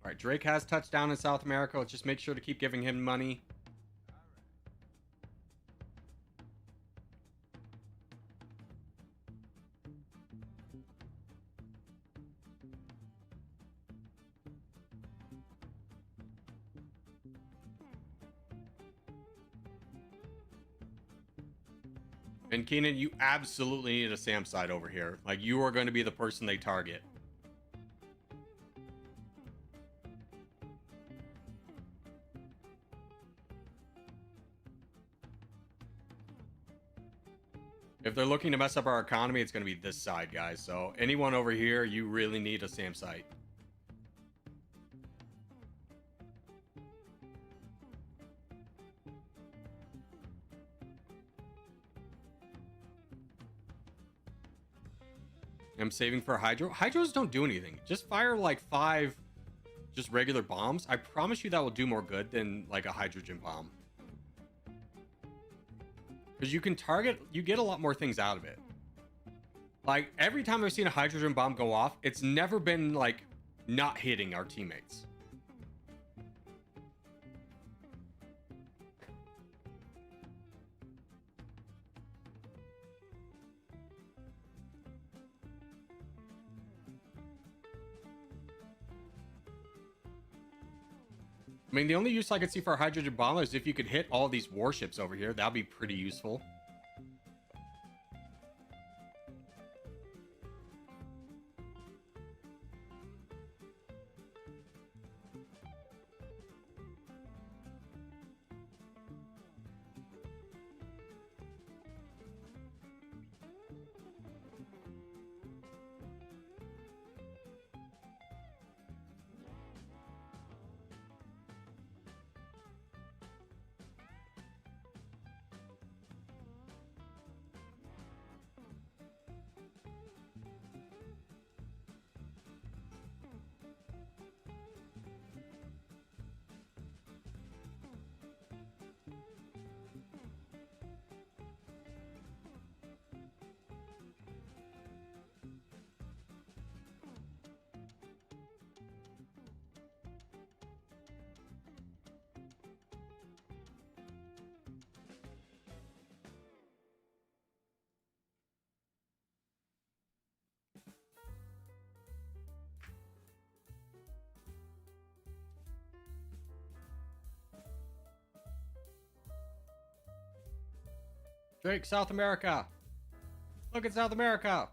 Speaker 2: All right, Drake has touchdown in South America. Let's just make sure to keep giving him money. And Keenan, you absolutely need a SAM site over here. Like, you are going to be the person they target. If they're looking to mess up our economy, it's going to be this side, guys. So anyone over here, you really need a SAM site. I'm saving for hydro. Hydros don't do anything. Just fire like 5 just regular bombs. I promise you that will do more good than like a hydrogen bomb. Because you can target, you get a lot more things out of it. Like every time I've seen a hydrogen bomb go off, it's never been like not hitting our teammates. I mean, the only use I could see for a hydrogen bomb is if you could hit all these warships over here. That'd be pretty useful. Drake, South America. Look at South America.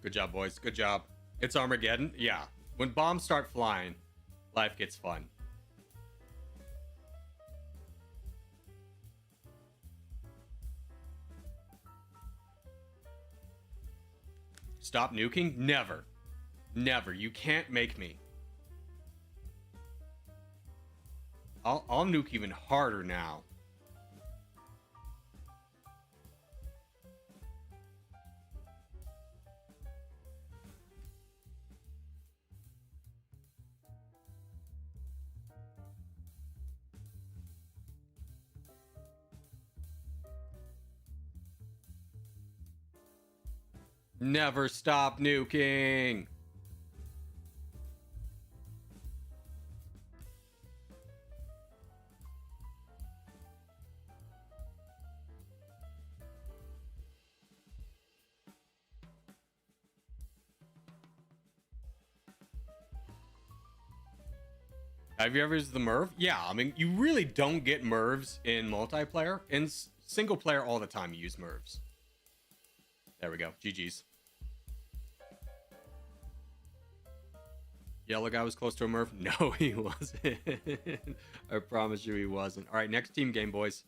Speaker 2: Good job, boys. Good job. It's Armageddon. Yeah. When bombs start flying, life gets fun. Stop nuking? Never. Never. You can't make me. I'll nuke even harder now. Never stop nuking. Have you ever used the MIRV? Yeah, I mean, you really don't get MIRVs in multiplayer. In single player, all the time you use MIRVs. There we go. GG's. Yellow guy was close to a MIRV? No, he wasn't. I promise you he wasn't. All right, next team game, boys.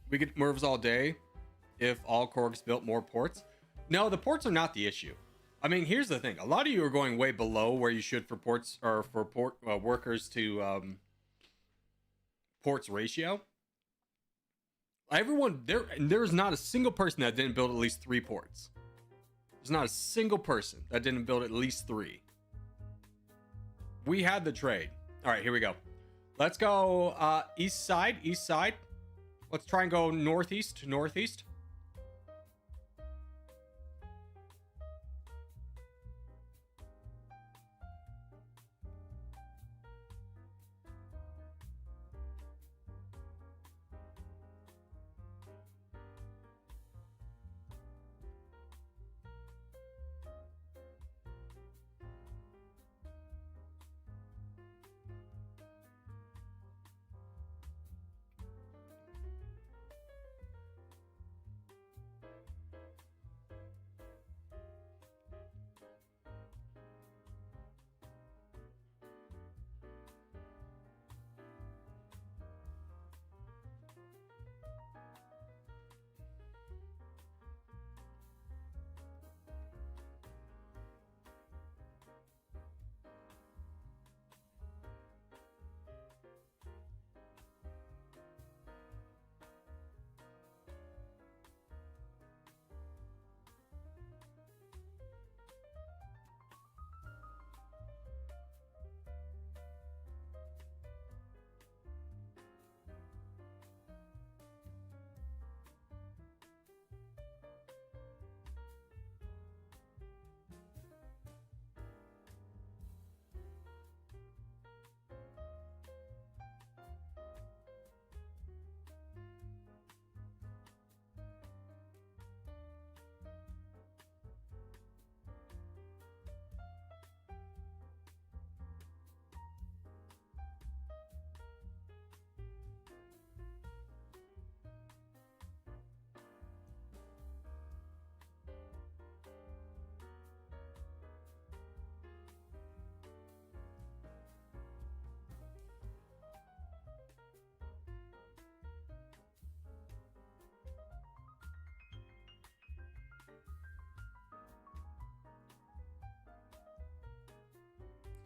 Speaker 2: We get MIRVs all day if all Korgs built more ports. No, the ports are not the issue. I mean, here's the thing. A lot of you are going way below where you should for ports or for port workers to ports ratio. Everyone there's not a single person that didn't build at least 3 ports. There's not a single person that didn't build at least 3. We had the trade. All right, here we go. Let's go east side. Let's try and go northeast.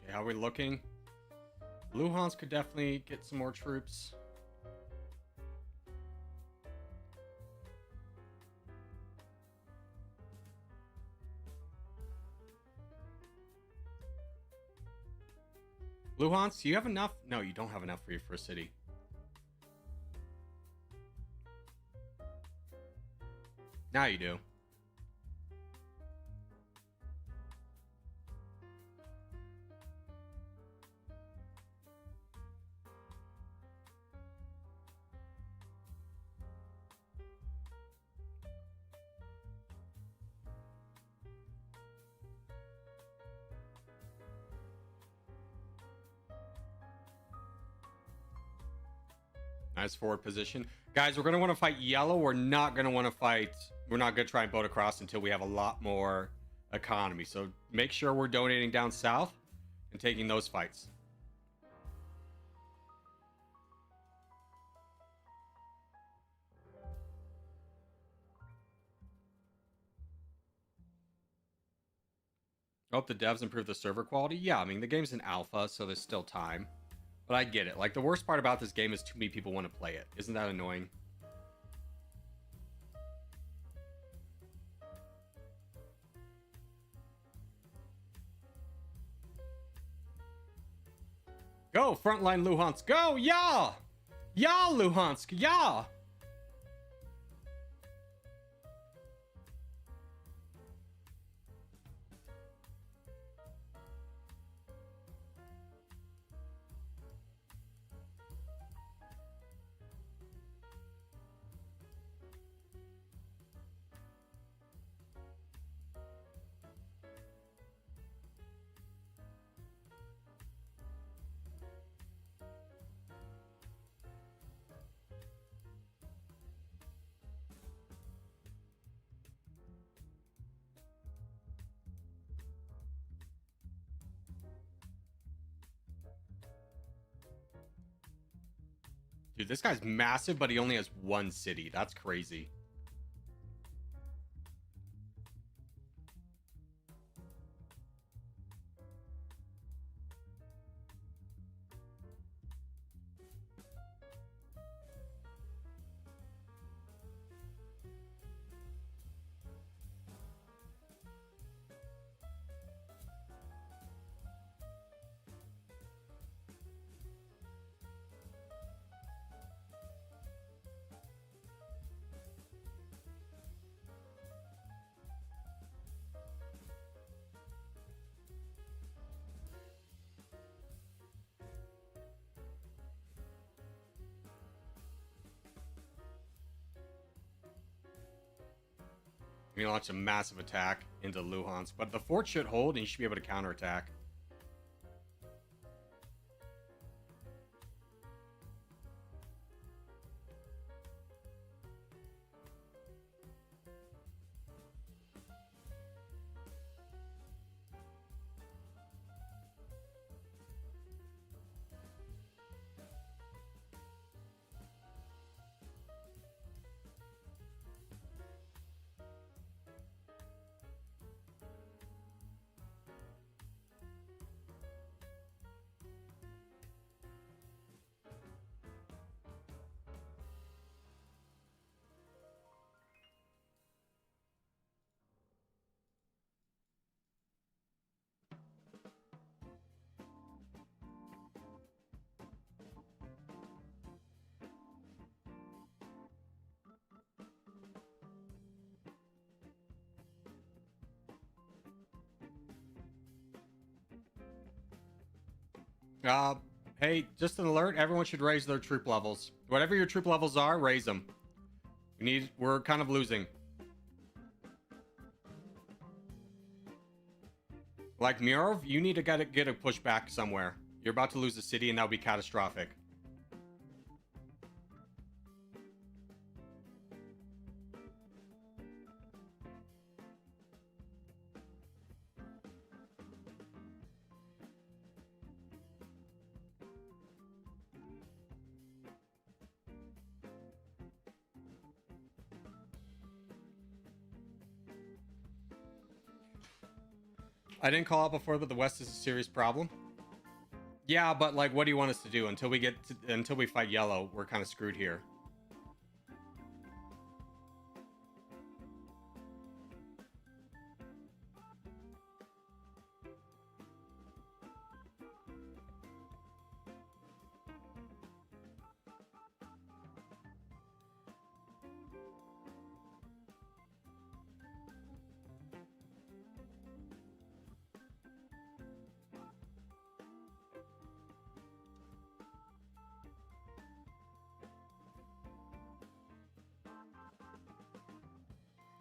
Speaker 2: Okay, how are we looking? Luhansk could definitely get some more troops. Luhansk, do you have enough? No, you don't have enough for your first city. Now you do. Nice forward position. Guys, we're going to want to fight yellow. We're not going to want to fight... We're not going to try and boat across until we have a lot more economy. So make sure we're donating down south and taking those fights. I hope the devs improve the server quality. Yeah, I mean, the game's in alpha, so there's still time. But I get it. Like, the worst part about this game is too many people want to play it. Isn't that annoying? Go, Frontline Luhansk. Go, yeah! Yeah, Luhansk, yeah! Dude, this guy's massive, but he only has one city. That's crazy. We launch a massive attack into Luhansk, but the fort should hold and you should be able to counterattack. Hey, just an alert. Everyone should raise their troop levels. Whatever your troop levels are, raise them. We're kind of losing. Like Murov, you need to get a pushback somewhere. You're about to lose a city and that'll be catastrophic. I didn't call out before, but the West is a serious problem. Yeah, but like, what do you want us to do until we fight yellow? We're kind of screwed here.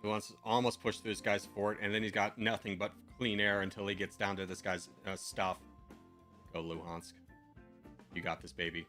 Speaker 2: He wants to almost push through this guy's fort, and then he's got nothing but clean air until he gets down to this guy's stuff. Go, Luhansk. You got this, baby.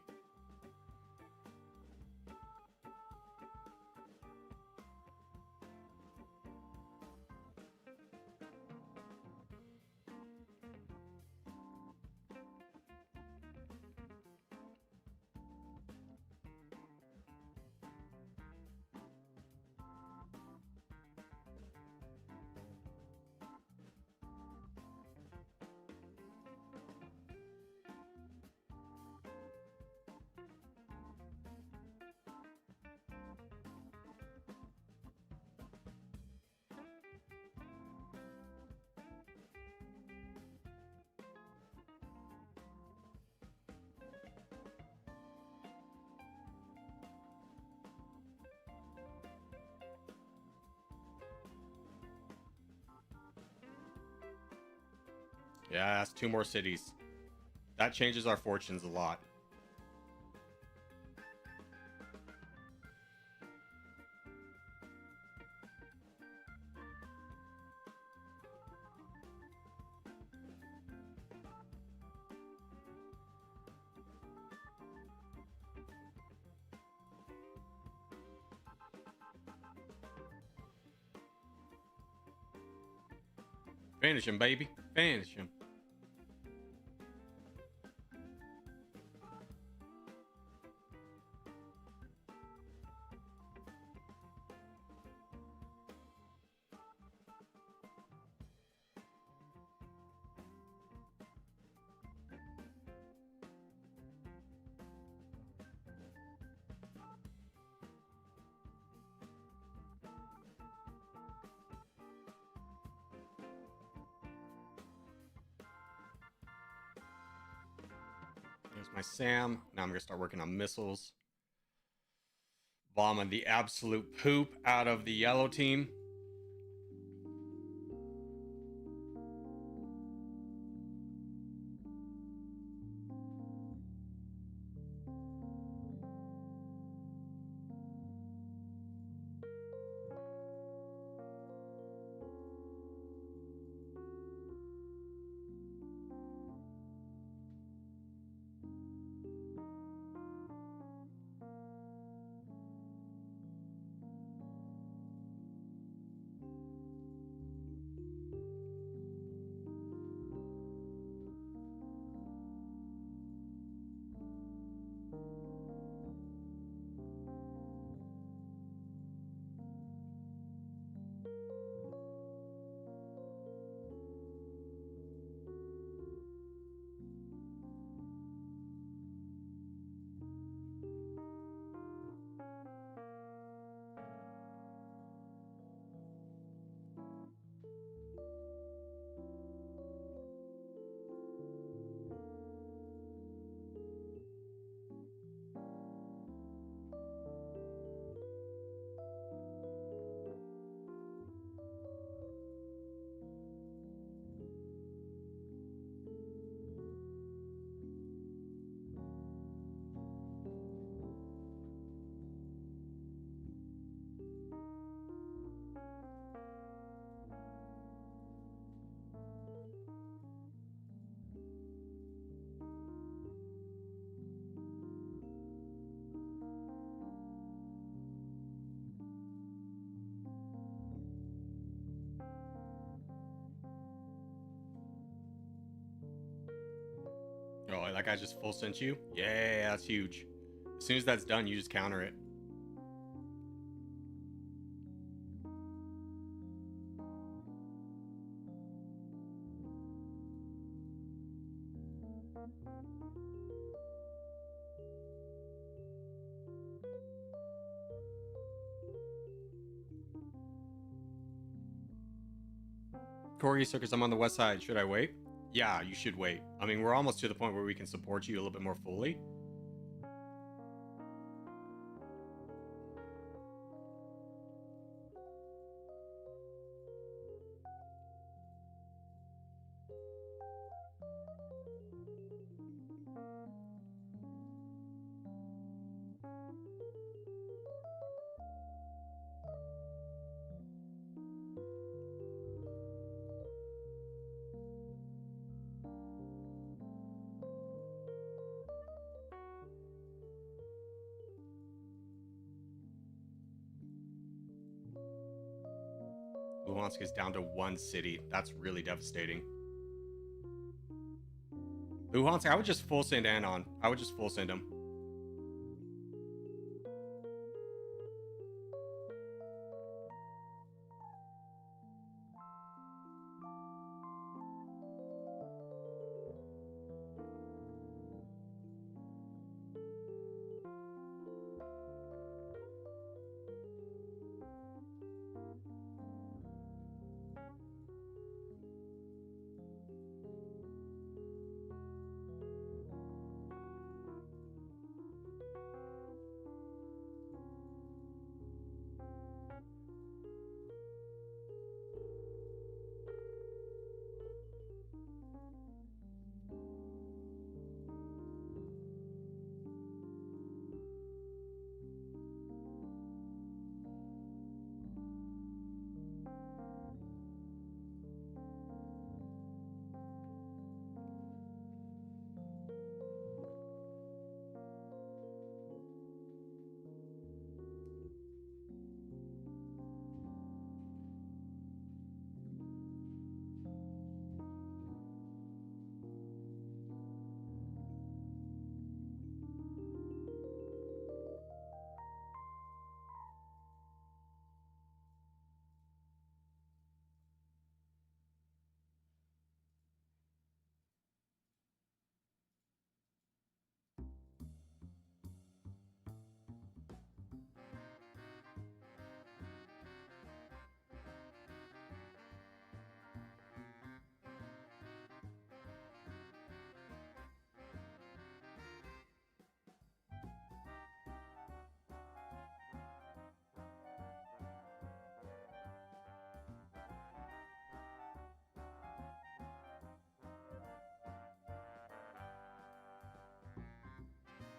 Speaker 2: Yeah, that's 2 more cities. That changes our fortunes a lot. Finish him, baby. Finish him. There's my SAM. Now I'm going to start working on missiles. Bombing the absolute poop out of the yellow team. Oh, that guy just full sent you? Yeah, that's huge. As soon as that's done, you just counter it. Corey Circus, I'm on the west side. Should I wait? Yeah, you should wait. I mean, we're almost to the point where we can support you a little bit more fully. Luhansk is down to 1 city. That's really devastating. Luhansk, I would just full send Anon. I would just full send him.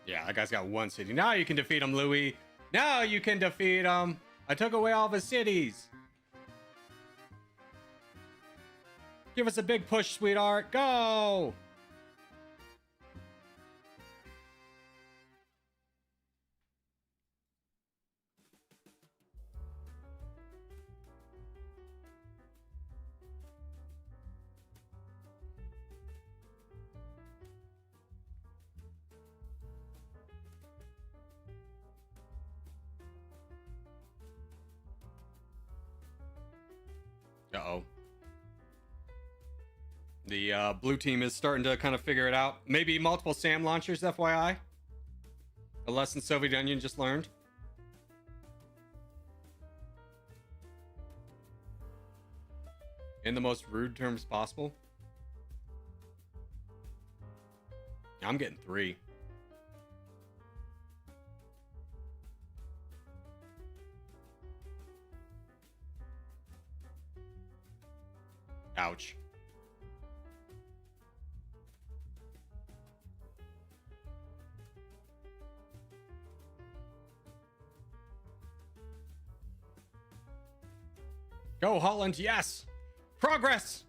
Speaker 2: Yeah, that guy's got 1 city. Now you can defeat him, Louis. Now you can defeat him. I took away all of his cities. Give us a big push, sweetheart. Go! Uh-oh. The blue team is starting to kind of figure it out. Maybe multiple SAM launchers, FYI. A lesson Soviet Union just learned. In the most rude terms possible. I'm getting 3. Ouch. Go, Holland, yes! Progress!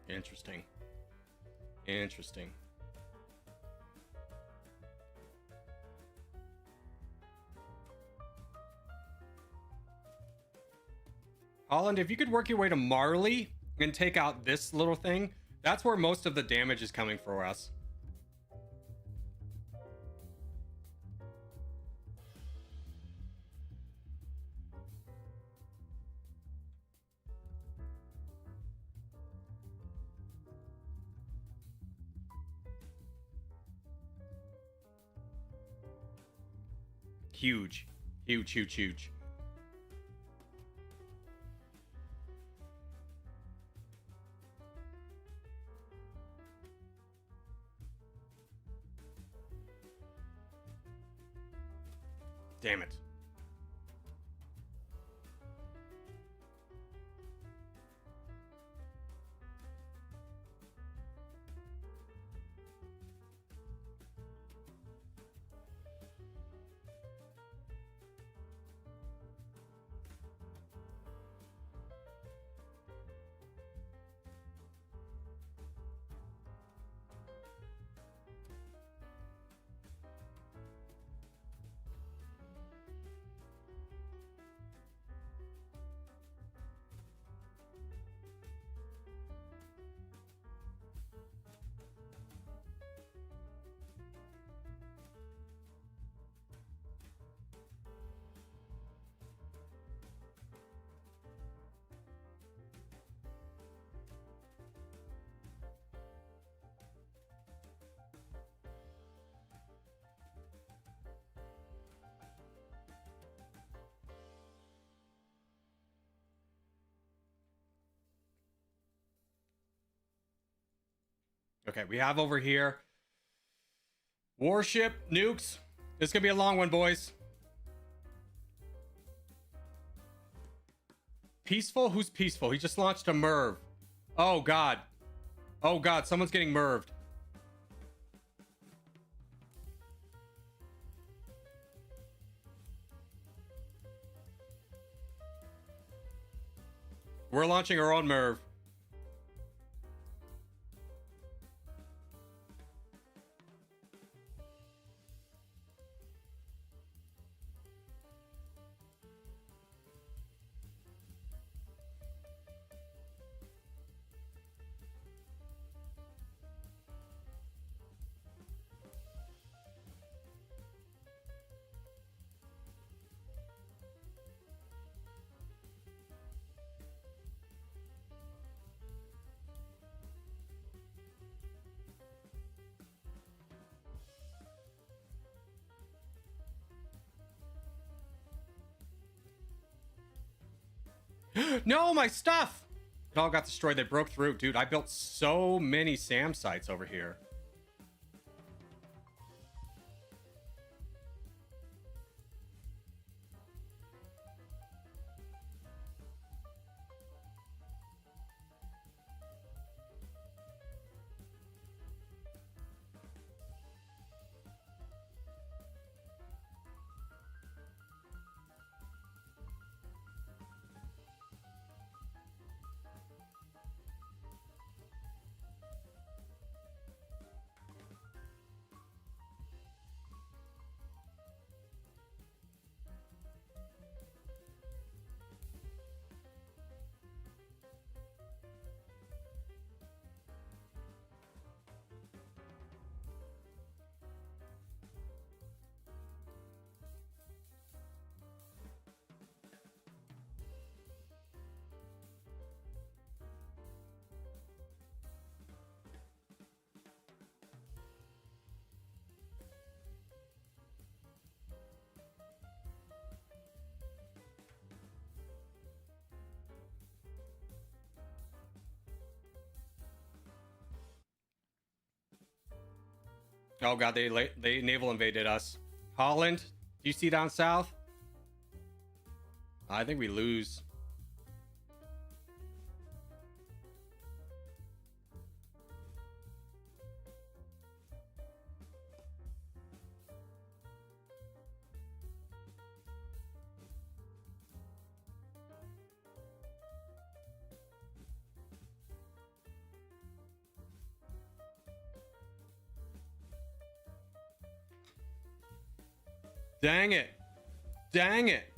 Speaker 2: Interesting. Interesting. Holland, if you could work your way to Marley and take out this little thing, that's where most of the damage is coming for us. Huge. Huge, huge, huge. Damn it. Okay, we have over here warship, nukes. This is gonna be a long one, boys. Peaceful? Who's peaceful? He just launched a MIRV. Oh god. Oh god, someone's getting MIRV'd. We're launching our own MIRV. No, my stuff! It all got destroyed. They broke through. Dude, I built so many SAM sites over here. Oh god, they naval invaded us. Holland, do you see down south? I think we lose. Dang it. Dang it.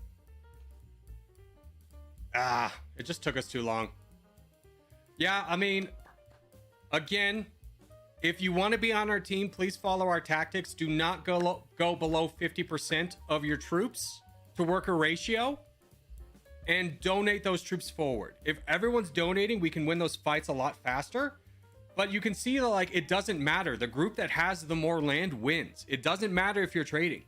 Speaker 2: Ah, it just took us too long. Yeah, I mean, again, if you want to be on our team, please follow our tactics. Do not go below 50% of your troops to worker ratio, and donate those troops forward. If everyone's donating, we can win those fights a lot faster. But you can see that, like, it doesn't matter. The group that has the more land wins. It doesn't matter if you're trading.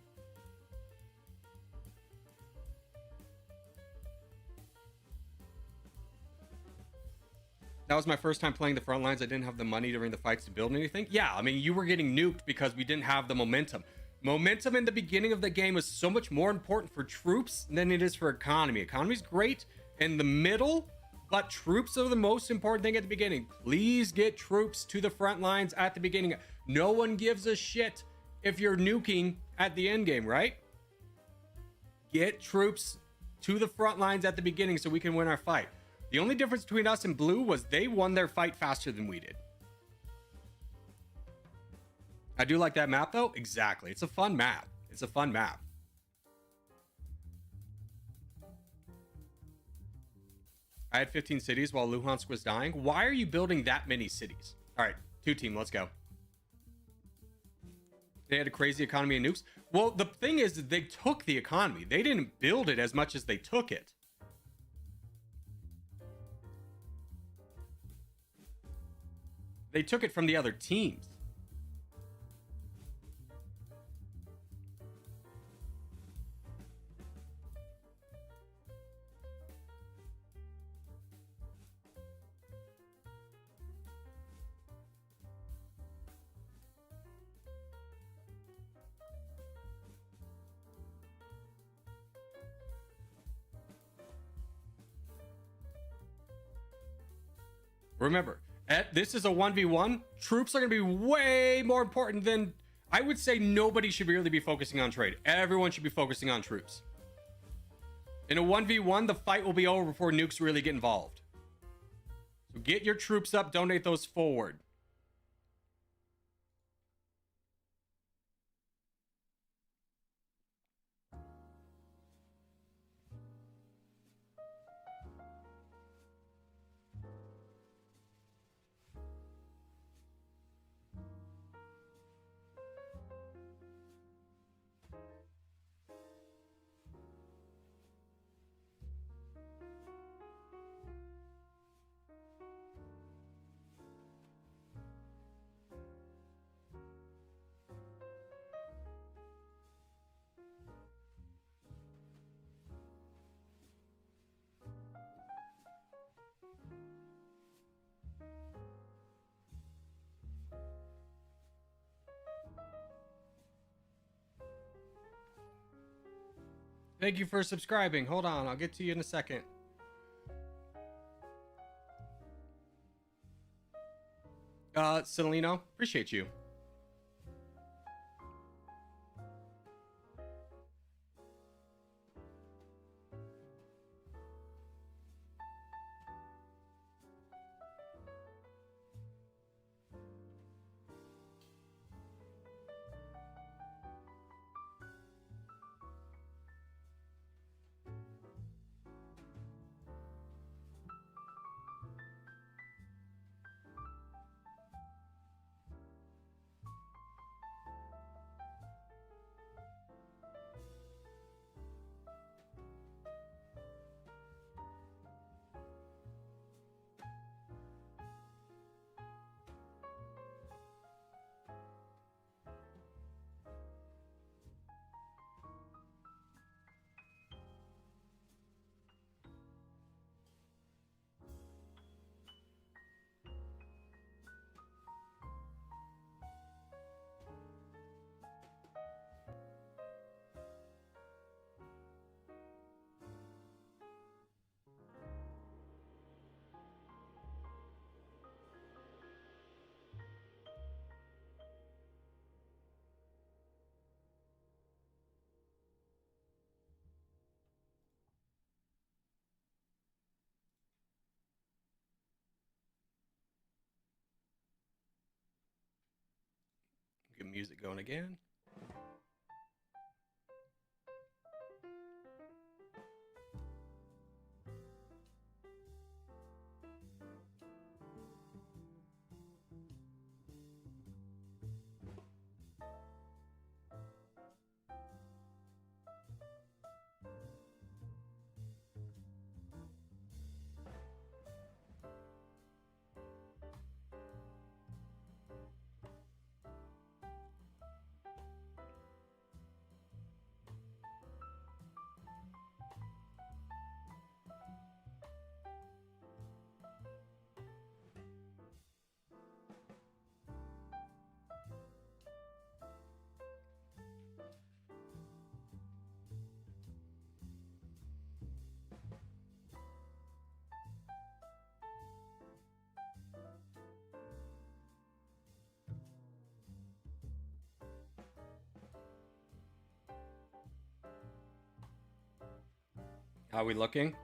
Speaker 2: That was my first time playing the front lines. I didn't have the money during the fights to build anything. Yeah, I mean, you were getting nuked because we didn't have the momentum. Momentum in the beginning of the game is so much more important for troops than it is for economy. Economy's great in the middle, but troops are the most important thing at the beginning. Please get troops to the front lines at the beginning. No one gives a shit if you're nuking at the end game, right? Get troops to the front lines at the beginning so we can win our fight. The only difference between us and blue was they won their fight faster than we did. I do like that map, though. Exactly. It's a fun map. It's a fun map. I had 15 cities while Luhansk was dying. Why are you building that many cities? All right, 2-team, let's go. They had a crazy economy and nukes. Well, the thing is that they took the economy. They didn't build it as much as they took it. They took it from the other teams. Remember, this is a 1v1. Troops are going to be way more important than... I would say nobody should really be focusing on trade. Everyone should be focusing on troops. In a 1v1, the fight will be over before nukes really get involved. So get your troops up, donate those forward. Thank you for subscribing. Hold on, I'll get to you in a second. Celino, appreciate you. Get music going again. How are we looking?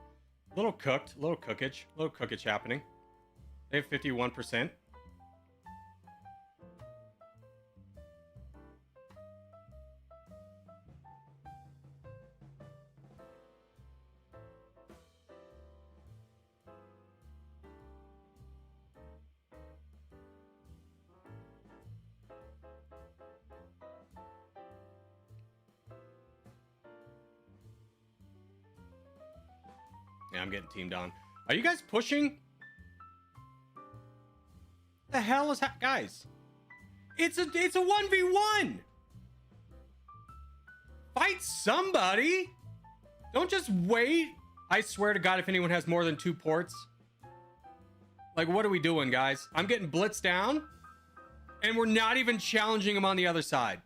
Speaker 2: A little cooked, a little cookage happening. They have 51%. Yeah, I'm getting teamed on. Are you guys pushing? The hell is guys? It's a 1v1. Fight somebody. Don't just wait. I swear to God, if anyone has more than 2 ports. Like, what are we doing, guys? I'm getting blitzed down. And we're not even challenging him on the other side.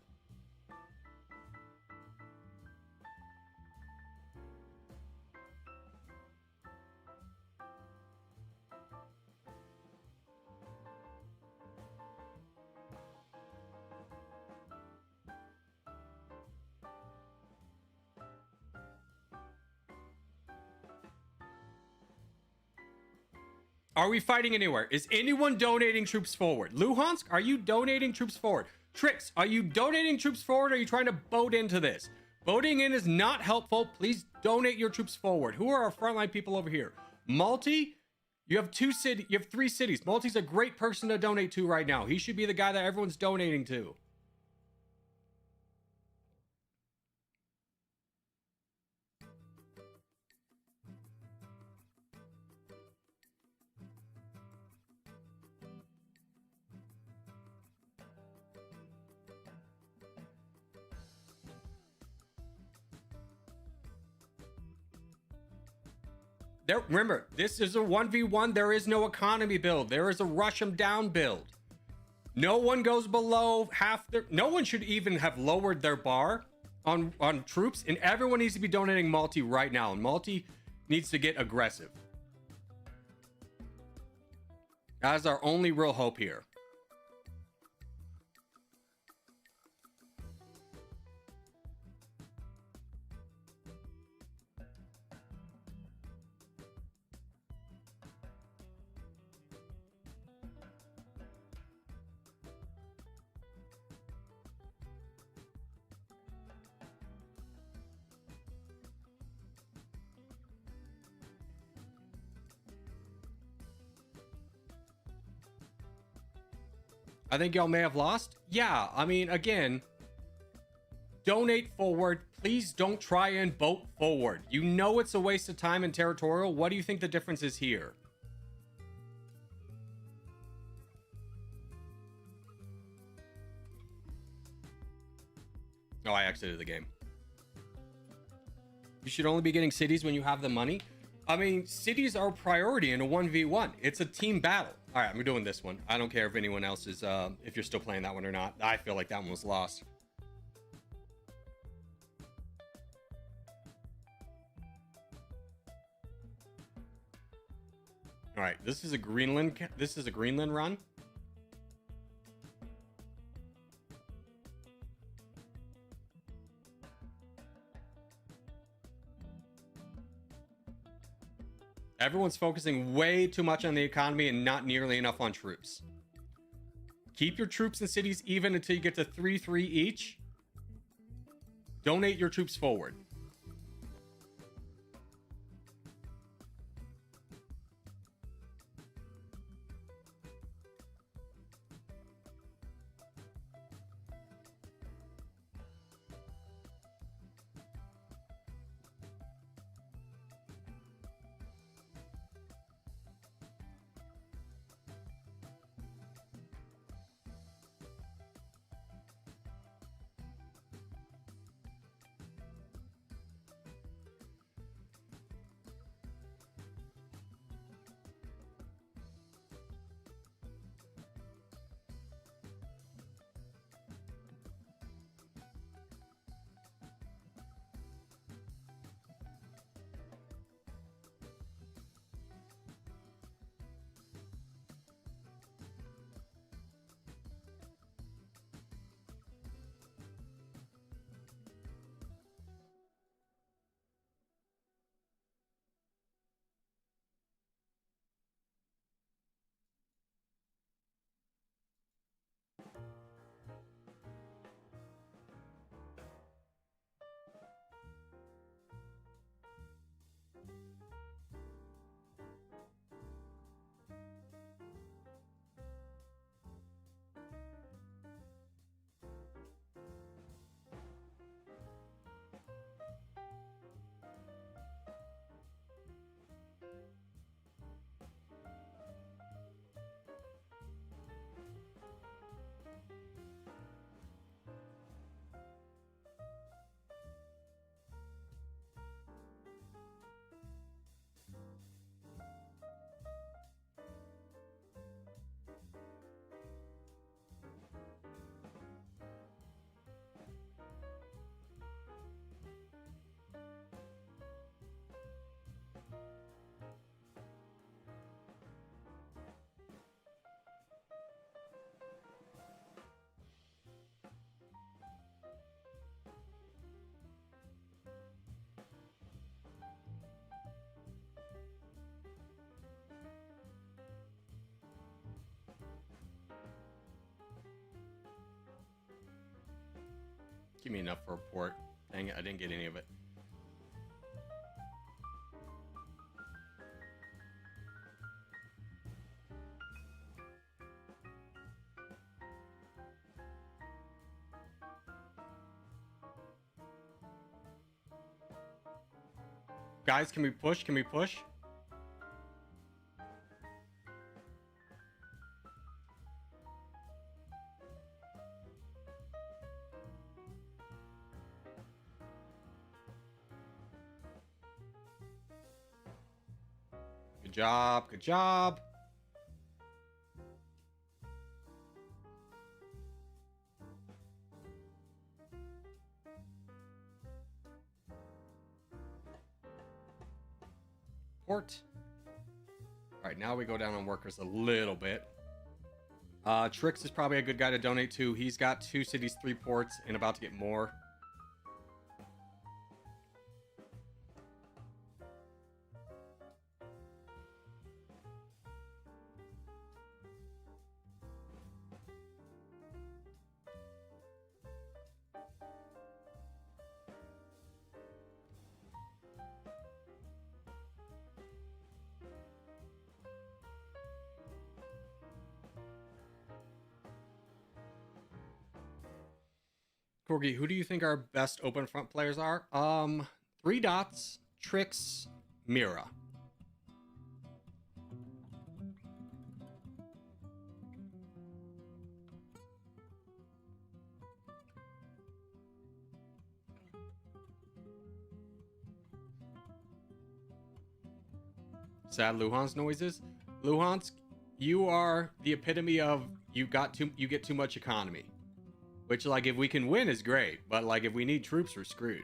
Speaker 2: Are we fighting anywhere? Is anyone donating troops forward? Luhansk, are you donating troops forward? Trix, are you donating troops forward or are you trying to boat into this? Boating in is not helpful. Please donate your troops forward. Who are our frontline people over here? Multi, you have 3 cities. Multi's a great person to donate to right now. He should be the guy that everyone's donating to. Remember, this is a 1v1. There is no economy build. There is a rush them down build. No one goes below half their... No one should even have lowered their bar on troops. And everyone needs to be donating multi right now. And multi needs to get aggressive. That is our only real hope here. I think y'all may have lost. Yeah, I mean, again, donate forward. Please don't try and boat forward. You know it's a waste of time in territorial. What do you think the difference is here? Oh, I exited the game. You should only be getting cities when you have the money. I mean, cities are a priority in a 1v1. It's a team battle. All right, I'm doing this one. I don't care if anyone else is, if you're still playing that one or not. I feel like that one was lost. All right, this is a Greenland run. Everyone's focusing way too much on the economy and not nearly enough on troops. Keep your troops in cities even until you get to 3-3 each. Donate your troops forward. Give me enough for a port. Dang it, I didn't get any of it. Guys, can we push? Can we push? Good job. Good job. Port. All right, now we go down on workers a little bit. Trix is probably a good guy to donate to. He's got 2 cities, 3 ports, and about to get more. Corgi, who do you think our best open front players are? 3 dots, Trix, Mira. Sad Luhan's noises. Luhansk, you are the epitome of you get too much economy. Which, like, if we can win is great, but, like, if we need troops, we're screwed.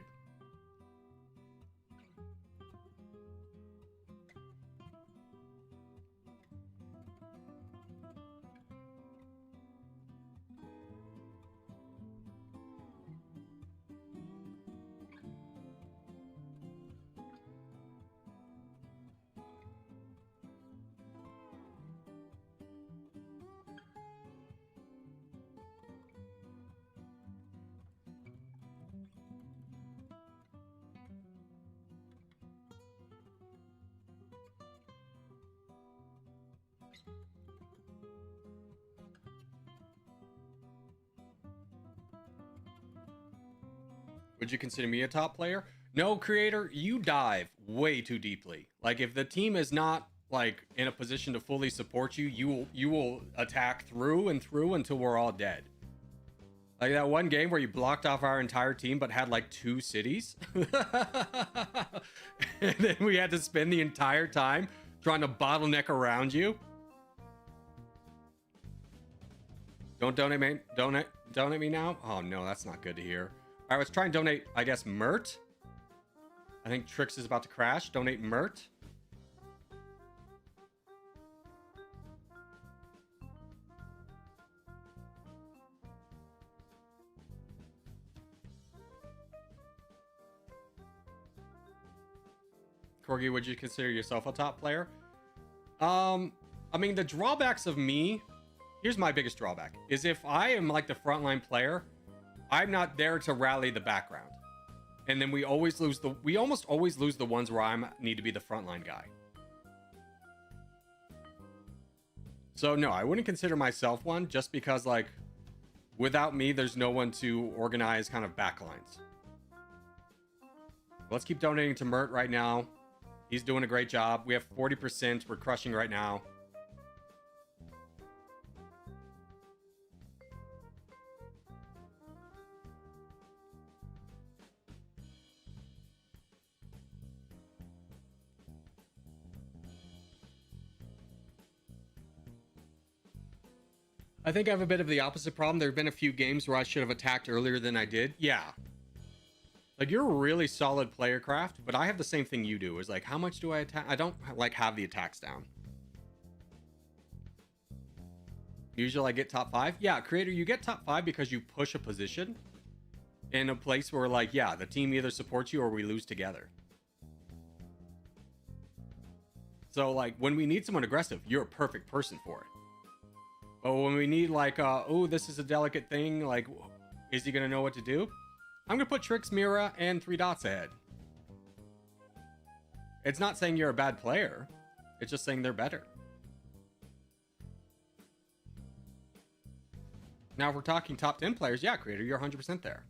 Speaker 2: Would you consider me a top player? No, creator, you dive way too deeply. Like, if the team is not, like, in a position to fully support you, you will attack through and through until we're all dead. Like that one game where you blocked off our entire team but had like 2 cities. And then we had to spend the entire time trying to bottleneck around you. Don't donate me. Donate me now? Oh no, that's not good to hear. All right, let's try and donate, I guess, Mert. I think Trix is about to crash. Donate Mert. Corgi, would you consider yourself a top player? I mean, the drawbacks of me, here's my biggest drawback, is if I am like the frontline player, I'm not there to rally the background. And then we almost always lose the ones where I need to be the frontline guy. So no, I wouldn't consider myself one just because, like, without me, there's no one to organize kind of backlines. Let's keep donating to Mert right now. He's doing a great job. We have 40%. We're crushing right now. I think I have a bit of the opposite problem. There have been a few games where I should have attacked earlier than I did. Yeah. Like, you're a really solid player, Craft, but I have the same thing you do. Is like, how much do I attack? I don't, like, have the attacks down. Usually I get top 5. Yeah, Creator, you get top 5 because you push a position in a place where, like, yeah, the team either supports you or we lose together. So, like, when we need someone aggressive, you're a perfect person for it. But when we need, like, oh, this is a delicate thing, like, is he going to know what to do? I'm gonna put Trix, Mira, and 3 dots ahead. It's not saying you're a bad player. It's just saying they're better. Now, if we're talking top 10 players, yeah, Creator, you're 100% there.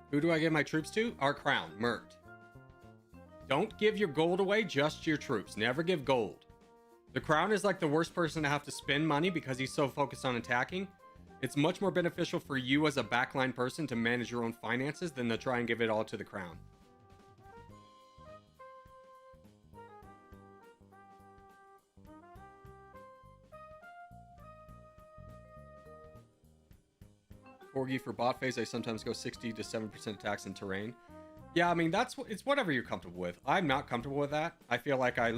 Speaker 2: Who do I give my troops to? Our crown, Mert. Don't give your gold away, just your troops. Never give gold. The crown is like the worst person to have to spend money because he's so focused on attacking. It's much more beneficial for you as a backline person to manage your own finances than to try and give it all to the crown. Corgi for bot phase, I sometimes go 60 to 7% attacks in terrain. Yeah, I mean, it's whatever you're comfortable with. I'm not comfortable with that. I feel like I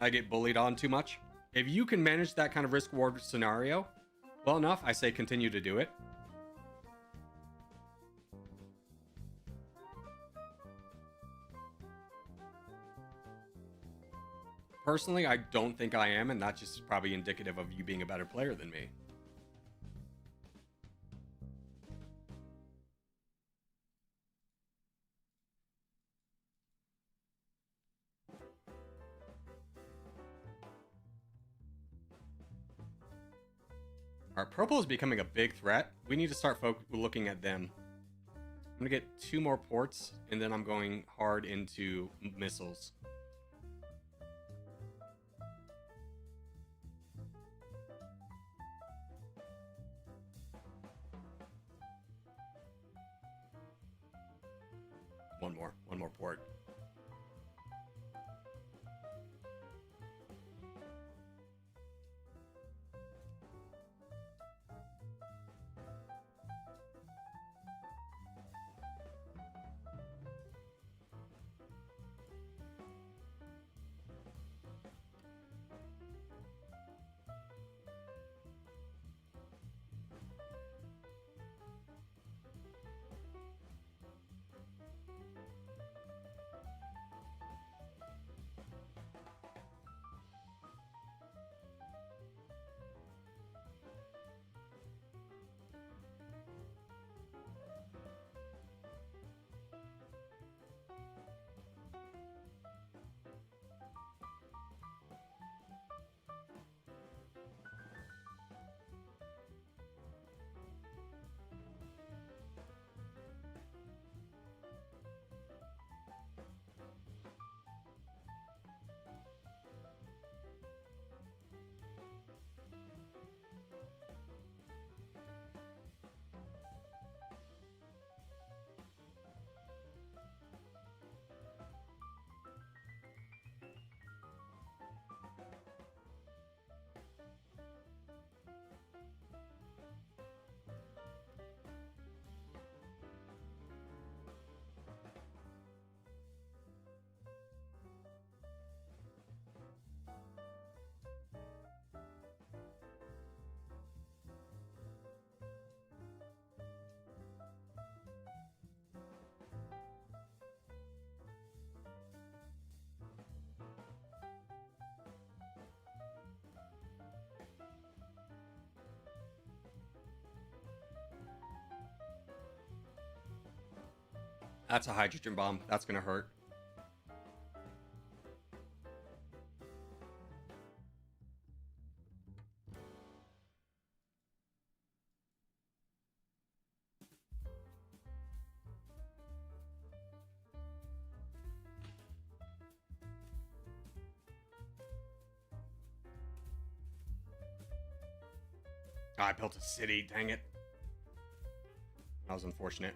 Speaker 2: get bullied on too much. If you can manage that kind of risk-reward scenario well enough, I say continue to do it. Personally, I don't think I am, and that's just probably indicative of you being a better player than me. Our purple is becoming a big threat. We need to start looking at them. I'm gonna get 2 more ports, and then I'm going hard into missiles. One more port. That's a hydrogen bomb. That's gonna hurt. Oh, I built a city, dang it. That was unfortunate.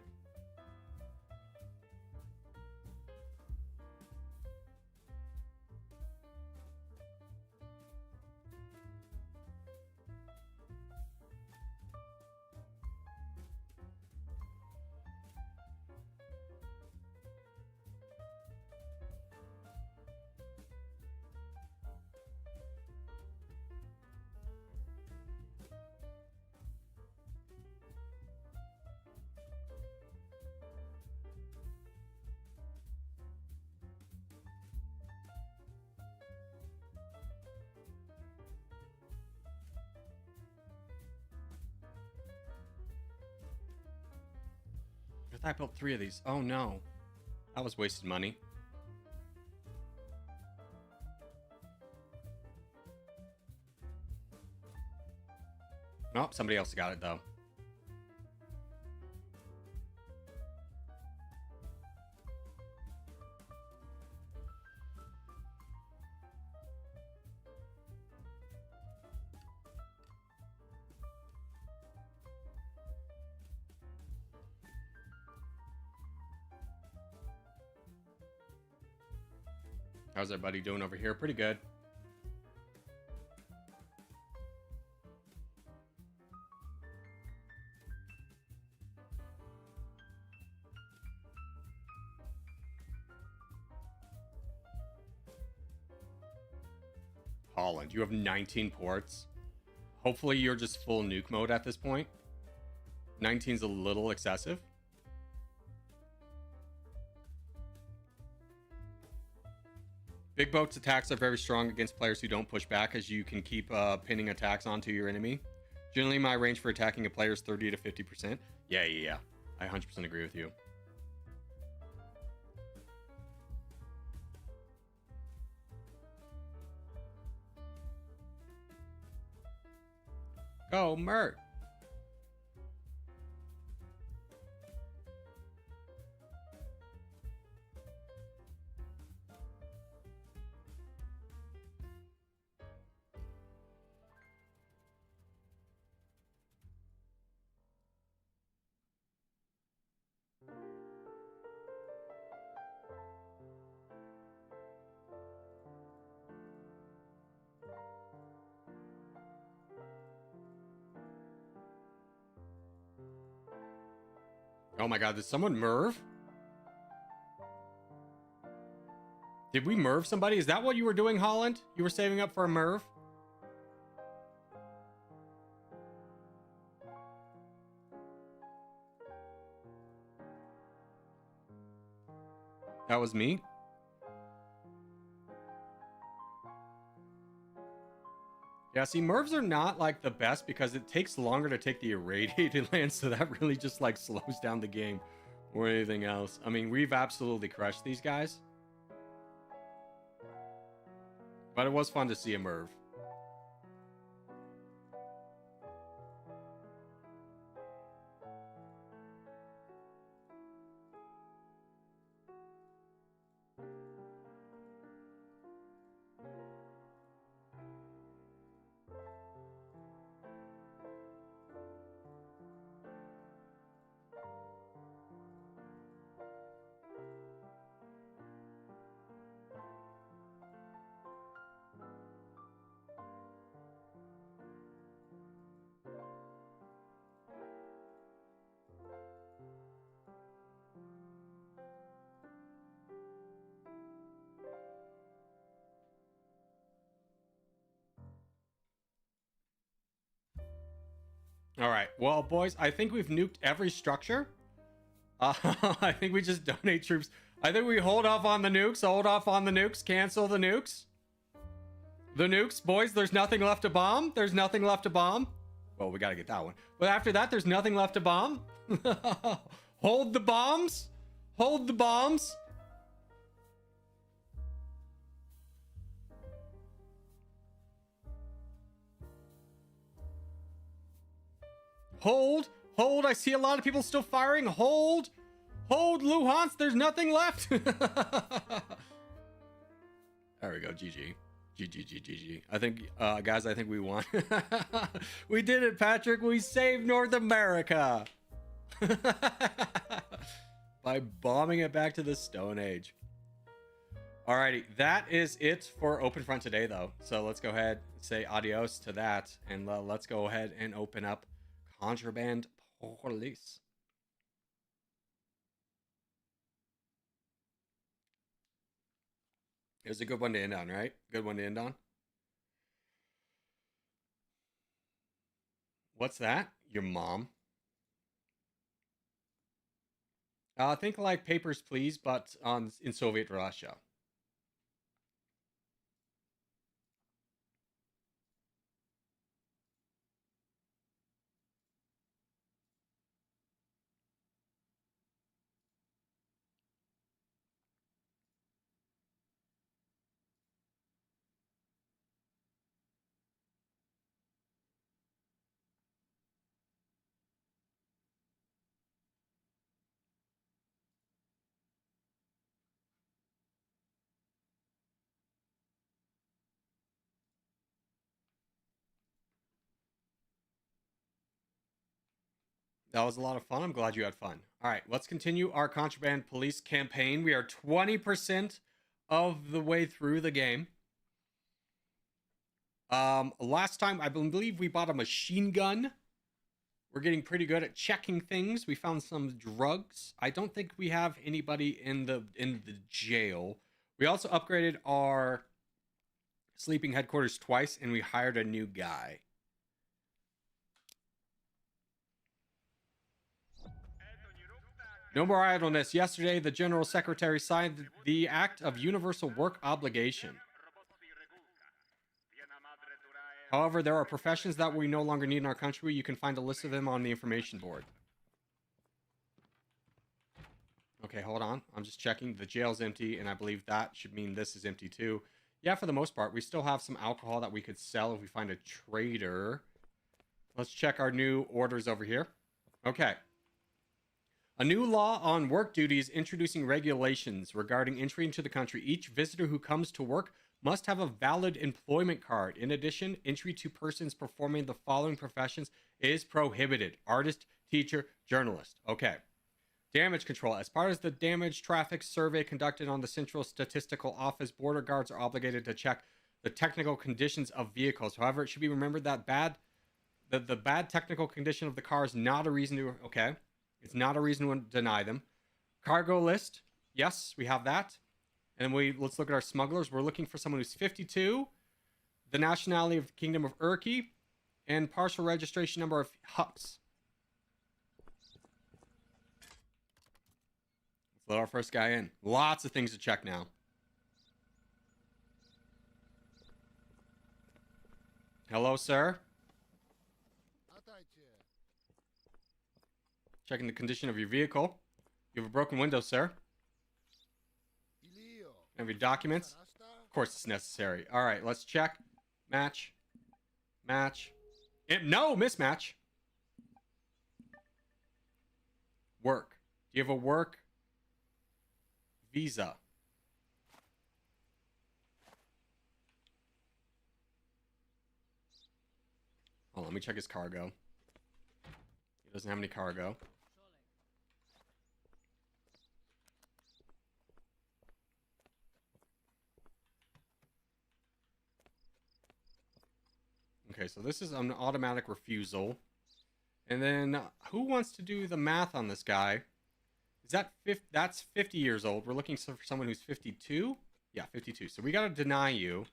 Speaker 2: I built 3 of these. Oh no. That was wasted money. Nope, somebody else got it though. How's everybody doing over here? Pretty good. Holland, you have 19 ports. Hopefully you're just full nuke mode at this point. 19's a little excessive. Big boat's attacks are very strong against players who don't push back, as you can keep pinning attacks onto your enemy. Generally, my range for attacking a player is 30 to 50%. Yeah. I 100% agree with you. Go, Mert. Oh my god, did someone Merv? Did we Merv somebody? Is that what you were doing, Holland? You were saving up for a Merv? That was me? Yeah, see, Mervs are not, like, the best because it takes longer to take the irradiated land, so that really just, like, slows down the game or anything else. I mean, we've absolutely crushed these guys. But it was fun to see a Merv. All right. Well, boys, I think we've nuked every structure. I think we just donate troops. I think we hold off on the nukes, cancel the nukes. The nukes, boys, there's nothing left to bomb. There's nothing left to bomb. Well, we got to get that one. But after that, there's nothing left to bomb. Hold the bombs. Hold the bombs. Hold. I see a lot of people still firing. Hold, Luhansk. There's nothing left. There we go. GG. I think, guys, I think we won. We did it, Patrick. We saved North America. By bombing it back to the Stone Age. Alrighty, that is it for Open Front today, though. So let's go ahead and say adios to that. And let's go ahead and open up Contraband Police. It was a good one to end on, right? Good one to end on. What's that? Your mom? Think like Papers, Please, but in Soviet Russia. That was a lot of fun. I'm glad you had fun. All right, let's continue our contraband police campaign. We are 20% of the way through the game. Last time, I believe we bought a machine gun. We're getting pretty good at checking things. We found some drugs. I don't think we have anybody in the jail. We also upgraded our sleeping headquarters twice, and we hired a new guy. No more idleness. Yesterday, the General Secretary signed the Act of Universal Work Obligation. However, there are professions that we no longer need in our country. You can find a list of them on the information board. Okay, hold on. I'm just checking. The jail's empty, and I believe that should mean this is empty too. Yeah, for the most part. We still have some alcohol that we could sell if we find a trader. Let's check our new orders over here. Okay. A new law on work duties introducing regulations regarding entry into the country. Each visitor who comes to work must have a valid employment card. In addition, entry to persons performing the following professions is prohibited. Artist, teacher, journalist. Okay. Damage control. As part of the damage traffic survey conducted on the Central Statistical Office, border guards are obligated to check the technical conditions of vehicles. However, it should be remembered that the bad technical condition of the car is not a reason to... Okay. It's not a reason to deny them. Cargo list. Yes, we have that. And let's look at our smugglers. We're looking for someone who's 52, the nationality of the Kingdom of Urki, and partial registration number of Hups. Let's let our first guy in. Lots of things to check now. Hello, sir. Checking the condition of your vehicle. You have a broken window, sir. Have your documents? Of course it's necessary. All right, let's check. Match. Match. No, mismatch. Work. Do you have a work visa? Oh, let me check his cargo. He doesn't have any cargo. Okay, so this is an automatic refusal. And then who wants to do the math on this guy? Is that that's 50 years old. We're looking for someone who's 52? Yeah, 52. So we got to deny you.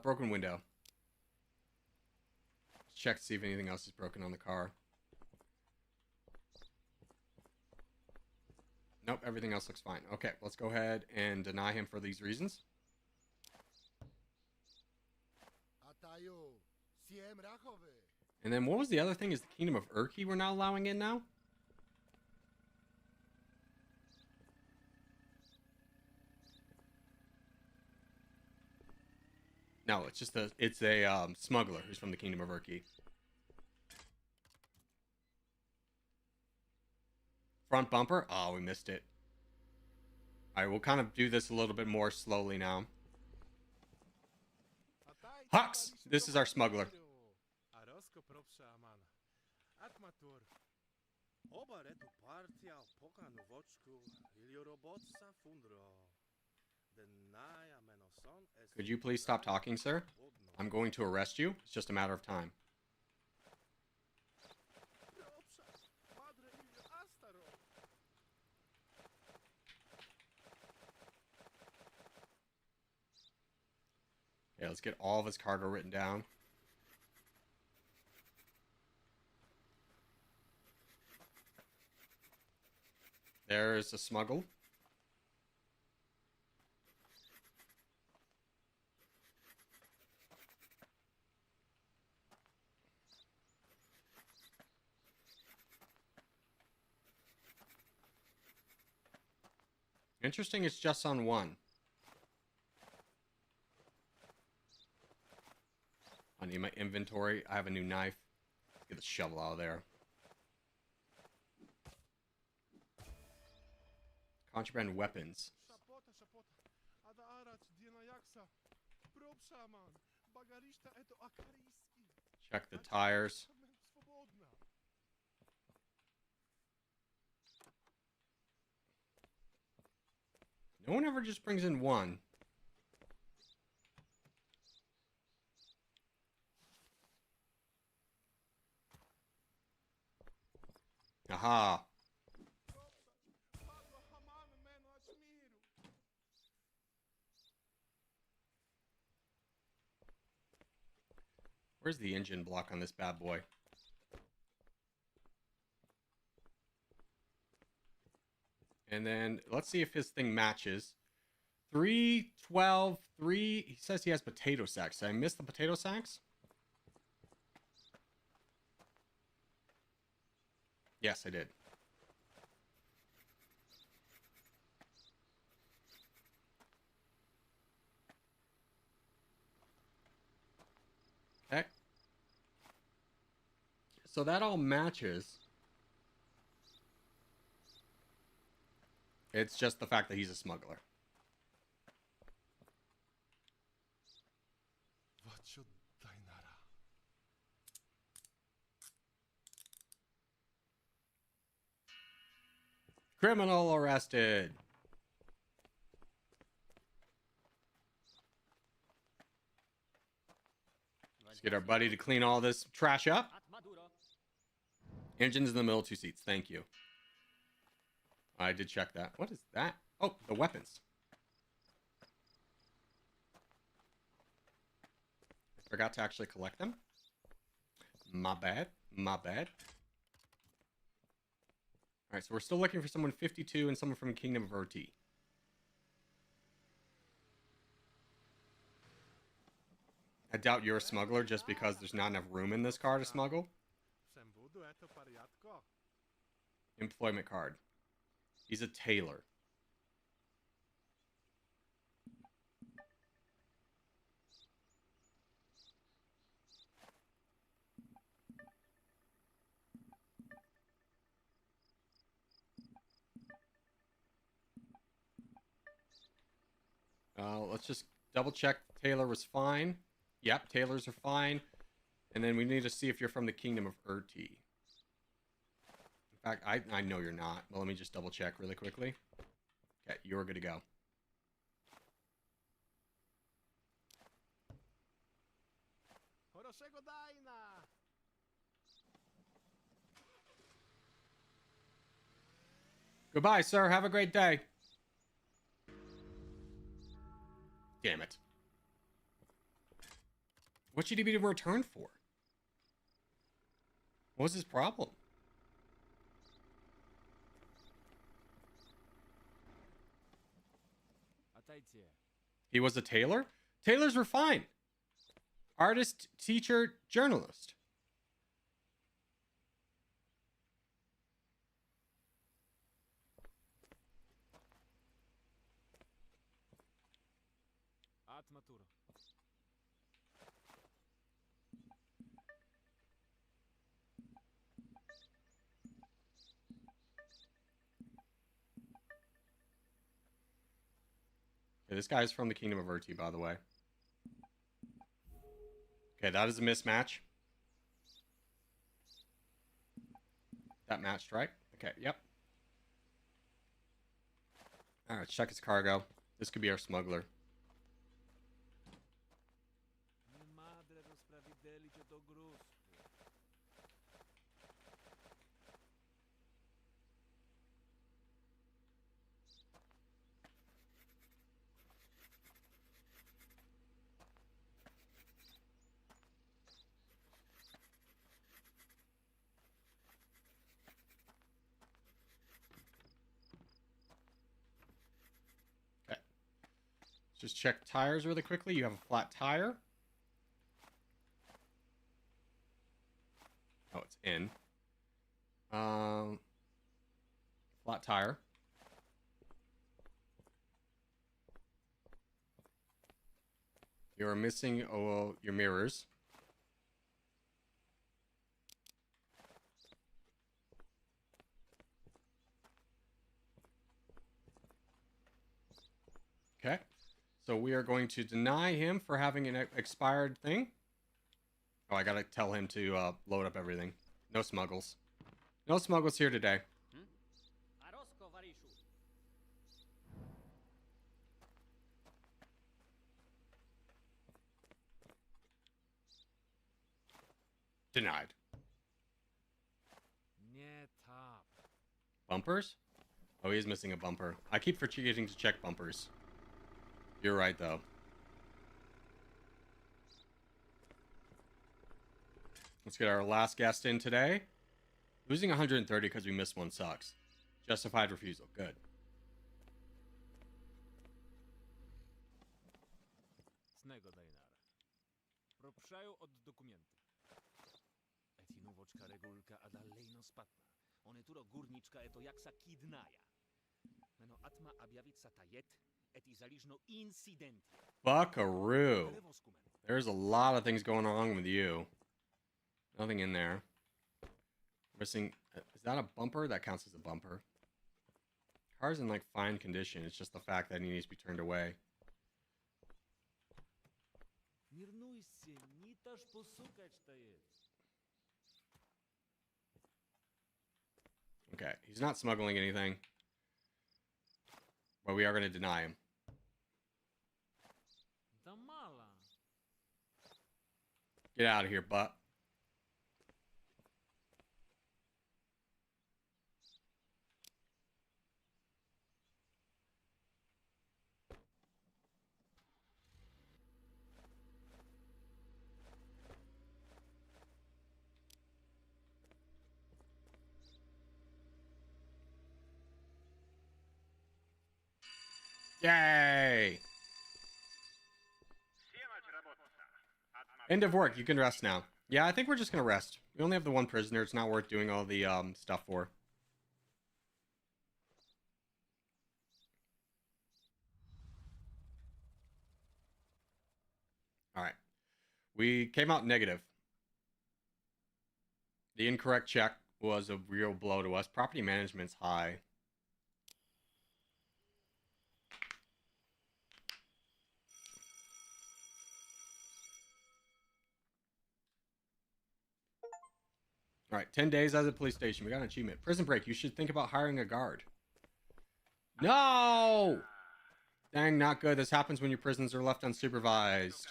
Speaker 2: Broken window. Let's check to see if anything else is broken on the car. Nope, everything else looks fine. Okay, let's go ahead and deny him for these reasons. And then what was the other thing? Is the Kingdom of Urki we're not allowing in now? No, it's just a smuggler who's from the Kingdom of Urki. Front bumper? Oh, we missed it. Alright, we'll kind of do this a little bit more slowly now. Hux! This is our smuggler. Could you please stop talking, sir? I'm going to arrest you. It's just a matter of time. Okay, let's get all of his cargo written down. There's a smuggle. Interesting, it's just on one. I need my inventory. I have a new knife. Get the shovel out of there. Contraband weapons. Check the tires. No one ever just brings in one. Aha. Where's the engine block on this bad boy? And then let's see if his thing matches. 3, 12, 3. He says he has potato sacks. Did I miss the potato sacks? Yes, I did. Okay. So that all matches. It's just the fact that he's a smuggler. Criminal arrested. Let's get our buddy to clean all this trash up. Engine's in the middle, 2 seats. Thank you. I did check that. What is that? Oh, the weapons. I forgot to actually collect them. My bad. My bad. Alright, so we're still looking for someone 52 and someone from Kingdom of RT. I doubt you're a smuggler just because there's not enough room in this car to smuggle. Employment card. He's a tailor. Let's just double check Taylor was fine. Yep, Taylors are fine. And then we need to see if you're from the Kingdom of RT. In fact, I know you're not. Well, let me just double check really quickly. Okay, you're good to go. Goodbye, sir. Have a great day. Damn it. What should he be returned for? What was his problem? He was a tailor? Tailors were fine. Artist, teacher, journalist. Okay, this guy's from the Kingdom of RT, by the way. Okay, that is a mismatch. That matched, right? Okay, yep. Alright, let's check his cargo. This could be our smuggler. Just check tires really quickly. You have a flat tire. Oh, it's in. Flat tire. You're missing your mirrors. Okay. So we are going to deny him for having an expired thing. Oh, I gotta tell him to load up everything. No smuggles. No smuggles here today. Denied. Bumpers? Oh, he is missing a bumper. I keep forgetting to check bumpers. You're right, though. Let's get our last guest in today. Losing 130 because we missed one sucks. Justified refusal. Good. Buckaroo. There's a lot of things going on with you. Nothing in there. Missing. Is that a bumper? That counts as a bumper. Car's in like fine condition. It's just the fact that he needs to be turned away. Okay, he's not smuggling anything. But we are going to deny him. Get out of here, butt. Yay! End of work. You can rest now. Yeah, I think we're just going to rest. We only have the one prisoner. It's not worth doing all the stuff for. All right. We came out negative. The incorrect check was a real blow to us. Property management's high. All right, 10 days as a police station. We got an achievement. Prison break. You should think about hiring a guard. No! Dang, not good. This happens when your prisons are left unsupervised.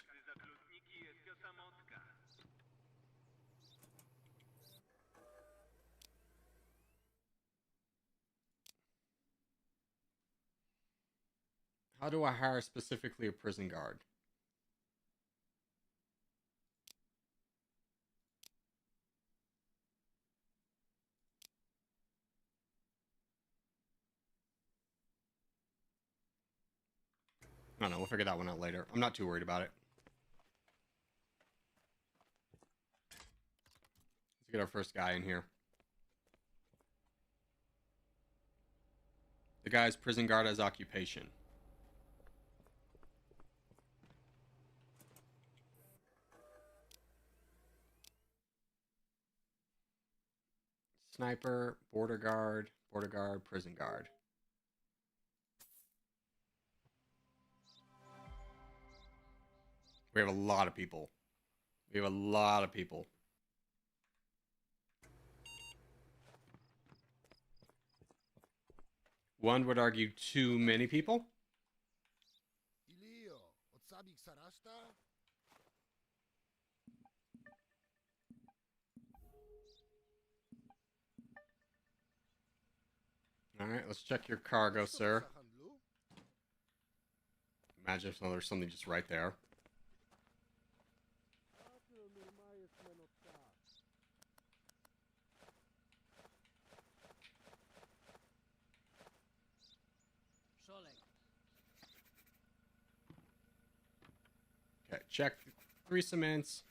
Speaker 2: How do I hire specifically a prison guard? I don't know. We'll figure that one out later. I'm not too worried about it. Let's get our first guy in here. The guy's prison guard as occupation. Sniper, border guard, prison guard. We have a lot of people. We have a lot of people. One would argue too many people. All right, let's check your cargo, sir. Imagine if there's something just right there. Okay, check 3 cements,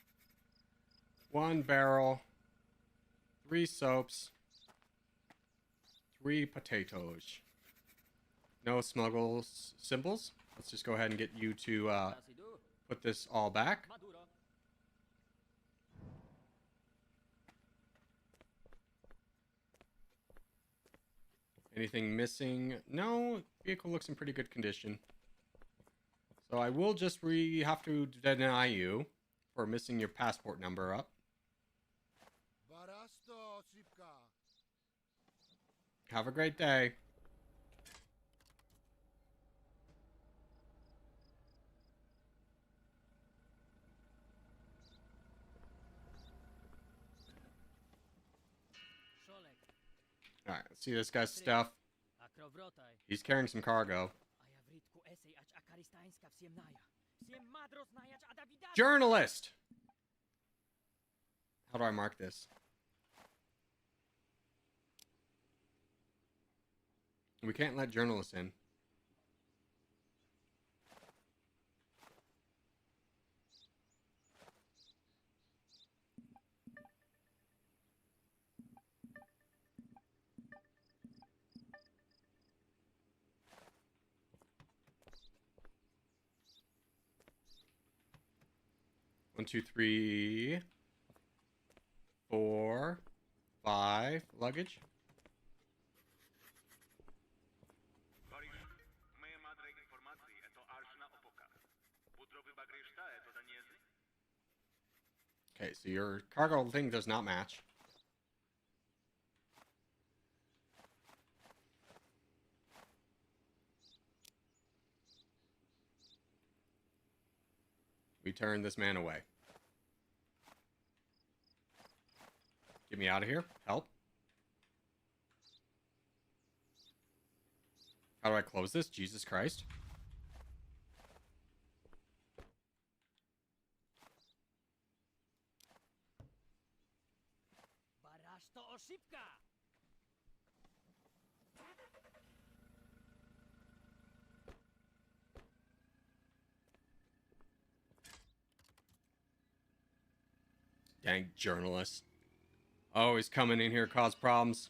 Speaker 2: 1 barrel, 3 soaps, 3 potatoes. No smuggles symbols. Let's just go ahead and get you to put this all back. Anything missing? No, vehicle looks in pretty good condition. So I will just have to deny you for missing your passport number up. Have a great day. Alright, let's see this guy's stuff. He's carrying some cargo. Journalist! How do I mark this? We can't let journalists in. One, two, three, 4, 5 luggage. Okay, so your cargo thing does not match. We turn this man away. Get me out of here. Help. How do I close this? Jesus Christ. Dang journalist. Oh, he's coming in here to cause problems.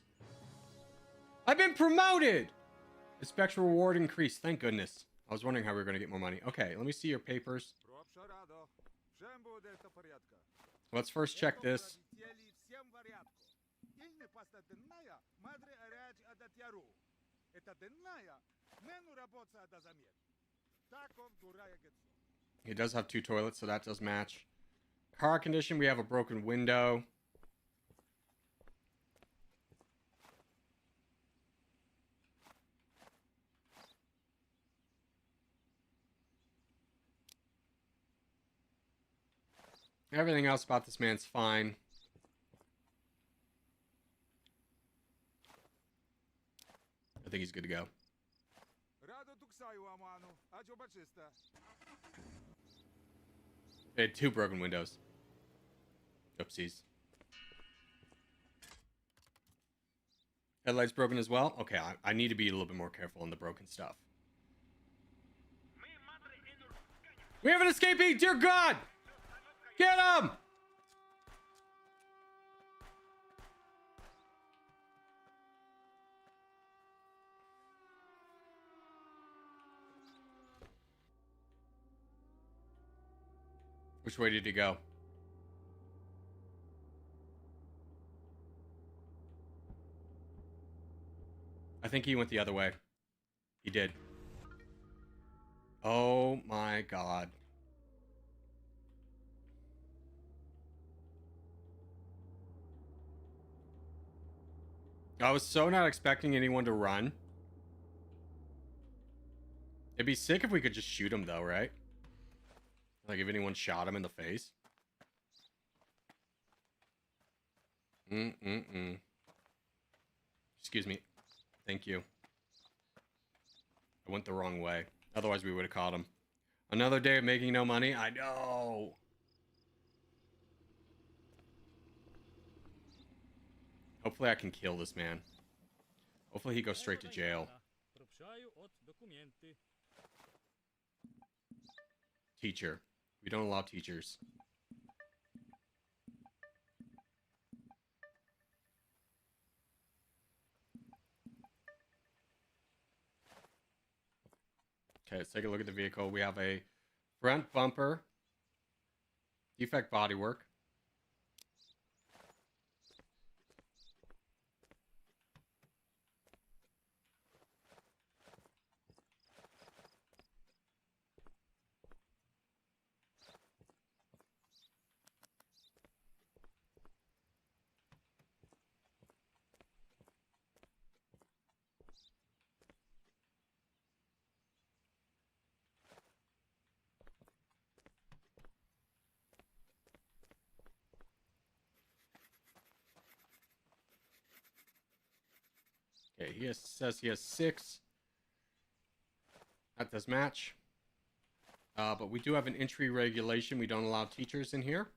Speaker 2: I've been promoted! Expect reward increase. Thank goodness. I was wondering how we were going to get more money. Okay, let me see your papers. Let's first check this. He does have 2 toilets, so that does match. Car condition, we have a broken window. Everything else about this man's fine. I think he's good to go. They had 2 broken windows. Oopsies. Headlights broken as well? Okay, I need to be a little bit more careful on the broken stuff. We have an escapee! Dear God! Get him! Which way did he go? I think he went the other way. He did. Oh my God. I was so not expecting anyone to run. It'd be sick if we could just shoot him though, right? Like if anyone shot him in the face. Excuse me. Thank you. I went the wrong way. Otherwise, we would have caught him. Another day of making no money? I know. Hopefully, I can kill this man. Hopefully, he goes straight to jail. Teacher. We don't allow teachers. Okay, let's take a look at the vehicle. We have a front bumper, defect bodywork. Okay, says he has 6. That does match. But we do have an entry regulation. We don't allow teachers in here.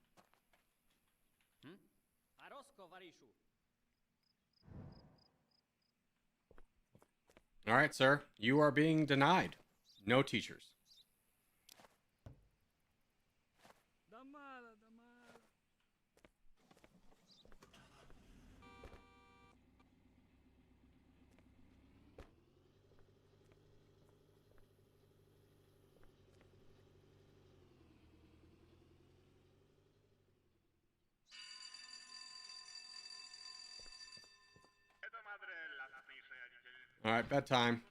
Speaker 2: All right, sir. You are being denied. No teachers. All right, bedtime.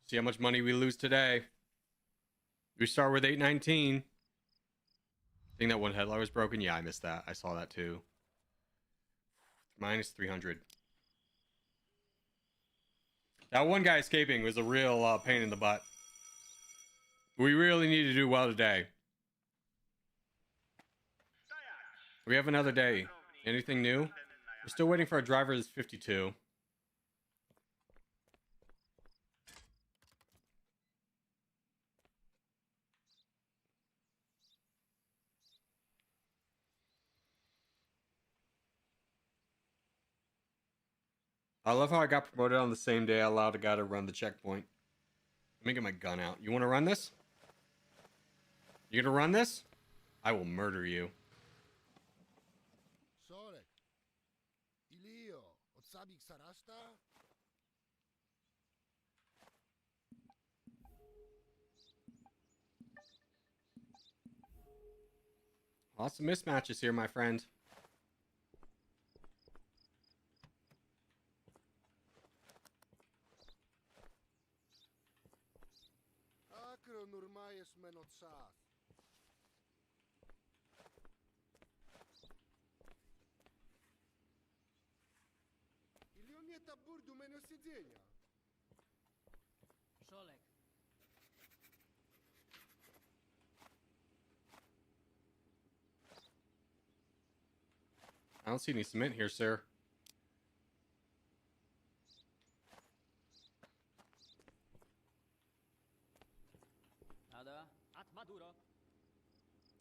Speaker 2: See how much money we lose today. We start with 819. I think that one headlight was broken. Yeah, I missed that. I saw that too. Minus 300. That one guy escaping was a real pain in the butt. We really need to do well today. We have another day. Anything new? We're still waiting for our driver that's 52. I love how I got promoted on the same day I allowed a guy to run the checkpoint. Let me get my gun out. You want to run this? You gonna run this? I will murder you. Lots of mismatches here, my friend. I don't see any cement here, sir.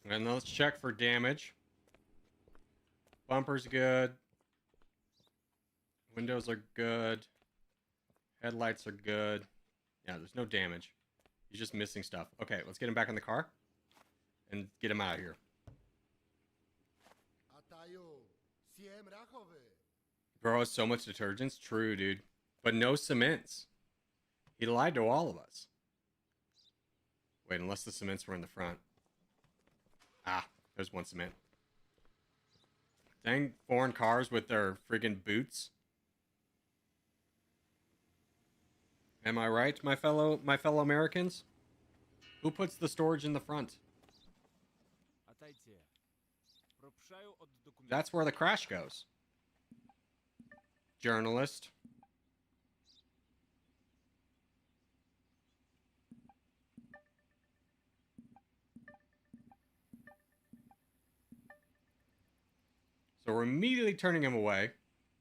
Speaker 2: And let's check for damage. Bumper's good. Windows are good. Headlights are good. Yeah, there's no damage. He's just missing stuff. Okay, let's get him back in the car and get him out of here. Bro has so much detergents. True, dude. But no cements. He lied to all of us. Wait, unless the cements were in the front. Ah, there's one cement. Dang foreign cars with their friggin' boots. Am I right, my fellow Americans? Who puts the storage in the front? That's where the crash goes. Journalist. So we're immediately turning him away.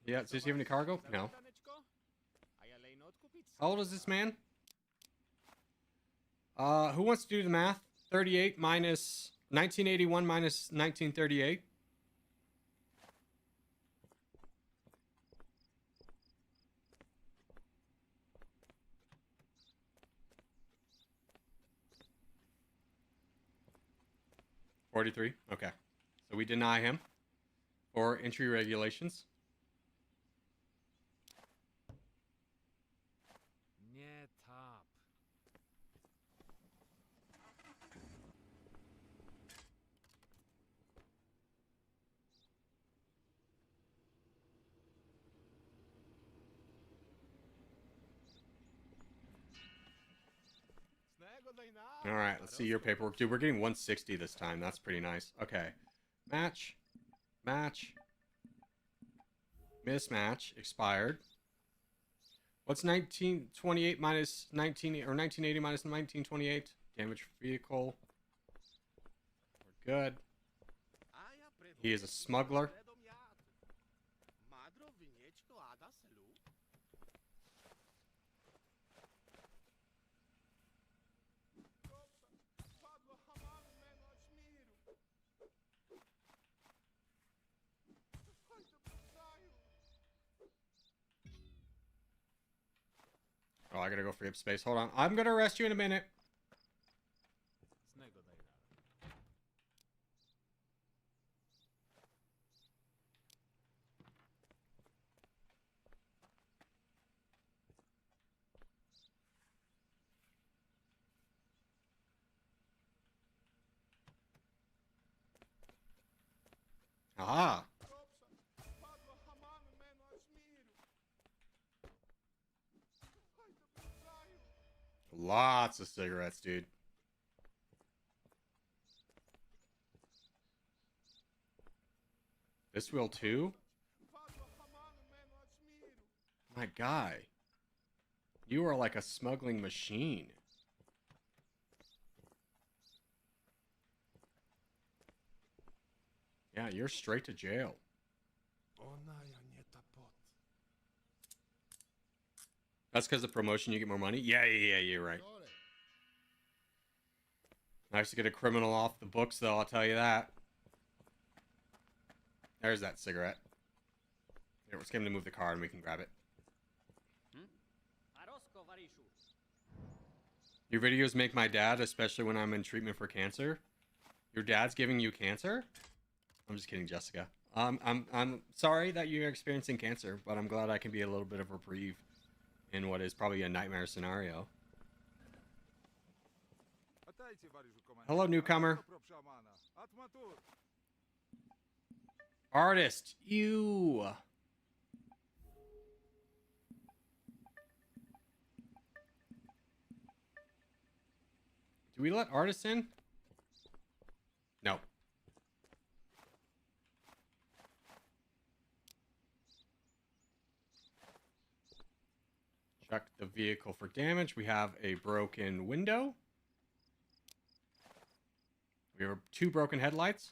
Speaker 2: Yeah, does he have any cargo? No. How old is this man? Who wants to do the math? 38 minus 1981 minus 1938. $43. Okay. So we deny him for entry regulations. All right, let's see your paperwork. Dude, we're getting 160 this time. That's pretty nice. Okay. Match. Match. Mismatch. Expired. What's 1928 minus 19 or 1980 minus 1928? Damage vehicle. We're good. He is a smuggler. Oh, I gotta go free up space. Hold on. I'm gonna arrest you in a minute. Ah. Lots of cigarettes, dude. This wheel too? My guy. You are like a smuggling machine. Yeah, you're straight to jail. That's because of promotion, you get more money? Yeah, you're right. Nice to get a criminal off the books, though, I'll tell you that. There's that cigarette. Here, let's get him to move the car and we can grab it. Your videos make my dad, especially when I'm in treatment for cancer. Your dad's giving you cancer? I'm just kidding, Jessica. I'm sorry that you're experiencing cancer, but I'm glad I can be a little bit of a reprieve in what is probably a nightmare scenario. Hello, newcomer. Artist, you. Do we let artists in? No. Check the vehicle for damage. We have a broken window. We have 2 broken headlights.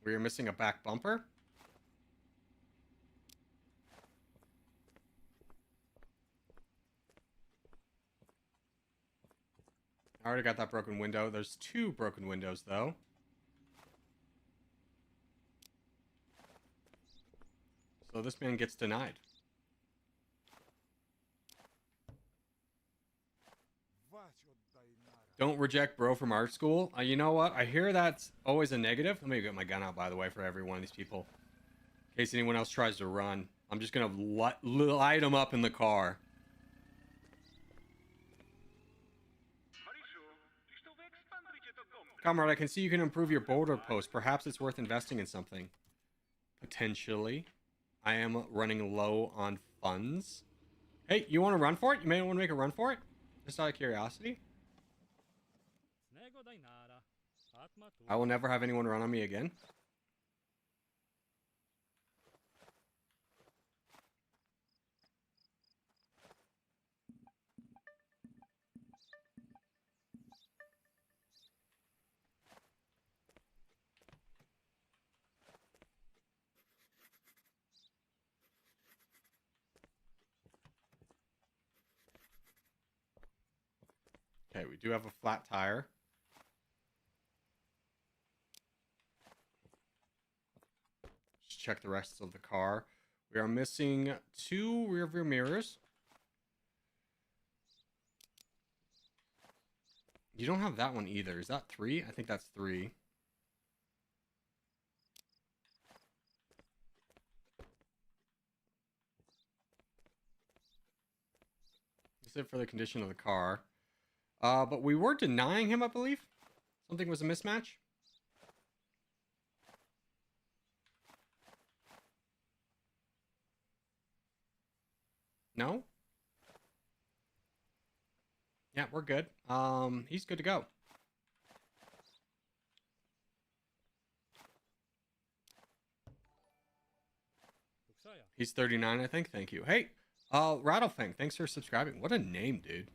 Speaker 2: We are missing a back bumper. I already got that broken window. There's 2 broken windows, though. So this man gets denied. Don't reject bro from art school. You know what? I hear that's always a negative. Let me get my gun out, by the way, for every one of these people. In case anyone else tries to run. I'm just going to light them up in the car. Comrade, I can see you can improve your border post. Perhaps it's worth investing in something. Potentially. I am running low on funds. Hey, you want to run for it? You may want to make a run for it? Just out of curiosity. I will never have anyone run on me again. Okay, we do have a flat tire. Just check the rest of the car. We are missing 2 rear view mirrors. You don't have that one either. Is that 3? I think that's 3. That's it for the condition of the car. But we were denying him, I believe. Something was a mismatch. No? Yeah, we're good. He's good to go. He's 39, I think. Thank you. Hey, Rattlefang, thanks for subscribing. What a name, dude.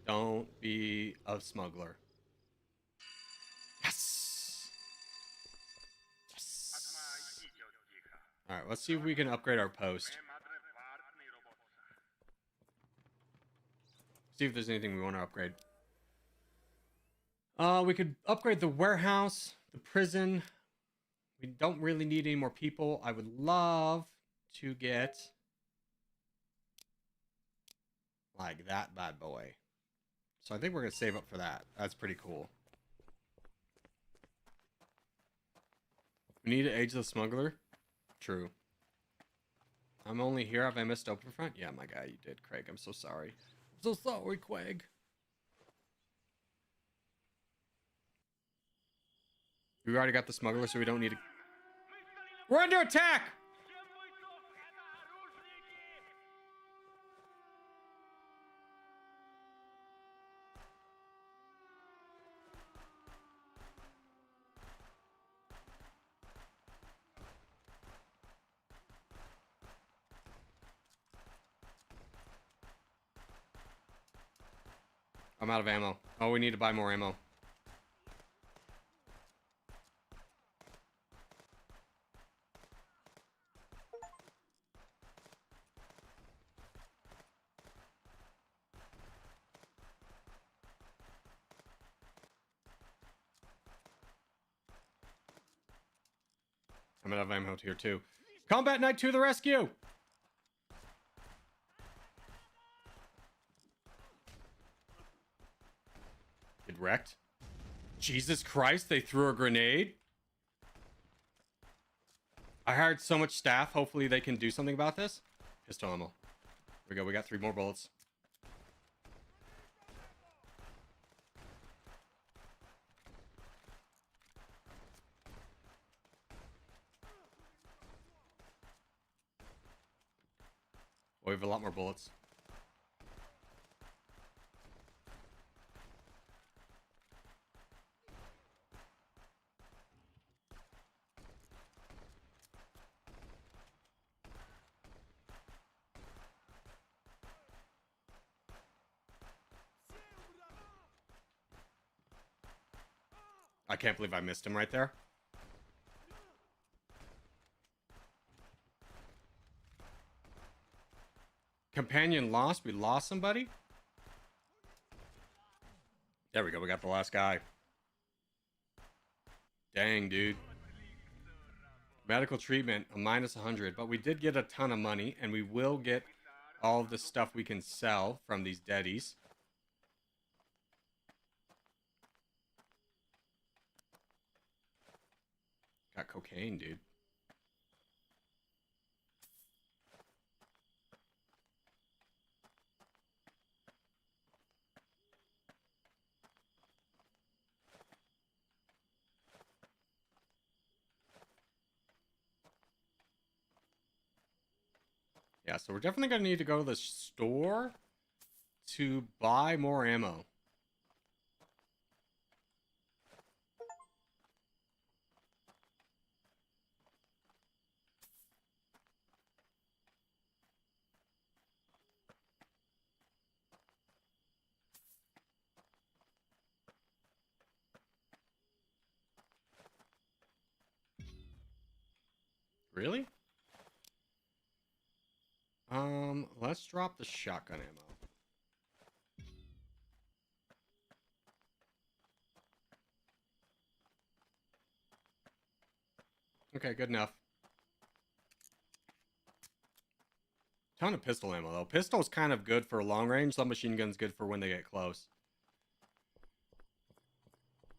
Speaker 2: Don't be a smuggler. Yes! Yes! Alright, let's see if we can upgrade our post. See if there's anything we want to upgrade. We could upgrade the warehouse, the prison. We don't really need any more people. I would love to get like that bad boy. So I think we're going to save up for that. That's pretty cool. We need to age the smuggler. True. I'm only here. Have I missed Openfront? Yeah, my guy, you did, Craig. I'm so sorry. I'm so sorry, Craig. We already got the smuggler, so we don't need to... We're under attack! I'm out of ammo. Oh, we need to buy more ammo. I'm out of ammo here too. Combat Knight to the rescue! Get wrecked. Jesus Christ, they threw a grenade. I hired so much staff. Hopefully they can do something about this. Pistol ammo. Here we go. We got 3 more bullets. Oh, we have a lot more bullets. I can't believe I missed him right there. Companion lost. We lost somebody. There we go. We got the last guy. Dang, dude. Medical treatment, a minus 100. But we did get a ton of money. And we will get all of the stuff we can sell from these deadies. Got cocaine, dude. Yeah, so we're definitely going to need to go to the store to buy more ammo. Really? Let's drop the shotgun ammo. Okay, good enough. Ton of pistol ammo, though. Pistol's kind of good for long range. Submachine gun's good for when they get close.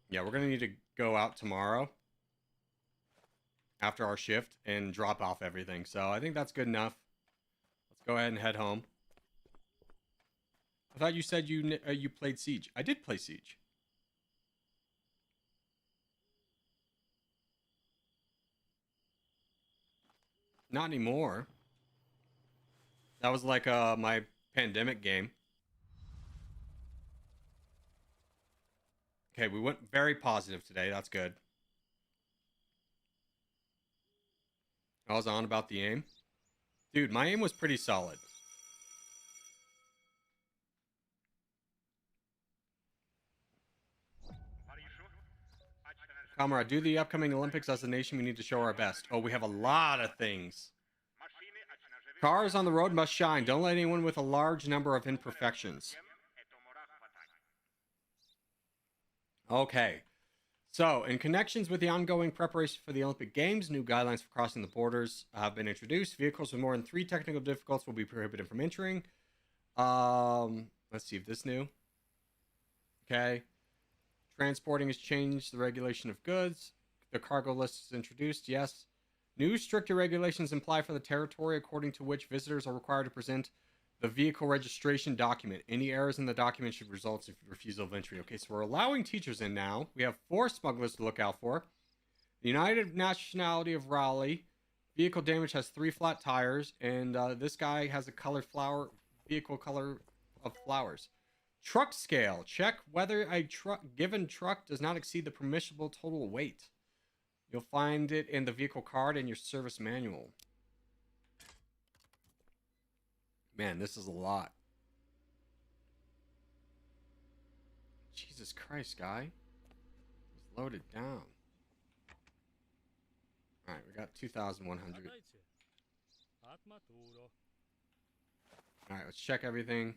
Speaker 2: Yeah, we're going to need to go out tomorrow after our shift and drop off everything. So I think that's good enough. Let's go ahead and head home. I thought you said you played Siege. I did play Siege. Not anymore. That was like my pandemic game. Okay, we went very positive today. That's good. I was on about the aim. Dude, my aim was pretty solid. Comrade, due to the upcoming Olympics as a nation, we need to show our best. Oh, we have a lot of things. Cars on the road must shine. Don't let anyone with a large number of imperfections. Okay. So, in connections with the ongoing preparation for the Olympic Games, new guidelines for crossing the borders have been introduced. Vehicles with more than 3 technical difficulties will be prohibited from entering. Let's see if this new. Okay. Transporting has changed the regulation of goods. The cargo list is introduced. Yes. New stricter regulations apply for the territory, according to which visitors are required to present the vehicle registration document. Any errors in the document should result in refusal of entry. Okay, so we're allowing teachers in now. We have 4 smugglers to look out for. The United Nationality of Raleigh. Vehicle damage has 3 flat tires, and this guy has a colored vehicle color of flowers. Truck scale. Check whether a given truck does not exceed the permissible total weight. You'll find it in the vehicle card and your service manual. Man, this is a lot. Jesus Christ, guy. Let's load it down. Alright, we got 2,100. Alright, let's check everything.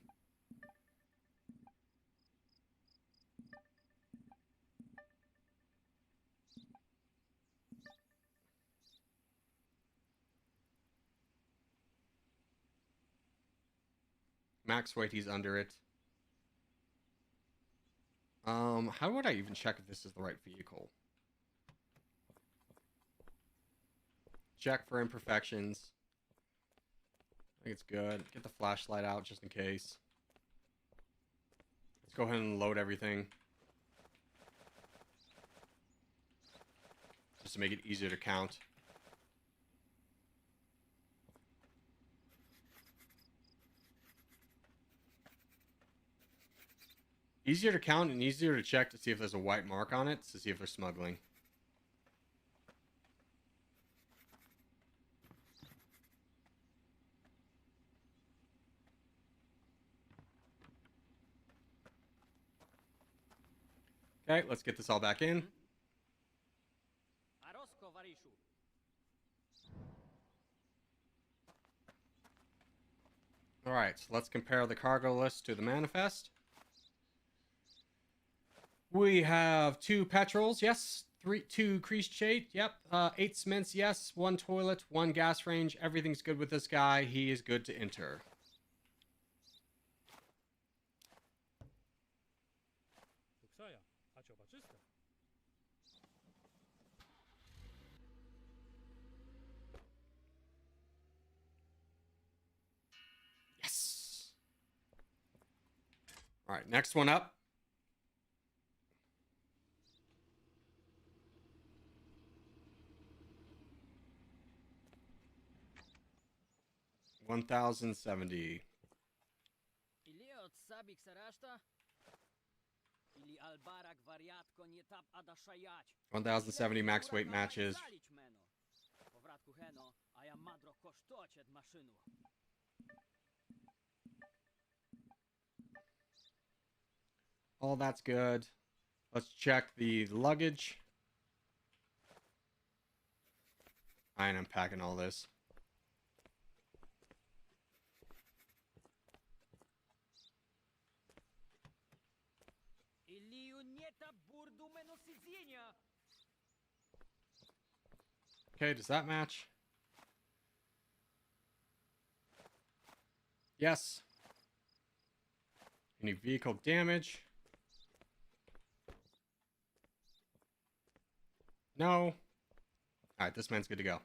Speaker 2: Max weight, he's under it. How would I even check if this is the right vehicle? Check for imperfections. I think it's good. Get the flashlight out just in case. Let's go ahead and load everything. Just to make it easier to count. Easier to count and easier to check to see if there's a white mark on it, to see if they're smuggling. Okay, let's get this all back in. Alright, so let's compare the cargo list to the manifest. We have 2 petrols, yes. 2 crease shade, yep. 8 cements, yes. 1 toilet, 1 gas range. Everything's good with this guy. He is good to enter. Yes. All right, next one up. $1,070. 1,070 max weight matches. All that's good. Let's check the luggage. I am unpacking all this. Okay, does that match? Yes. Any vehicle damage? No. Alright, this man's good to go.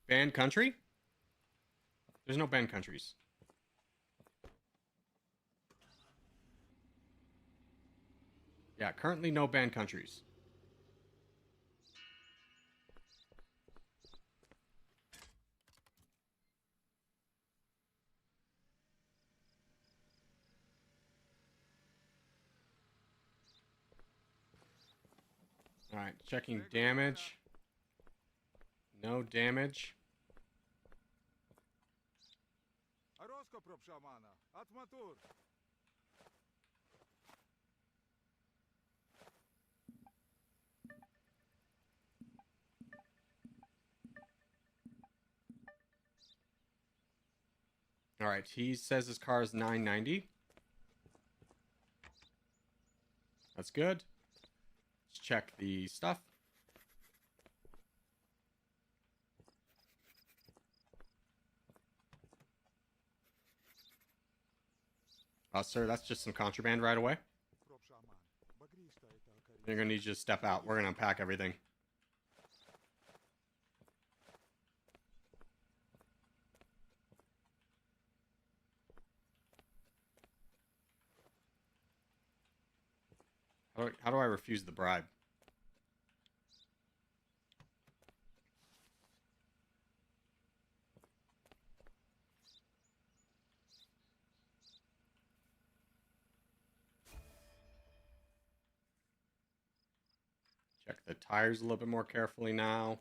Speaker 2: Banned country? There's no banned countries. Yeah, currently no banned countries. Alright, checking damage. No damage. All right, he says his car is 990. That's good. Let's check the stuff. Sir, that's just some contraband right away. You're gonna need you to step out. We're gonna unpack everything. How do I refuse the bribe? Check the tires a little bit more carefully now.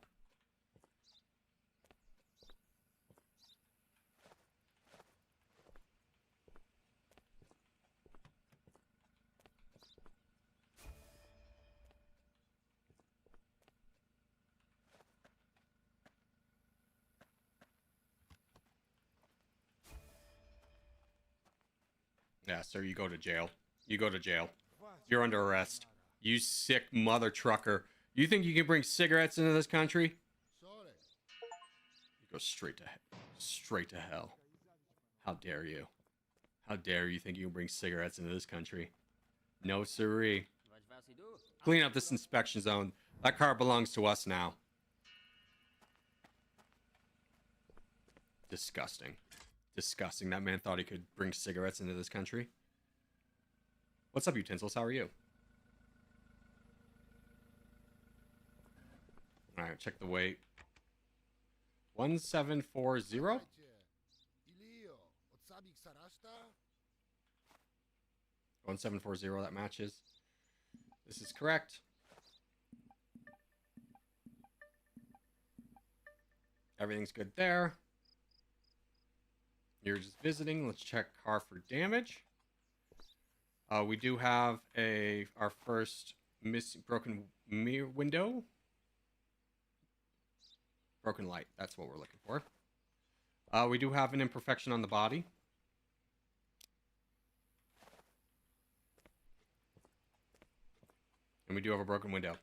Speaker 2: Yeah, sir, you go to jail. You go to jail. You're under arrest. You sick mother trucker. You think you can bring cigarettes into this country? You go straight to hell. How dare you? How dare you think you can bring cigarettes into this country? No siree. Clean up this inspection zone. That car belongs to us now. Disgusting. Disgusting. That man thought he could bring cigarettes into this country. What's up, utensils? How are you? Alright, check the weight. 1740. 1740, that matches. This is correct. Everything's good there. You're just visiting. Let's check car for damage. We do have our first broken mirror window. Broken light. That's what we're looking for. We do have an imperfection on the body. And we do have a broken window.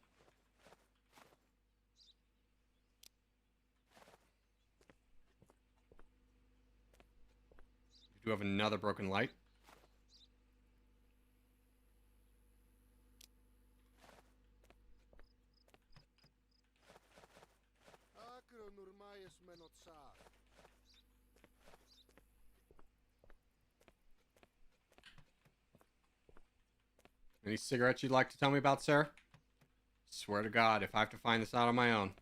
Speaker 2: We do have another broken light. Any cigarettes you'd like to tell me about, sir? Swear to God, if I have to find this out on my own.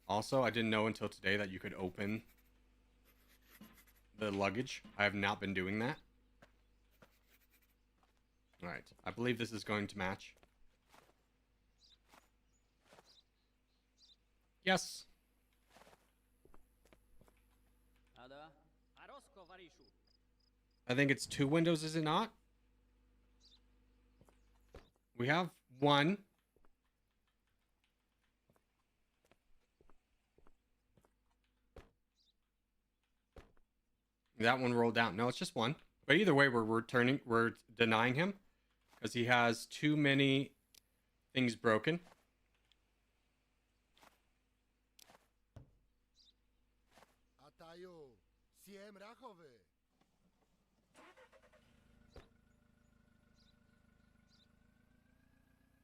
Speaker 2: Also, I didn't know until today that you could open the luggage. I have not been doing that. Alright, I believe this is going to match. Yes. I think it's 2 windows, is it not? We have 1. That one rolled down. No, it's just 1. But either way, we're denying him because he has too many things broken.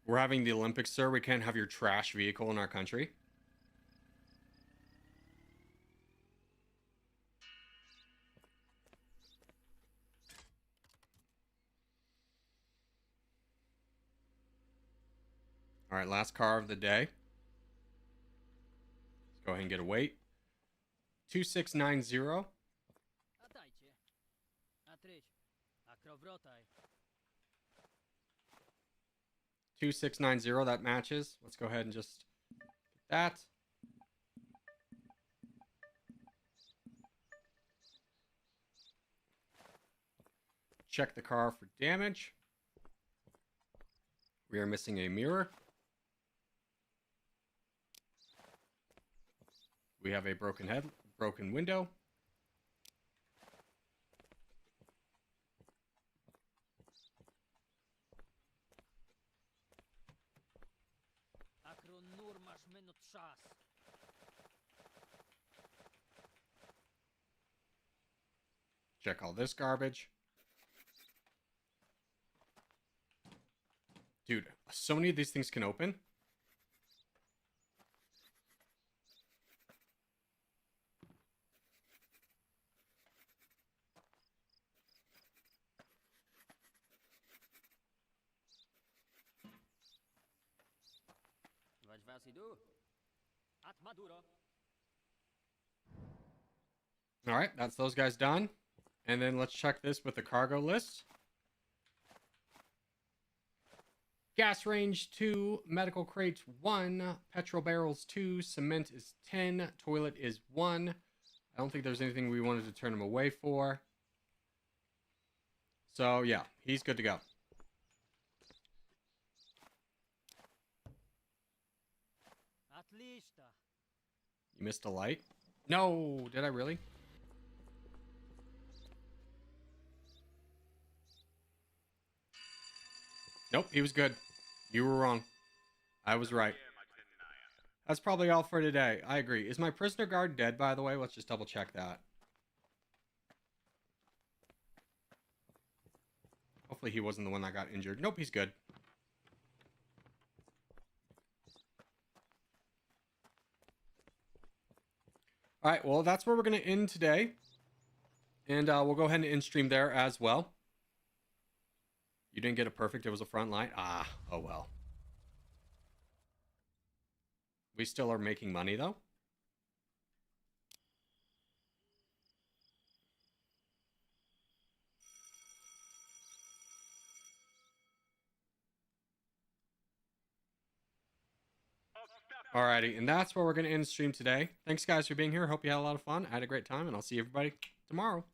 Speaker 2: We're having the Olympics, sir. We can't have your trash vehicle in our country. All right, last car of the day. Let's go ahead and get a weight. 2690. 2690, that matches. Let's go ahead and just get that. Check the car for damage. We are missing a mirror. We have a broken window. Check all this garbage. Dude, so many of these things can open. All right, that's those guys done. And then let's check this with the cargo list. Gas range 2, medical crates 1, petrol barrels 2, cement is 10, toilet is 1. I don't think there's anything we wanted to turn him away for. So yeah, he's good to go. You missed a light? No, did I really? Nope, he was good. You were wrong. I was right. That's probably all for today. I agree. Is my prisoner guard dead, by the way? Let's just double check that. Hopefully he wasn't the one that got injured. Nope, he's good. All right, well, that's where we're going to end today. And we'll go ahead and end stream there as well. You didn't get it perfect. It was a Frontline. Ah, oh well. We still are making money, though. Alrighty, and that's where we're going to end the stream today. Thanks, guys, for being here. Hope you had a lot of fun. I had a great time, and I'll see everybody tomorrow.